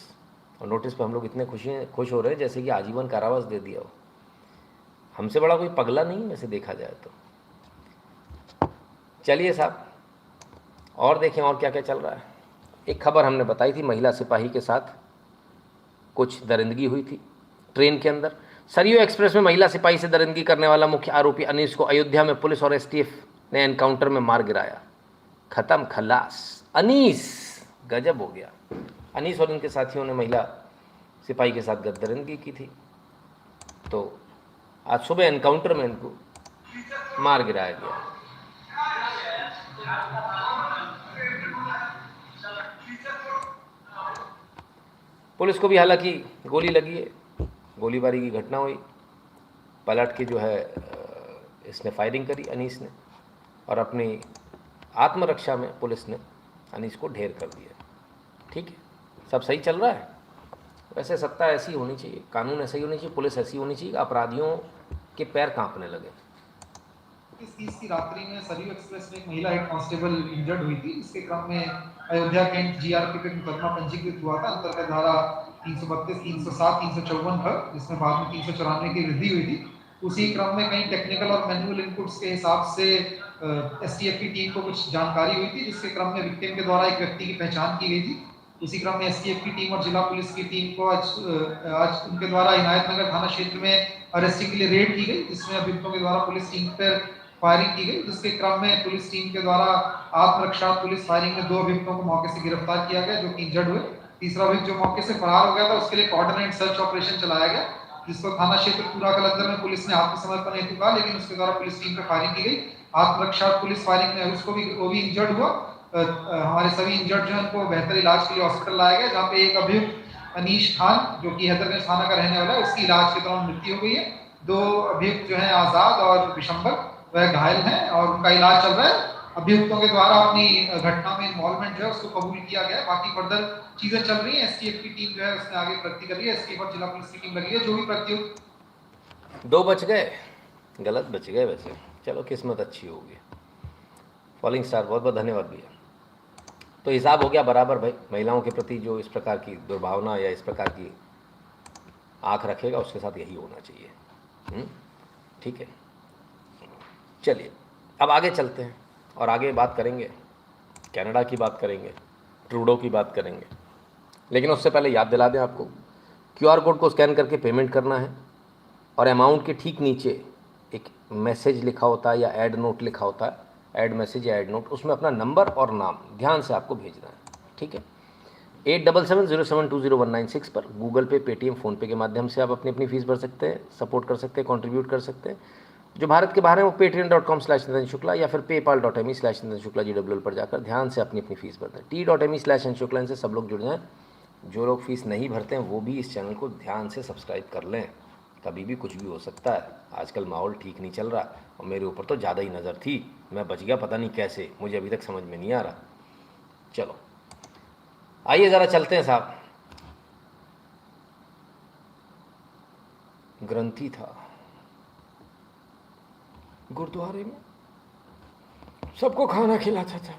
और नोटिस पे हम लोग इतने खुश हो रहे हैं जैसे कि आजीवन कारावास दे दिया हो। हमसे बड़ा कोई पगला नहीं वैसे देखा जाए तो। चलिए साहब, और देखें और क्या क्या चल रहा है। एक खबर हमने बताई थी, महिला सिपाही के साथ कुछ दरिंदगी हुई थी ट्रेन के अंदर। सरयू एक्सप्रेस में महिला सिपाही से दरिंदगी करने वाला मुख्य आरोपी अनीस को अयोध्या में पुलिस और एसटीएफ ने एनकाउंटर में मार गिराया। खत्म, खलास। अनीस, गजब हो गया। अनीस और इनके साथियों ने महिला सिपाही के साथ दरिंदगी की थी, तो आज सुबह एनकाउंटर में इनको मार गिराया गया। पुलिस को भी हालांकि गोली लगी है, गोलीबारी की घटना हुई। पलट के जो है इसने फायरिंग करी अनीस ने, और अपनी आत्मरक्षा में पुलिस ने अनीस को ढेर कर दिया। ठीक है, सब सही चल रहा है। वैसे सत्ता ऐसी होनी चाहिए, कानून ऐसा ही होनी चाहिए, पुलिस ऐसी होनी चाहिए, अपराधियों के पैर कांपने लगे। 30 की रात्रि में सरयू एक्सप्रेस में एक महिला हेड कांस्टेबल इंजर्ड हुई थी। इसके क्रम में अयोध्या कैंट जीआरपी पे मुकदमा पंजीकृत हुआ था अंतर्गत धारा 332, 307, 354 पर, जिसमें बाद में 394 की वृद्धि हुई थी। उसी क्रम में कई टेक्निकल और मैनुअल इनपुट्स के हिसाब से एसटीएफ की टीम को कुछ जानकारी हुई थी, जिसके क्रम में विक्टिम के द्वारा एक व्यक्ति की पहचान की गई थी। उसी क्रम में एसटीएफ की टीम और जिला पुलिस की टीम को आज उनके द्वारा इनायत नगर थाना क्षेत्र में अरेस्टिंग के लिए रेड की गई, जिसमें अभियुक्तों के द्वारा पुलिस टीम पर फायरिंग की गई। जिसके क्रम में पुलिस टीम के द्वारा आत्मरक्षा पुलिस फायरिंग में 2 अभियुक्तों को मौके से गिरफ्तार किया गया, जो कि इंजर्ड हुए। तीसरा अभियुक्त जो मौके से फरार हो गया था, उसके लिए कोऑर्डिनेट सर्च ऑपरेशन चलाया गया, जिसको थाना क्षेत्र पूरा कलंदर में पुलिस ने आत्मसमर्पण हेतु कहा, लेकिन उसके द्वारा पुलिस टीम पर फायरिंग की गई। आत्मरक्षा पुलिस फायरिंग में वो भी इंजर्ड हुआ। हमारे सभी इंजर्ड जो है उनको बेहतर इलाज के लिए हॉस्पिटल लाया गया, जहाँ पे एक अभियुक्त अनीश खान जो कि हैदरगंज थाना का रहने वाला है, उसकी इलाज के दौरान मृत्यु हो गई है। 2 अभियुक्त जो है आजाद और विशंबर वह घायल हैं और उनका इलाज चल रहा है। अभियुक्तों के द्वारा अपनी घटना में इन्वॉल्वमेंट जो है उसको कबूल किया गया है। बाकी फर्दर चीजें चल रही हैं। एसटीएफ की टीम जो है उसने आगे प्रगति कर रही है। एसटीएफ और जिला पुलिस की टीम लगी है। जो भी प्रत्युक्त 2 बच गए, गलत बच गए वैसे, चलो किस्मत अच्छी होगी। फॉलिंग स्टार बहुत बहुत धन्यवाद भैया। तो हिसाब हो गया बराबर भाई। महिलाओं के प्रति जो इस प्रकार की दुर्भावना या इस प्रकार की आंख रखेगा उसके साथ यही होना चाहिए। ठीक है, चलिए अब आगे चलते हैं और आगे बात करेंगे, कनाडा की बात करेंगे, ट्रूडो की बात करेंगे। लेकिन उससे पहले याद दिला दें आपको, क्यूआर कोड को स्कैन करके पेमेंट करना है और अमाउंट के ठीक नीचे एक मैसेज लिखा होता है या ऐड नोट लिखा होता है, ऐड मैसेज या ऐड नोट, उसमें अपना नंबर और नाम ध्यान से आपको भेजना है। ठीक है, 8770720196 पर गूगल पे, पेटीएम, फ़ोनपे के माध्यम से आप अपनी अपनी फ़ीस भर सकते हैं, सपोर्ट कर सकते हैं, कंट्रीब्यूट कर सकते हैं। जो भारत के बाहर हैं वो patreon.com/नितिन शुक्ला या फिर paypal.me/नितिन शुक्ला GWL पर जाकर ध्यान से अपनी अपनी फ़ीस भरते हैं। t.me/नितिन शुक्ला, इनसे सब लोग जुड़ जाएँ। जो लोग फ़ीस नहीं भरते हैं वो भी इस चैनल को ध्यान से सब्सक्राइब कर लें। कभी भी कुछ भी हो सकता है, आजकल माहौल ठीक नहीं चल रहा और मेरे ऊपर तो ज़्यादा ही नज़र थी, मैं बच गया पता नहीं कैसे, मुझे अभी तक समझ में नहीं आ रहा। चलो आइए ज़रा चलते हैं साहब। ग्रंथी था गुरुद्वारे में, सबको खाना खिलाता था,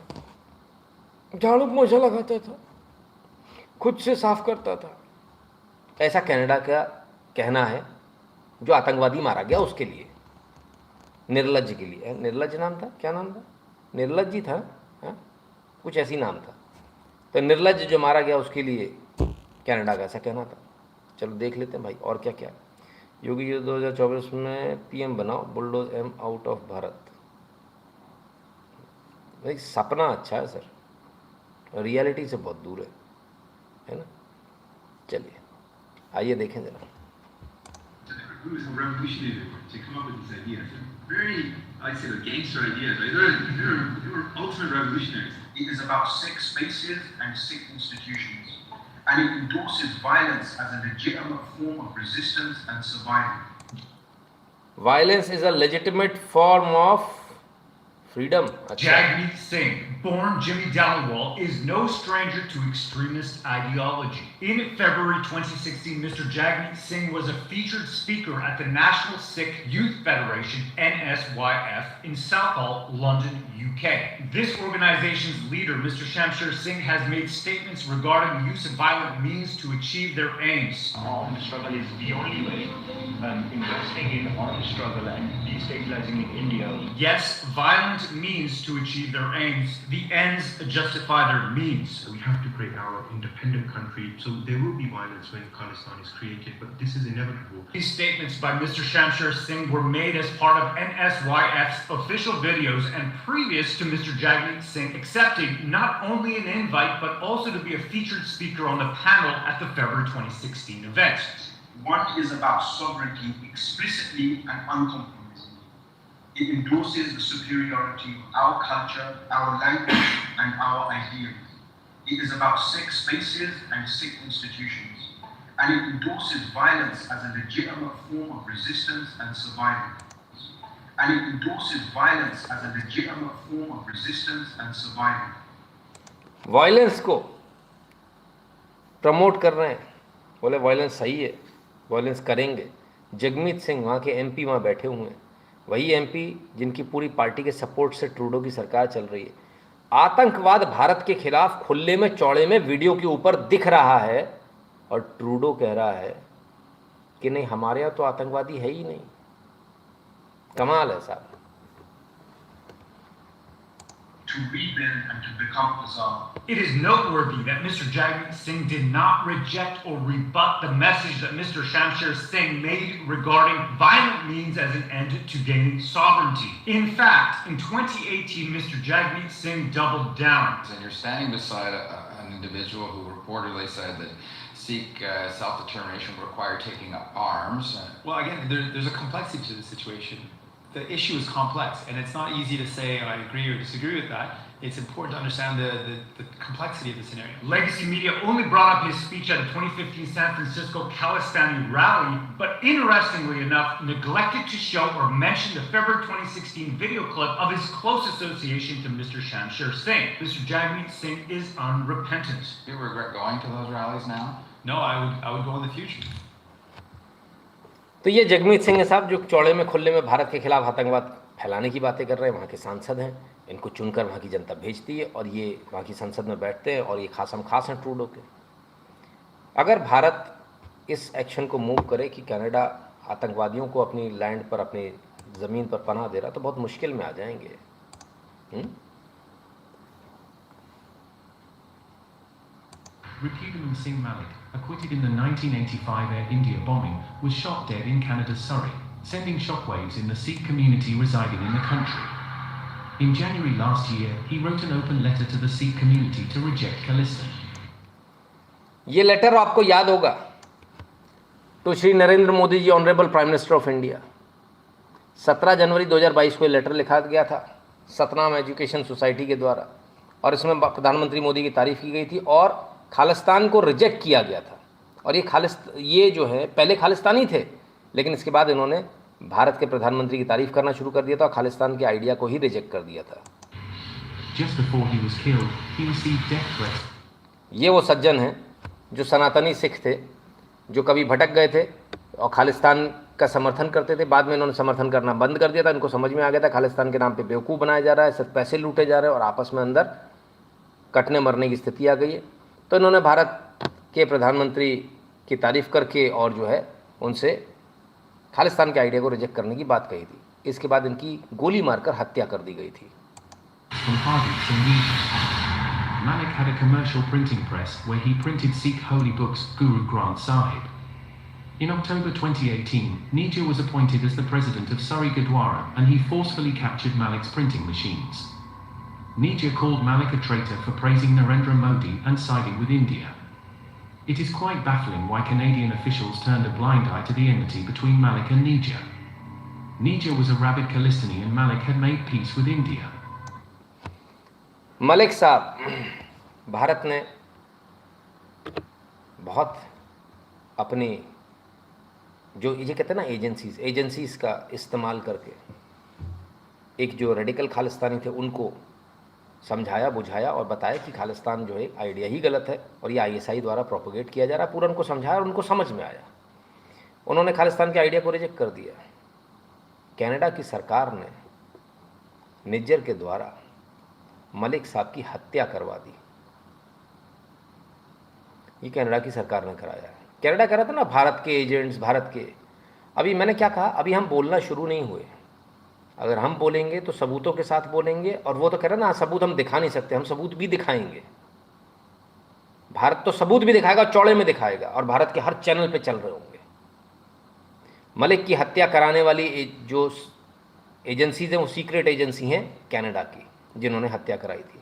झाड़ू पोछा लगाता था, खुद से साफ करता था। ऐसा कनाडा का कहना है। जो आतंकवादी मारा गया उसके लिए, निर्लज के लिए, निर्लज नाम था, क्या नाम था, निर्लज ही था, कुछ ऐसी नाम था। तो निर्लज जो मारा गया उसके लिए कनाडा का ऐसा कहना था। चलो देख लेते हैं भाई और क्या क्या। योगी जी 2024 में पीएम बनाओ, bulldoze am out of Bharat. भाई सपना अच्छा है सर, रियलिटी से बहुत दूर है ना। चलिए आइए देखें जरा। Revolutionary to come up with these ideas. Very, I'd say, gangster ideas. Right? They're ultimate revolutionaries. It is about 6 spaces and 6 institutions, and it endorses violence as a legitimate form of resistance and survival. Violence is a legitimate form of freedom. Jagmeet Singh, born Jimmy Dhaliwal, is no stranger to extremist ideology. In February 2016, Mr. Jagmeet Singh was a featured speaker at the National Sikh Youth Federation, NSYF, in Southall, London, UK. This organization's leader, Mr. Shamsher Singh, has made statements regarding the use of violent means to achieve their aims. Armed struggle is the only way. Investing in armed struggle and destabilizing India. Yes, violent means to achieve their aims. The ends justify their means. We have to create our independent country, so there will be violence when Khalistan is created, but this is inevitable. These statements by Mr. Shamsher Singh were made as part of NSYF's official videos and previous to Mr. Jagmeet Singh accepting not only an invite but also to be a featured speaker on the panel at the February 2016 event. One is about sovereignty explicitly and uncompromisingly. It endorses the superiority of our culture, our language, and our ideals. It is about 6 spaces and 6 institutions, and it endorses violence as a legitimate form of resistance and survival. And it endorses violence as a legitimate form of resistance and survival. Violence को promote कर रहे हैं, बोले violence सही है, violence करेंगे। जगमीत सिंह वहाँ के एमपी वहाँ बैठे हुए हैं, वही एमपी जिनकी पूरी पार्टी के सपोर्ट से ट्रूडो की सरकार चल रही है, आतंकवाद भारत के खिलाफ खुले में चौड़े में वीडियो के ऊपर दिख रहा है, और ट्रूडो कह रहा है कि नहीं हमारे यहाँ तो आतंकवादी है ही नहीं। कमाल है साहब। To rebuild and to become Azam. It is noteworthy that Mr. Jagmeet Singh did not reject or rebut the message that Mr. Shamsher Singh made regarding violent means as an end to gaining sovereignty. In fact, in 2018, Mr. Jagmeet Singh doubled down. And you're standing beside an individual who reportedly said that Sikh self-determination would require taking up arms. Well, again, there's a complexity to the situation. The issue is complex, and it's not easy to say I agree or disagree with that. It's important to understand the complexity of the scenario. Legacy media only brought up his speech at a 2015 San Francisco Khalistani rally, but interestingly enough, neglected to show or mention the February 2016 video clip of his close association to Mr. Shamsher Singh. Mr. Jagmeet Singh is unrepentant. Do you regret going to those rallies now? No, I would go in the future. तो ये जगमीत सिंह है साहब, जो चौड़े में खुले में भारत के खिलाफ आतंकवाद फैलाने की बातें कर रहे हैं। वहाँ के सांसद हैं, इनको चुनकर वहाँ की जनता भेजती है और ये वहाँ की संसद में बैठते हैं और ये खासम खास हैं ट्रूडो के। अगर भारत इस एक्शन को मूव करे कि कनाडा आतंकवादियों को अपनी लैंड पर, अपनी ज़मीन पर पनाह दे रहा, तो बहुत मुश्किल में आ जाएंगे। Repudiating Singh Malik, acquitted in the 1985 Air India bombing, was shot dead in Canada's Surrey, sending shockwaves in the Sikh community residing in the country. In January last year, he wrote an open letter to the Sikh community to reject Khalistan. ये letter आपको याद होगा, तो Shri Narendra Modi ji, honourable prime minister of India, 17 जनवरी 2022 को ये letter लिखा गया था सतनाम एजुकेशन सोसाइटी के द्वारा, और इसमें प्रधानमंत्री मोदी की तारीफ़ की गई थी और खालिस्तान को रिजेक्ट किया गया था। और ये जो है पहले खालिस्तानी थे, लेकिन इसके बाद इन्होंने भारत के प्रधानमंत्री की तारीफ़ करना शुरू कर दिया था और खालिस्तान के आइडिया को ही रिजेक्ट कर दिया था। Just before he was killed, he received death threats. ये वो सज्जन हैं जो सनातनी सिख थे, जो कभी भटक गए थे और खालिस्तान का समर्थन करते थे। बाद में इन्होंने समर्थन करना बंद कर दिया था। इनको समझ में आ गया था खालिस्तान के नाम पे बेवकूफ़ बनाया जा रहा है, सिर्फ पैसे लूटे जा रहे हैं और आपस में अंदर कटने मरने की स्थिति आ गई है। तो इन्होंने भारत के प्रधानमंत्री की तारीफ़ करके और जो है उनसे खालिस्तान के आइडिया को रिजेक्ट करने की बात कही थी। इसके बाद इनकी गोली मारकर हत्या कर दी गई थी। Malik had a commercial printing press where he printed Sikh holy books Guru Granth Sahib. In October 2018, Nijja was appointed as the president of Surrey Gurdwara and he forcefully captured Malik's printing machines. Nijja called Malik a traitor for praising Narendra Modi and siding with India. It is quite baffling why Canadian officials turned a blind eye to the enmity between Malik and Nijja. Nijja was a rabid Khalistani and Malik had made peace with India. Malik साहब, भारत ने बहुत अपनी जो ये कहते हैं ना agencies का इस्तेमाल करके एक जो रेडिकल खालिस्तानी थे उनको समझाया बुझाया और बताया कि खालिस्तान जो है आइडिया ही गलत है और ये ISI द्वारा प्रोपोगेट किया जा रहा है। पूरा उनको समझाया और उनको समझ में आया। उन्होंने खालिस्तान के आइडिया को रिजेक्ट कर दिया। कनाडा की सरकार ने निज्जर के द्वारा मलिक साहब की हत्या करवा दी। ये कनाडा की सरकार ने कराया है। कनाडा कह रहा था ना भारत के एजेंट्स, भारत के। अभी मैंने क्या कहा, अभी हम बोलना शुरू नहीं हुए। अगर हम बोलेंगे तो सबूतों के साथ बोलेंगे, और वो तो कह रहा ना सबूत हम दिखा नहीं सकते, हम सबूत भी दिखाएंगे। भारत तो सबूत भी दिखाएगा, चौड़े में दिखाएगा, और भारत के हर चैनल पे चल रहे होंगे। मलिक की हत्या कराने वाली जो एजेंसीज हैं वो सीक्रेट एजेंसी हैं कनाडा की, जिन्होंने हत्या कराई थी।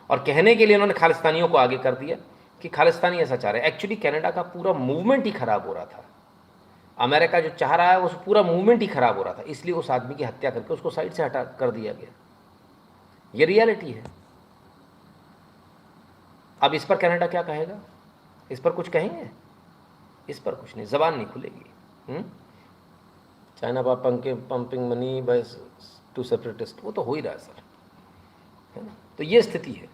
और कहने के लिए उन्होंने खालिस्तानियों को आगे कर दिया कि खालिस्तानी ऐसा चाह रहे हैं। एक्चुअली कनाडा का पूरा मूवमेंट ही खराब हो रहा था। अमेरिका जो चाह रहा है उस पूरा मूवमेंट ही खराब हो रहा था, इसलिए उस आदमी की हत्या करके उसको साइड से हटा कर दिया गया। ये रियलिटी है। अब इस पर कनाडा क्या कहेगा? इस पर कुछ कहेंगे? इस पर कुछ नहीं, जबान नहीं खुलेगी। China pumping money by two separatist, वो तो हो ही रहा है सर, है ना। तो ये स्थिति है।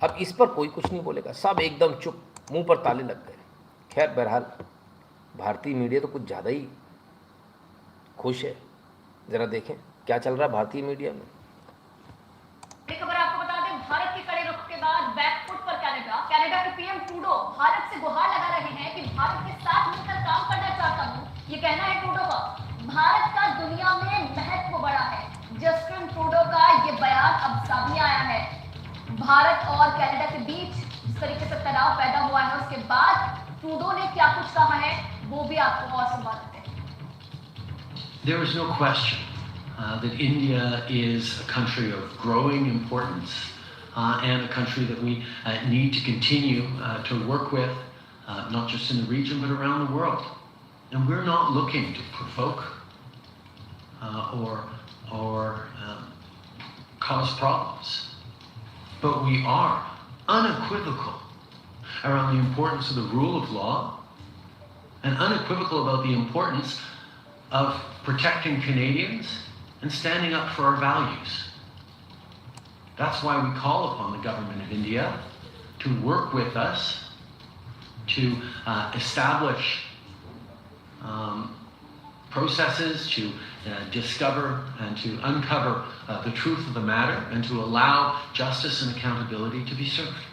अब इस पर कोई कुछ नहीं बोलेगा, सब एकदम चुप, मुंह पर ताले लग गए। खैर बहरहाल भारतीय मीडिया तो कुछ ज़्यादा ही खुश है ज़रा देखें क्या चल रहा है भारतीय मीडिया में। एक खबर आपको बता दें, भारत के कड़े रुख के बाद बैकफुट पर कनाडा के पीएम ट्रूडो भारत से गुहार लगा रहे हैं कि भारत के साथ मिलकर काम करना चाहता हूं। ये कहना है ट्रूडो का। भारत का दुनिया में महत्व बढ़ा है। जस्टिन ट्रूडो का ये बयान अब सामने आया है। भारत और कनाडा के बीच इस तरीके से तनाव पैदा हुआ है, उसके बाद ट्रूडो ने क्या कुछ कहा है वो भी आपको और सुना देते हैं। There is no question that India is a country of growing importance and a country that we need to continue to work with, not just in the region but around the world. And we're not looking to provoke or cause problems, but we are unequivocal around the importance of the rule of law and unequivocal about the importance of protecting Canadians and standing up for our values. That's why we call upon the government of India to work with us to establish processes to discover and to uncover the truth of the matter and to allow justice and accountability to be served.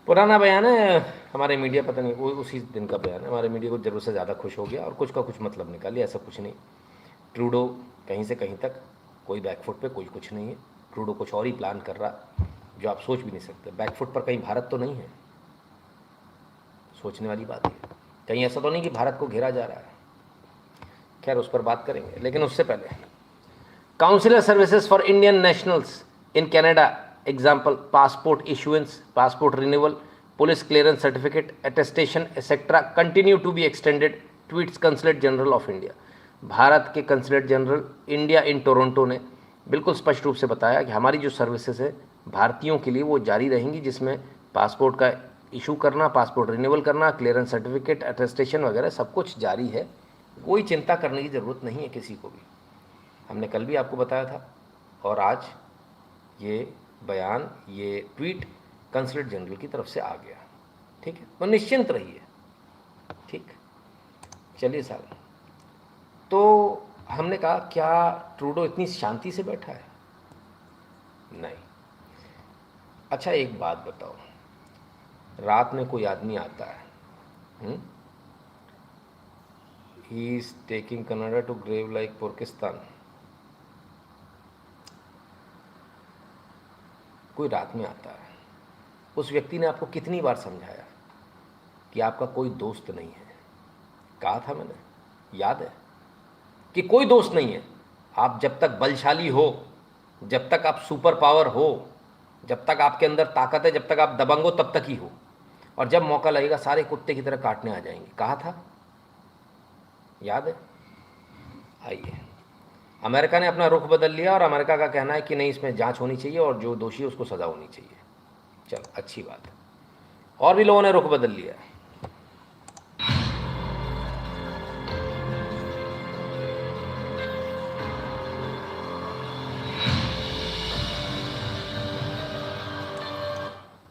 पुराना बयान है, हमारे media पता नहीं वो उसी दिन का बयान है। हमारे मीडिया को ज़रूरत से ज़्यादा खुश हो गया और कुछ का कुछ मतलब निकाल लिया। ऐसा कुछ नहीं। ट्रूडो कहीं से कहीं तक, कोई बैकफुट पे कोई कुछ नहीं है। ट्रूडो कुछ और ही प्लान कर रहा जो आप सोच भी नहीं सकते। बैकफुट पर कहीं भारत तो नहीं है, सोचने वाली बात है। कहीं ऐसा तो नहीं कि भारत को घेरा जा रहा है। खैर उस पर बात करेंगे, लेकिन उससे पहले consular services for Indian nationals in Canada, example passport issuance, passport renewal, police clearance certificate, attestation etcetera continue to be extended, tweets consulate general of India. Bharat के consulate general India in Toronto ने बिल्कुल स्पष्ट रूप से बताया कि हमारी जो सर्विसेज है भारतीयों के लिए वो जारी रहेंगी, जिसमें पासपोर्ट का इशू करना, पासपोर्ट रिन्यूअल करना, क्लियरेंस सर्टिफिकेट, अटेस्टेशन वगैरह सब कुछ जारी है। कोई चिंता करने की ज़रूरत नहीं है किसी को भी। हमने कल भी आपको बताया था और आज ये बयान, ये ट्वीट कंसुलेट जनरल की तरफ से आ गया। ठीक है, तो निश्चिंत रहिए। ठीक, चलिए साहब, तो हमने कहा क्या ट्रूडो इतनी शांति से बैठा है? नहीं। अच्छा एक बात बताओ, रात में कोई आदमी आता है, he is taking Canada to grave like Pakistan, कोई रात में आता है, उस व्यक्ति ने आपको कितनी बार समझाया कि आपका कोई दोस्त नहीं है? कहा था मैंने, याद है कि कोई दोस्त नहीं है। आप जब तक बलशाली हो, जब तक आप सुपर पावर हो, जब तक आपके अंदर ताकत है, जब तक आप दबंग हो, तब तक ही हो, और जब मौका लगेगा सारे कुत्ते की तरह काटने आ जाएंगे। कहा था, याद है? आइए, अमेरिका ने अपना रुख बदल लिया और अमेरिका का कहना है कि नहीं, इसमें जांच होनी चाहिए और जो दोषी है उसको सज़ा होनी चाहिए। चल अच्छी बात है, और भी लोगों ने रुख बदल लिया।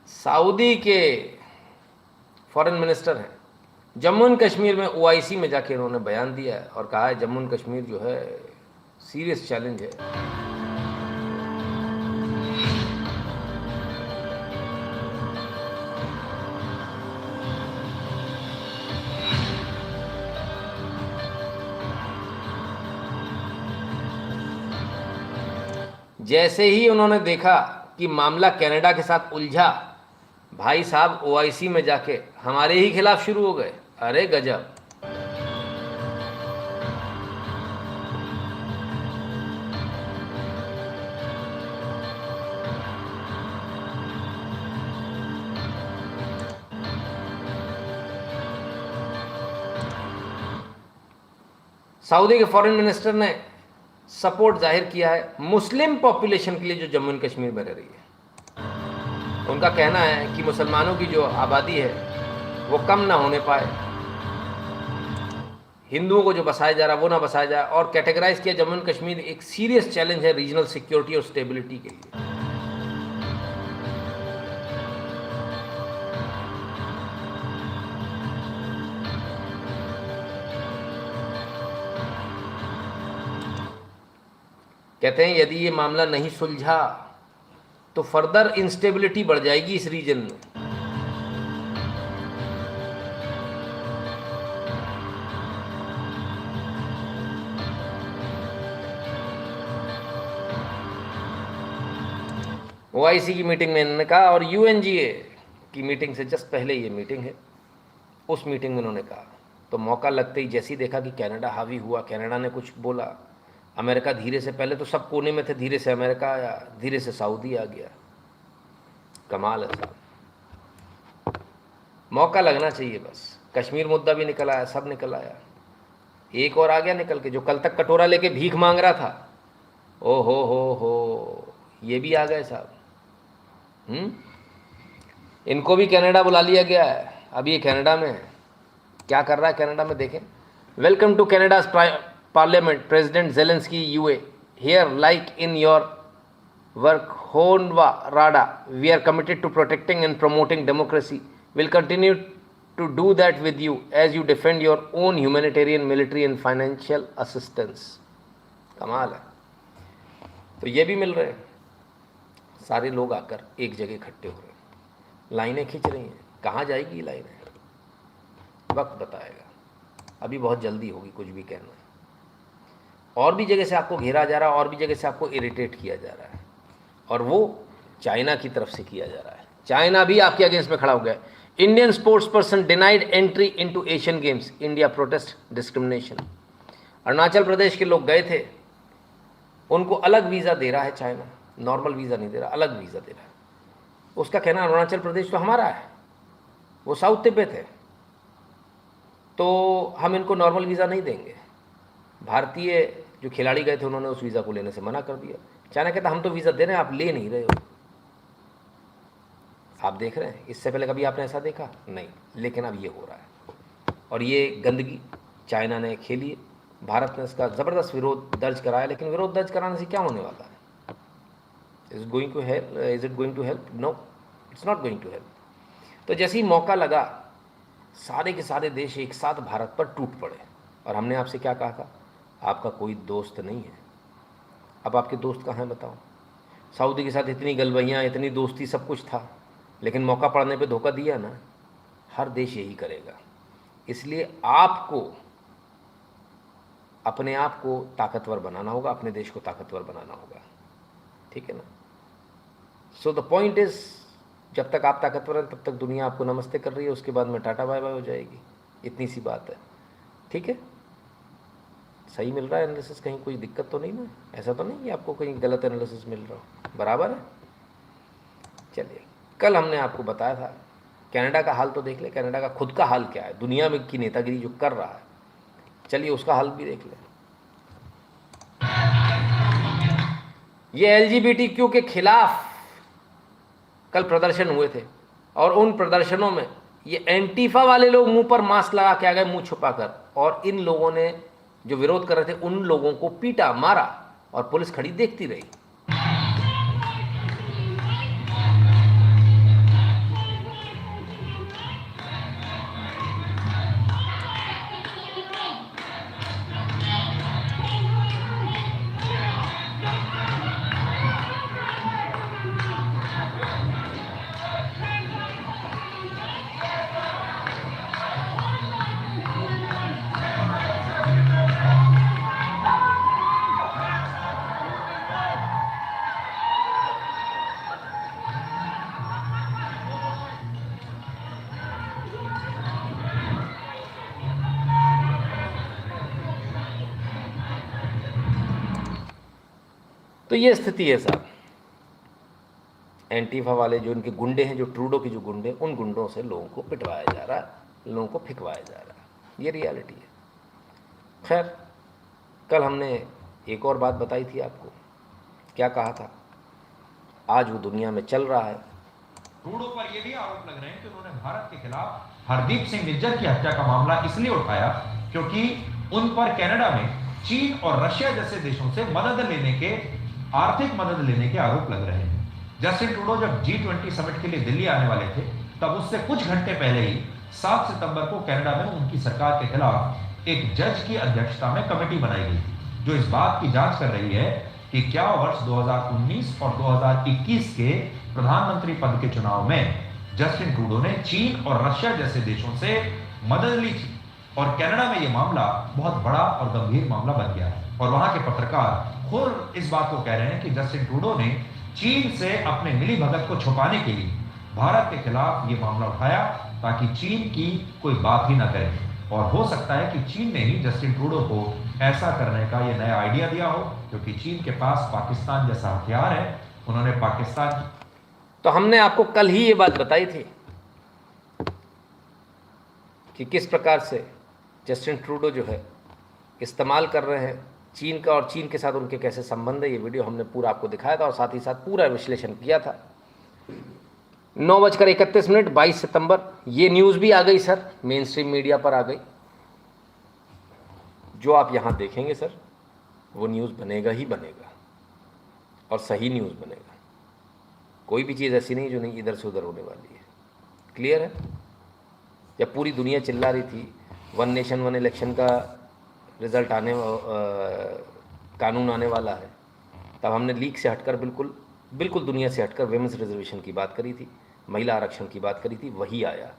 सऊदी के फॉरेन मिनिस्टर हैं, जम्मू एंड कश्मीर में ओआईसी में जाके उन्होंने बयान दिया है और कहा है जम्मू एंड कश्मीर जो है सीरियस चैलेंज है। जैसे ही उन्होंने देखा कि मामला कनाडा के साथ उलझा, भाई साहब ओआईसी में जाके हमारे ही खिलाफ शुरू हो गए। अरे गजब। सऊदी के फॉरेन मिनिस्टर ने सपोर्ट जाहिर किया है मुस्लिम पॉपुलेशन के लिए जो जम्मू एंड कश्मीर में रह रही है। उनका कहना है कि मुसलमानों की जो आबादी है वो कम ना होने पाए, हिंदुओं को जो बसाया जा रहा है वो ना बसाया जाए, और कैटेगराइज किया जम्मू एंड कश्मीर एक सीरियस चैलेंज है रीजनल सिक्योरिटी और स्टेबिलिटी के लिए। कहते हैं यदि ये मामला नहीं सुलझा तो फर्दर इंस्टेबिलिटी बढ़ जाएगी इस रीजन में। OIC की मीटिंग में इन्होंने कहा, और UNGA की मीटिंग से जस्ट पहले ये मीटिंग है, उस मीटिंग में उन्होंने कहा, तो मौका लगते ही जैसे ही देखा कि कनाडा हावी हुआ, कनाडा ने कुछ बोला, अमेरिका धीरे से, पहले तो सब कोने में थे, धीरे से अमेरिका आया, धीरे से सऊदी आ गया। कमाल है साहब, मौका लगना चाहिए बस। कश्मीर मुद्दा भी निकल आया, सब निकल आया, एक और आ गया निकल के, जो कल तक कटोरा लेके भीख मांग रहा था, ओ हो, ये भी आ गए साहब। इनको भी कनाडा बुला लिया गया है। अब ये कनाडा में क्या कर रहा है, कनाडा में देखें। Welcome to Canada's parliament, president Zelensky UA here like in your work होनवा Rada, we are committed to protecting and promoting democracy, will continue to do that with you as you defend your own humanitarian, military and financial assistance. कमाल है। तो ये भी मिल रहे हैं, सारे लोग आकर एक जगह इकट्ठे हो रहे हैं, लाइनें खींच रही हैं। कहाँ जाएगी ये लाइनें, वक्त बताएगा, अभी बहुत जल्दी होगी कुछ भी कहना। और भी जगह से आपको घेरा जा रहा है, और भी जगह से आपको इरिटेट किया जा रहा है, और वो चाइना की तरफ से किया जा रहा है। चाइना भी आपके अगेंस्ट में खड़ा हो गया। Indian sports person denied entry into Asian games, India protest discrimination. Arunachal Pradesh के लोग गए थे, उनको अलग वीज़ा दे रहा है चाइना, नॉर्मल वीज़ा नहीं दे रहा, अलग वीज़ा दे रहा है। उसका कहना अरुणाचल प्रदेश तो हमारा है, वो साउथ तिब्बत है, तो हम इनको नॉर्मल वीज़ा नहीं देंगे। भारतीय जो खिलाड़ी गए थे उन्होंने उस वीज़ा को लेने से मना कर दिया। चाइना कहता हम तो वीज़ा दे रहे हैं, आप ले नहीं रहे हो। आप देख रहे हैं, इससे पहले कभी आपने ऐसा देखा नहीं, लेकिन अब ये हो रहा है। और ये गंदगी चाइना ने खेली है, भारत ने इसका ज़बरदस्त विरोध दर्ज कराया, लेकिन विरोध दर्ज कराने से क्या होने वाला है? Is it going to help? No, it's not going to help. तो जैसे ही मौका लगा, सारे के सारे देश एक साथ भारत पर टूट पड़े। और हमने आपसे क्या कहा था, आपका कोई दोस्त नहीं है। अब आपके दोस्त कहाँ हैं बताओ? सऊदी के साथ इतनी गलबैयाँ, इतनी दोस्ती, सब कुछ था, लेकिन मौका पड़ने पे धोखा दिया ना। हर देश यही करेगा। इसलिए आपको अपने आप को ताकतवर बनाना होगा, अपने देश को ताकतवर बनाना होगा, ठीक है ना। सो द पॉइंट इज, जब तक आप ताकतवर हैं तब तक दुनिया आपको नमस्ते कर रही है, उसके बाद में टाटा बाय बाय हो जाएगी। इतनी सी बात है, ठीक है। सही मिल रहा है एनालिसिस, कहीं कोई दिक्कत तो नहीं ना? ऐसा तो नहीं कि आपको कहीं गलत एनालिसिस मिल रहा हो, बराबर है। चलिए, कल हमने आपको बताया था कनाडा का हाल तो देख ले, कनाडा का खुद का हाल क्या है, दुनिया में की नेतागिरी जो कर रहा है, चलिए उसका हाल भी देख लें। ये LGBTQ के खिलाफ कल प्रदर्शन हुए थे, और उन प्रदर्शनों में ये एंटीफा वाले लोग मुंह पर मास्क लगा के आ गए, मुंह छुपाकर, और इन लोगों ने जो विरोध कर रहे थे उन लोगों को पीटा, मारा, और पुलिस खड़ी देखती रही। तो ये स्थिति है साहब। एंटीफा वाले जो इनके गुंडे हैं, जो ट्रूडो के जो गुंडे, उन गुंडों से लोगों को पिटवाया जा रहा है, लोगों को फिकवाया जा रहा है, ये रियलिटी है। खैर, कल हमने एक और बात बताई थी आपको, क्या कहा था, आज वो दुनिया में चल रहा है। ट्रूडो पर ये भी आरोप लग रहे हैं कि उन्होंने भारत के खिलाफ हरदीप सिंह निज्जर की हत्या का मामला इसलिए उठाया क्योंकि उन पर कनाडा में चीन और रशिया जैसे देशों से मदद लेने के, आर्थिक मदद लेने के आरोप लग रहे हैं। जस्टिन ट्रूडो जब G20 समिट के लिए दिल्ली आने वाले थे, तब उससे कुछ घंटे पहले ही 7 सितंबर को कनाडा में उनकी सरकार के खिलाफ एक जज की अध्यक्षता में कमेटी बनाई गई थी, जो इस बात की जांच कर रही है कि क्या वर्ष 2019 और 2021 के प्रधानमंत्री पद के चुनाव में जस्टिन ट्रूडो ने चीन और रशिया जैसे देशों से मदद ली थी। और कनाडा में यह मामला बहुत बड़ा और गंभीर मामला बन गया है और वहां के पत्रकार खुद इस बात को कह रहे हैं कि जस्टिन ट्रूडो ने चीन से अपने मिलीभगत को छुपाने के लिए भारत के खिलाफ यह मामला उठाया ताकि चीन की कोई बात ही ना करे। और हो सकता है कि चीन ने ही जस्टिन ट्रूडो को ऐसा करने का यह नया आइडिया दिया हो, क्योंकि चीन के पास पाकिस्तान जैसा हथियार है। उन्होंने पाकिस्तान तो हमने आपको कल ही ये बात बताई थी कि किस प्रकार से जस्टिन ट्रूडो जो है इस्तेमाल कर रहे हैं चीन का और चीन के साथ उनके कैसे संबंध है। ये वीडियो हमने पूरा आपको दिखाया था और साथ ही साथ पूरा विश्लेषण किया था। 9:31 22 सितंबर ये न्यूज़ भी आ गई सर, मेन स्ट्रीम मीडिया पर आ गई। जो आप यहाँ देखेंगे सर वो न्यूज़ बनेगा ही बनेगा और सही न्यूज़ बनेगा। कोई भी चीज़ ऐसी नहीं जो नहीं इधर से उधर होने वाली है। क्लियर है? जब पूरी दुनिया चिल्ला रही थी वन नेशन वन इलेक्शन का रिजल्ट कानून आने वाला है, तब हमने लीक से हटकर बिल्कुल दुनिया से हटकर विमेंस रिजर्वेशन की बात करी थी, महिला आरक्षण की बात करी थी। वही आया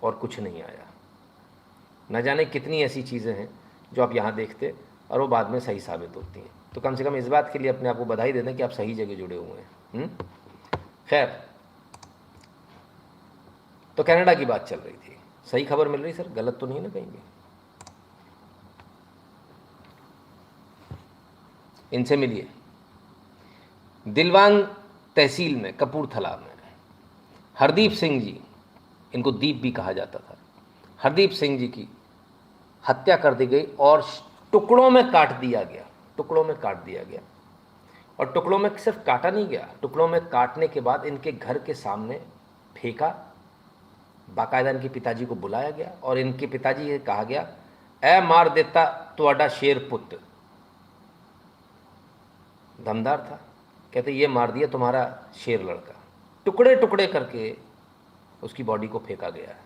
और कुछ नहीं आया। न जाने कितनी ऐसी चीज़ें हैं जो आप यहाँ देखते और वो बाद में सही साबित होती हैं। तो कम से कम इस बात के लिए अपने आप को बधाई दे दें कि आप सही जगह जुड़े हुए हैं। खैर, तो कनाडा की बात चल रही थी। सही खबर मिल रही सर, गलत तो नहीं ना कहीं भी? इनसे मिलिए। दिलवांग तहसील में कपूरथला में हरदीप सिंह जी, इनको दीप भी कहा जाता था, हरदीप सिंह जी की हत्या कर दी गई और टुकड़ों में काट दिया गया। टुकड़ों में काट दिया गया और टुकड़ों में सिर्फ काटा नहीं गया, टुकड़ों में काटने के बाद इनके घर के सामने फेंका। बाकायदा इनके पिताजी को बुलाया गया और इनके पिताजी से कहा गया, ऐ मार देता तुआडा शेर पुत्र। दमदार था। कहते ये मार दिया तुम्हारा शेर लड़का। टुकड़े टुकड़े करके उसकी बॉडी को फेंका गया है।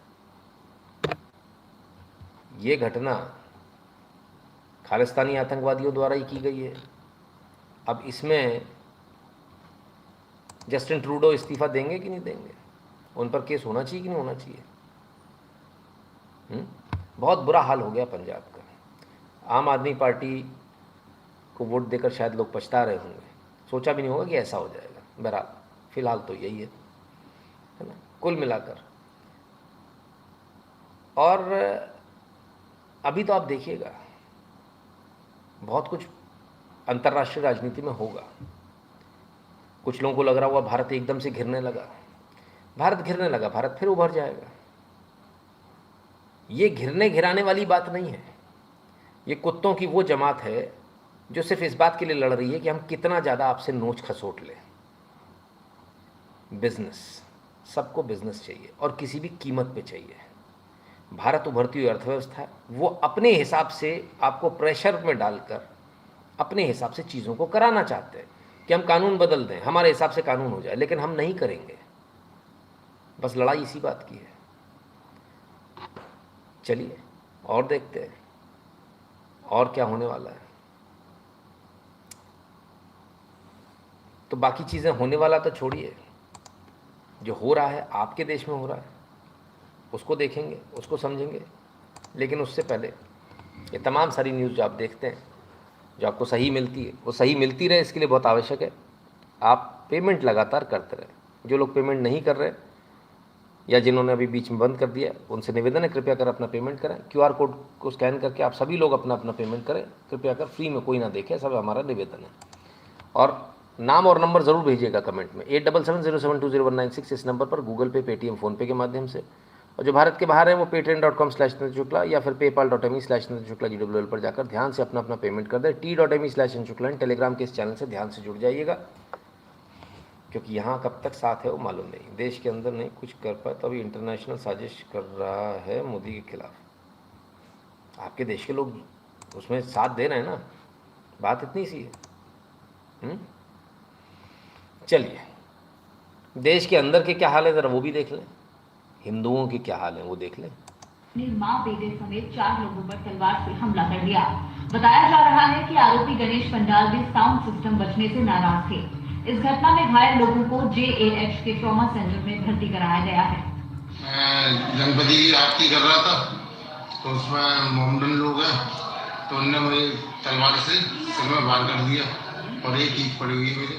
ये घटना खालिस्तानी आतंकवादियों द्वारा ही की गई है। अब इसमें जस्टिन ट्रूडो इस्तीफा देंगे कि नहीं देंगे? उन पर केस होना चाहिए कि नहीं होना चाहिए? बहुत बुरा हाल हो गया पंजाब का। आम आदमी पार्टी को वोट देकर शायद लोग पछता रहे होंगे, सोचा भी नहीं होगा कि ऐसा हो जाएगा। बहरहाल फिलहाल तो यही है ना कुल मिलाकर। और अभी तो आप देखिएगा बहुत कुछ अंतर्राष्ट्रीय राजनीति में होगा। कुछ लोगों को लग रहा हुआ भारत एकदम से घिरने लगा। भारत घिरने लगा, भारत फिर उभर जाएगा। ये घिरने घिराने वाली बात नहीं है। ये कुत्तों की वो जमात है जो सिर्फ इस बात के लिए लड़ रही है कि हम कितना ज़्यादा आपसे नोच खसोट लें। बिजनेस, सबको बिजनेस चाहिए और किसी भी कीमत पे चाहिए। भारत उभरती हुई अर्थव्यवस्था है, वो अपने हिसाब से आपको प्रेशर में डालकर अपने हिसाब से चीज़ों को कराना चाहते हैं कि हम कानून बदल दें, हमारे हिसाब से कानून हो जाए, लेकिन हम नहीं करेंगे। बस लड़ाई इसी बात की है। चलिए और देखते हैं और क्या होने वाला है। तो बाकी चीज़ें होने वाला तो छोड़िए, जो हो रहा है आपके देश में हो रहा है उसको देखेंगे, उसको समझेंगे। लेकिन उससे पहले ये तमाम सारी न्यूज़ जो आप देखते हैं, जो आपको सही मिलती है, वो सही मिलती रहे, इसके लिए बहुत आवश्यक है आप पेमेंट लगातार करते रहें। जो लोग पेमेंट नहीं कर रहे या जिन्होंने अभी बीच में बंद कर दिया, उनसे निवेदन है कृपया कर अपना पेमेंट करें। QR कोड को स्कैन करके आप सभी लोग अपना अपना पेमेंट करें कृपया कर, फ्री में कोई ना देखे, सब हमारा निवेदन है। और नाम और नंबर ज़रूर भेजिएगा कमेंट में 8770720196 इस नंबर पर, गूगल पे, पेटीएम, फ़ोनपे के माध्यम से। और जो भारत के बाहर है वो paytm.com/नितिन या फिर paypal.me/नितिन शुक्ला GWL पर जाकर ध्यान से अपना अपना पेमेंट कर दें। t.me/नितिन शुक्ला टेलीग्राम के इस चैनल से ध्यान से जुड़ जाइएगा, क्योंकि यहाँ कब तक साथ है वो मालूम नहीं। देश के अंदर नहीं कुछ कर पाए तो अभी इंटरनेशनल साजिश कर रहा है मोदी के खिलाफ। आपके देश के लोग उसमें साथ दे रहे हैं ना, बात इतनी सी है। चलिए देश के अंदर के क्या हाल है ज़रा वो भी देख लें, हिंदुओं के क्या हाल है वो देख लें। अपनी मां बेटे समेत 4 लोगों पर तलवार से हमला कर दिया। बताया जा रहा है कि आरोपी गणेश पंडाल भी साउंड सिस्टम बचने से नाराज थे। इस घटना में घायल लोगों को JAH के ट्रॉमा सेंटर में भर्ती कराया गया है। गणपति की आरती कर रहा था तो उसमें मोमडन लोग हैं तो उनने मुझे तलवार से सिर में वार कर दिया और एक ईंट पड़ी हुई है मेरे।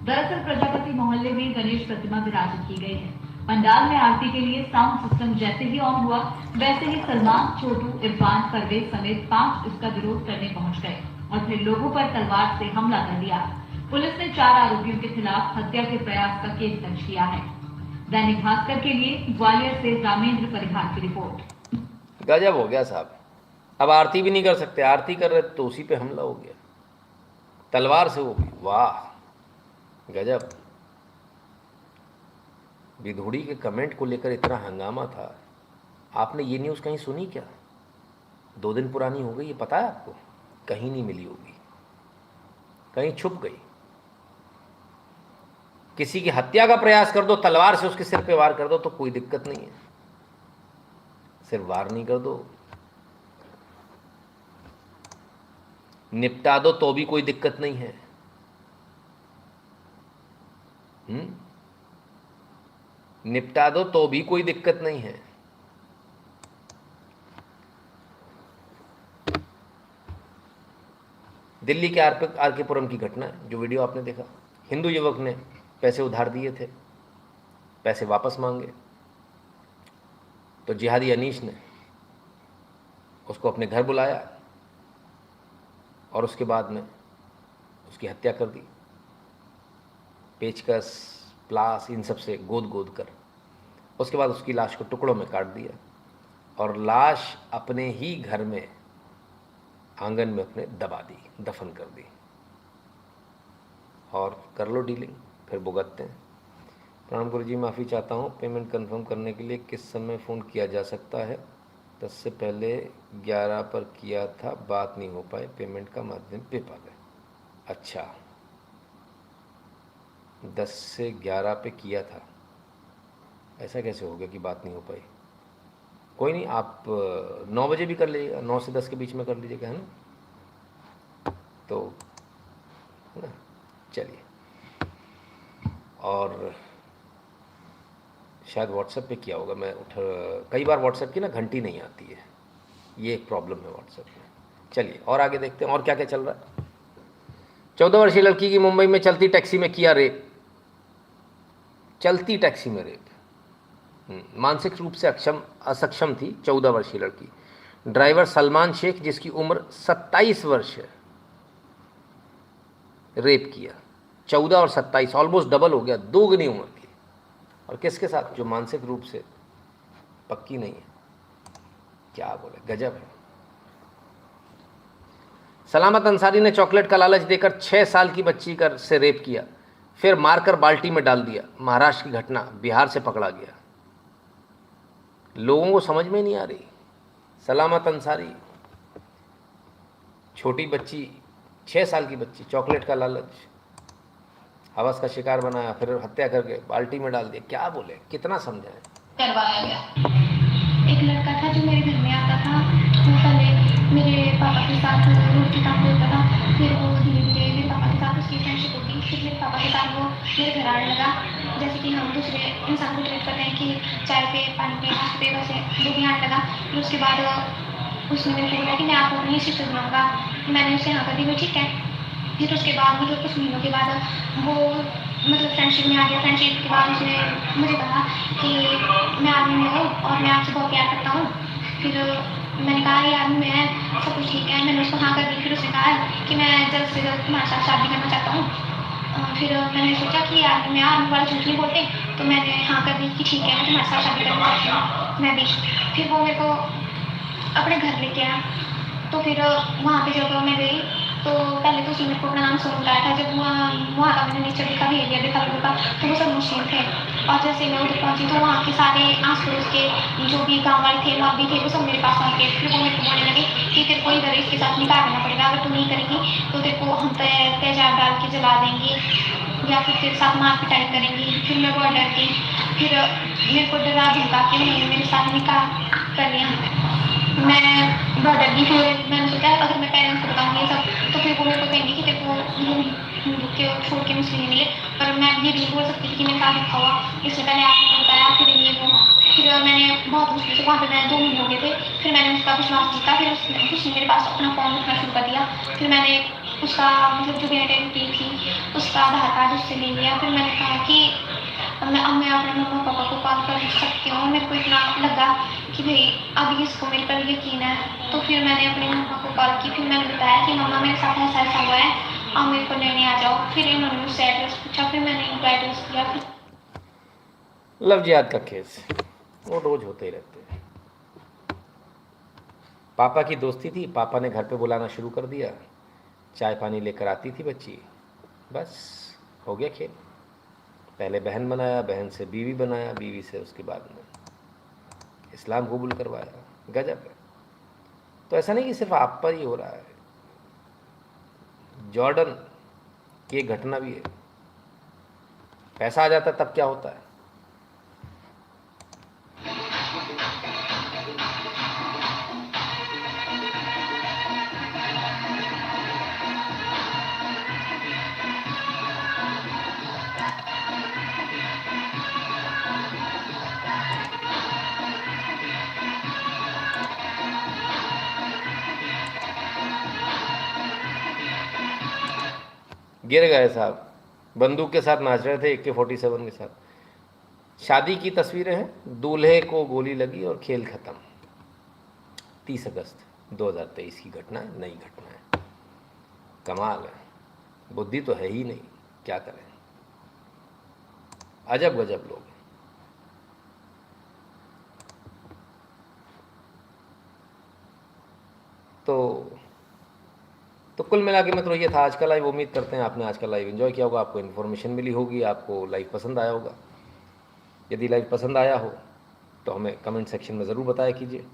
दरअसल प्रजापति मोहल्ले में गणेश प्रतिमा विराजित की गई है। पंडाल में आरती के लिए साउंड सिस्टम जैसे ही ऑन हुआ वैसे ही सलमान, छोटू, इरफान, परवेज समेत 5 इसका विरोध करने पहुंच गए और फिर लोगों पर तलवार से हमला कर दिया। पुलिस ने 4 आरोपियों के खिलाफ हत्या के प्रयास का केस दर्ज किया है। दैनिक भास्कर के लिए ग्वालियर से रामेंद्र परिहार की रिपोर्ट। गजब हो गया साहब, अब आरती भी नहीं कर सकते, आरती कर रहे तो उसी पे हमला हो गया, तलवार से वो भी। वाह गजब। विधोड़ी के कमेंट को लेकर इतना हंगामा था। आपने ये न्यूज़ कहीं सुनी क्या? 2 दिन पुरानी हो गई, ये पता है आपको? कहीं नहीं मिली होगी, कहीं छुप गई। किसी की हत्या का प्रयास कर दो, तलवार से उसके सिर पे वार कर दो तो कोई दिक्कत नहीं है, सिर्फ वार नहीं कर दो, निपटा दो तो भी कोई दिक्कत नहीं है। निपटा दो तो भी कोई दिक्कत नहीं है। दिल्ली के आरके पुरम की घटना है, जो वीडियो आपने देखा। हिंदू युवक ने पैसे उधार दिए थे, पैसे वापस मांगे तो जिहादी अनीश ने उसको अपने घर बुलाया और उसके बाद में उसकी हत्या कर दी। पेचकस, प्लास, इन सब से गोद कर उसके बाद उसकी लाश को टुकड़ों में काट दिया और लाश अपने ही घर में आंगन में अपने दबा दी, दफन कर दी। और कर लो डीलिंग, फिर भुगतते हैं। प्रणाम गुरु जी, माफ़ी चाहता हूँ, पेमेंट कंफर्म करने के लिए किस समय फ़ोन किया जा सकता है? 10 से पहले 11 पर किया था, बात नहीं हो पाए, पेमेंट का माध्यम पेपैल है। अच्छा, 10 से 11 पे किया था, ऐसा कैसे हो गया कि बात नहीं हो पाई? कोई नहीं, आप 9 बजे भी कर लीजिएगा, 9 से 10 के बीच में कर लीजिएगा, है ना? तो है ना, चलिए। और शायद व्हाट्सएप पे किया होगा, मैं कई बार व्हाट्सएप की ना घंटी नहीं आती है, ये एक प्रॉब्लम है व्हाट्सएप में। चलिए और आगे देखते हैं और क्या क्या चल रहा है। 14 वर्षीय लड़की की मुंबई में चलती टैक्सी में किया रेप। चलती टैक्सी में रेप। मानसिक रूप से असक्षम थी 14 वर्षीय लड़की। ड्राइवर सलमान शेख, जिसकी उम्र 27 वर्ष है, रेप किया। 14 और 27 ऑलमोस्ट डबल हो गया, दोगुनी उम्र की। और किसके साथ? जो मानसिक रूप से पक्की नहीं है। क्या बोले, गजब है। सलामत अंसारी ने चॉकलेट का लालच देकर 6 साल की बच्ची से रेप किया, फिर मारकर बाल्टी में डाल दिया। महाराष्ट्र की घटना, बिहार से पकड़ा गया। लोगों को समझ में नहीं आ रही। सलामत अंसारी, छोटी बच्ची, 6 साल की बच्ची, चॉकलेट का लालच, हवस का शिकार बनाया, फिर हत्या करके बाल्टी में डाल दिया। क्या बोले, कितना समझाएं? करवाया गया। एक लड़का था जो मेरे घर में आता था, वो पहले मेरे पापा के साथ रोड के काम करता था, फिर वो धीरे धीरे मेरे पापा के साथ उसकी फ्रेंडशिप होगी, फिर मेरे पापा के साथ वो मेरे घर आने लगा। जैसे कि हम दूसरे इंसान को ट्रीट करते हैं कि चाय पे, पानी पे, नाश्ते पे, वैसे वो भी आने लगा। फिर उसके बाद उसने मेरे को बोला कि मैं आपको अपनी सिस्टर बनाऊँगा। मैंने उसे हाँ कर दी, वो ठीक है। फिर उसके बाद मतलब कुछ महीनों के बाद वो मतलब फ्रेंडशिप में आ गया। फ्रेंडशिप के बाद उसने मुझे कहा कि मैं आर्मी में हूँ और मैं आपसे बहुत प्यार करता हूँ। फिर मैंने कहा ये आर्मी में है, सब कुछ ठीक है। मैंने उसको हाँ कर दी। फिर उसने कहा कि मैं जल्द से जल्द तुम्हारे साथ शादी करना चाहता हूँ। फिर मैंने सोचा कि आर्मी में आर्मी वाले झूठ नहीं बोलते, तो मैंने हाँ कर दी कि ठीक है, मैं तुम्हारे साथ शादी करना चाहती हूँ, मैं भी। फिर वो मेरे को अपने घर लेके आया। तो फिर वहाँ पे जब मैं गई तो पहले तो उसने मेरे को अपना नाम सोनू बताया था। जब वहाँ का मैंने नेचर देखा, बिहेवियर देखा लोगों का, तो वो सब मुस्लिम थे। और जैसे मैं उधर पहुँची तो वहाँ के सारे आस पड़ोस के जो भी गाँव वाले थे, वहाँ भी थे, वो सब मेरे पास आ गए। फिर वो मेरे को बोलने लगे कि तेरे को इधर इसके साथ निकाह करना पड़ेगा, अगर तू नहीं करेगी तो तेरे को हम तेजाब डाल के जला देंगे या फिर तेरे साथ मार पिटाई करेंगी। फिर मैं बहुत डर गई। फिर मेरे को डरा धमका के उन्होंने मेरे साथ निकाह कर लिया। मैं बहुत डर गई। फिर मैंने सोचा अगर मैं पेरेंट्स को बताऊँगी ये सब तो फिर वो मेरे को कहेंगे कि तेरे को हिंदू के छोड़ के मुस्लिम नहीं मिले। पर मैं ये भी नहीं बोल सकती थी कि मेरे साथ रखा हुआ, इससे पहले आपने बताया फिर ये वो। फिर मैंने बहुत मुश्किल से वहाँ पर मैं 2 महीने हो गए थे। फिर मैंने उसका विश्वास जीता। फिर उसने मेरे पास अपना फॉर्म रखना शुरू कर दिया। फिर मैंने उसका मतलब जो भी आइडेंटिटी थी उसका आधार कार्ड उससे ले लिया। फिर मैंने कहा कि अब मैं अपने मम्मा पापा को कॉल कर सकती हूँ। मेरे को इतना लगा कि भाई अभी इसको मेरे पर यकीन है। तो फिर मैंने अपने मम्मा को कॉल की। फिर मैंने बताया कि मम्मा मेरे साथ ऐसा ऐसा हुआ है, आप मेरे को लेने आ जाओ। फिर इन्होंने मुझसे एड्रेस पूछा। फिर मैंने इनको एड्रेस दिया। फिर लव जिहाद का केस वो रोज होते ही रहते हैं। पापा की दोस्ती थी, पापा ने घर पे बुलाना शुरू कर दिया, चाय पानी लेकर आती थी बच्ची, बस हो गया खेल। पहले बहन बनाया, बहन से बीवी बनाया, बीवी से उसके बाद में इस्लाम कबूल करवाया। गजब है। तो ऐसा नहीं कि सिर्फ आप पर ही हो रहा है, जॉर्डन की एक घटना भी है। पैसा आ जाता तब क्या होता है। गिर गए साहब, बंदूक के साथ नाच रहे थे, AK-47 के साथ। शादी की तस्वीरें हैं, दूल्हे को गोली लगी और खेल खत्म। 30 अगस्त 2023 की घटना है, नई घटना है। कमाल है, बुद्धि तो है ही नहीं, क्या करें। अजब गजब लोग। तो कुल मिला के मतलब ये था आज का लाइव। उम्मीद करते हैं आपने आज का लाइव एंजॉय किया होगा, आपको इन्फॉर्मेशन मिली होगी, आपको लाइव पसंद आया होगा। यदि लाइव पसंद आया हो तो हमें कमेंट सेक्शन में ज़रूर बताया कीजिए।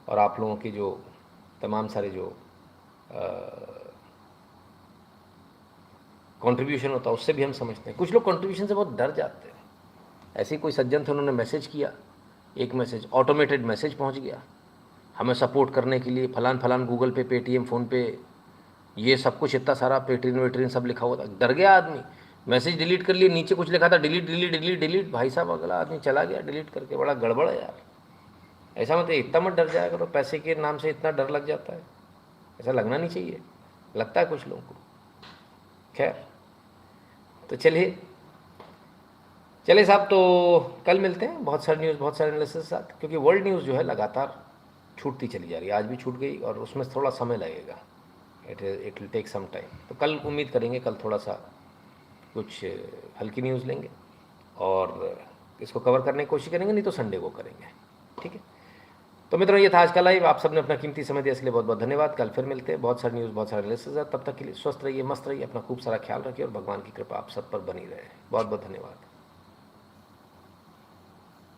और आप लोगों की जो तमाम सारे जो कंट्रीब्यूशन होता है उससे भी हम समझते हैं। कुछ लोग कंट्रीब्यूशन से बहुत डर जाते हैं। ऐसे ही कोई सज्जन थे, उन्होंने मैसेज किया, एक मैसेज ऑटोमेटेड मैसेज पहुँच गया हमें सपोर्ट करने के लिए, फलान फलान गूगल पे, पेटीएम, फ़ोनपे, ये सब कुछ इतना सारा पेट्रीन वेट्रीन सब लिखा हुआ था। डर गया आदमी, मैसेज डिलीट कर लिए, नीचे कुछ लिखा था डिलीट डिलीट डिलीट डिलीट। भाई साहब अगला आदमी चला गया डिलीट करके। बड़ा गड़बड़ है यार। ऐसा मतलब इतना मत डर जाया करो, पैसे के नाम से इतना डर लग जाता है, ऐसा लगना नहीं चाहिए, लगता है कुछ लोगों को। खैर तो चलिए साहब, तो कल मिलते हैं बहुत सारी न्यूज़, बहुत सारे एनालिसिस के साथ, क्योंकि वर्ल्ड न्यूज़ जो है लगातार छूटती चली जा रही है। आज भी छूट गई और उसमें थोड़ा समय लगेगा, it will take some time. तो कल उम्मीद करेंगे कल थोड़ा सा कुछ हल्की न्यूज़ लेंगे और इसको कवर करने की कोशिश करेंगे, नहीं तो संडे को करेंगे, ठीक है। तो मित्रों ये था आज का लाइव। आप सबने अपना कीमती समय दिया इसलिए बहुत बहुत धन्यवाद। कल फिर मिलते हैं, बहुत सारी न्यूज़, बहुत सारे एनालिसिस। तब तक के लिए स्वस्थ रहिए, मस्त रहिए, अपना खूब सारा ख्याल रखिए और भगवान की कृपा आप सब पर बनी रहे। बहुत बहुत धन्यवाद।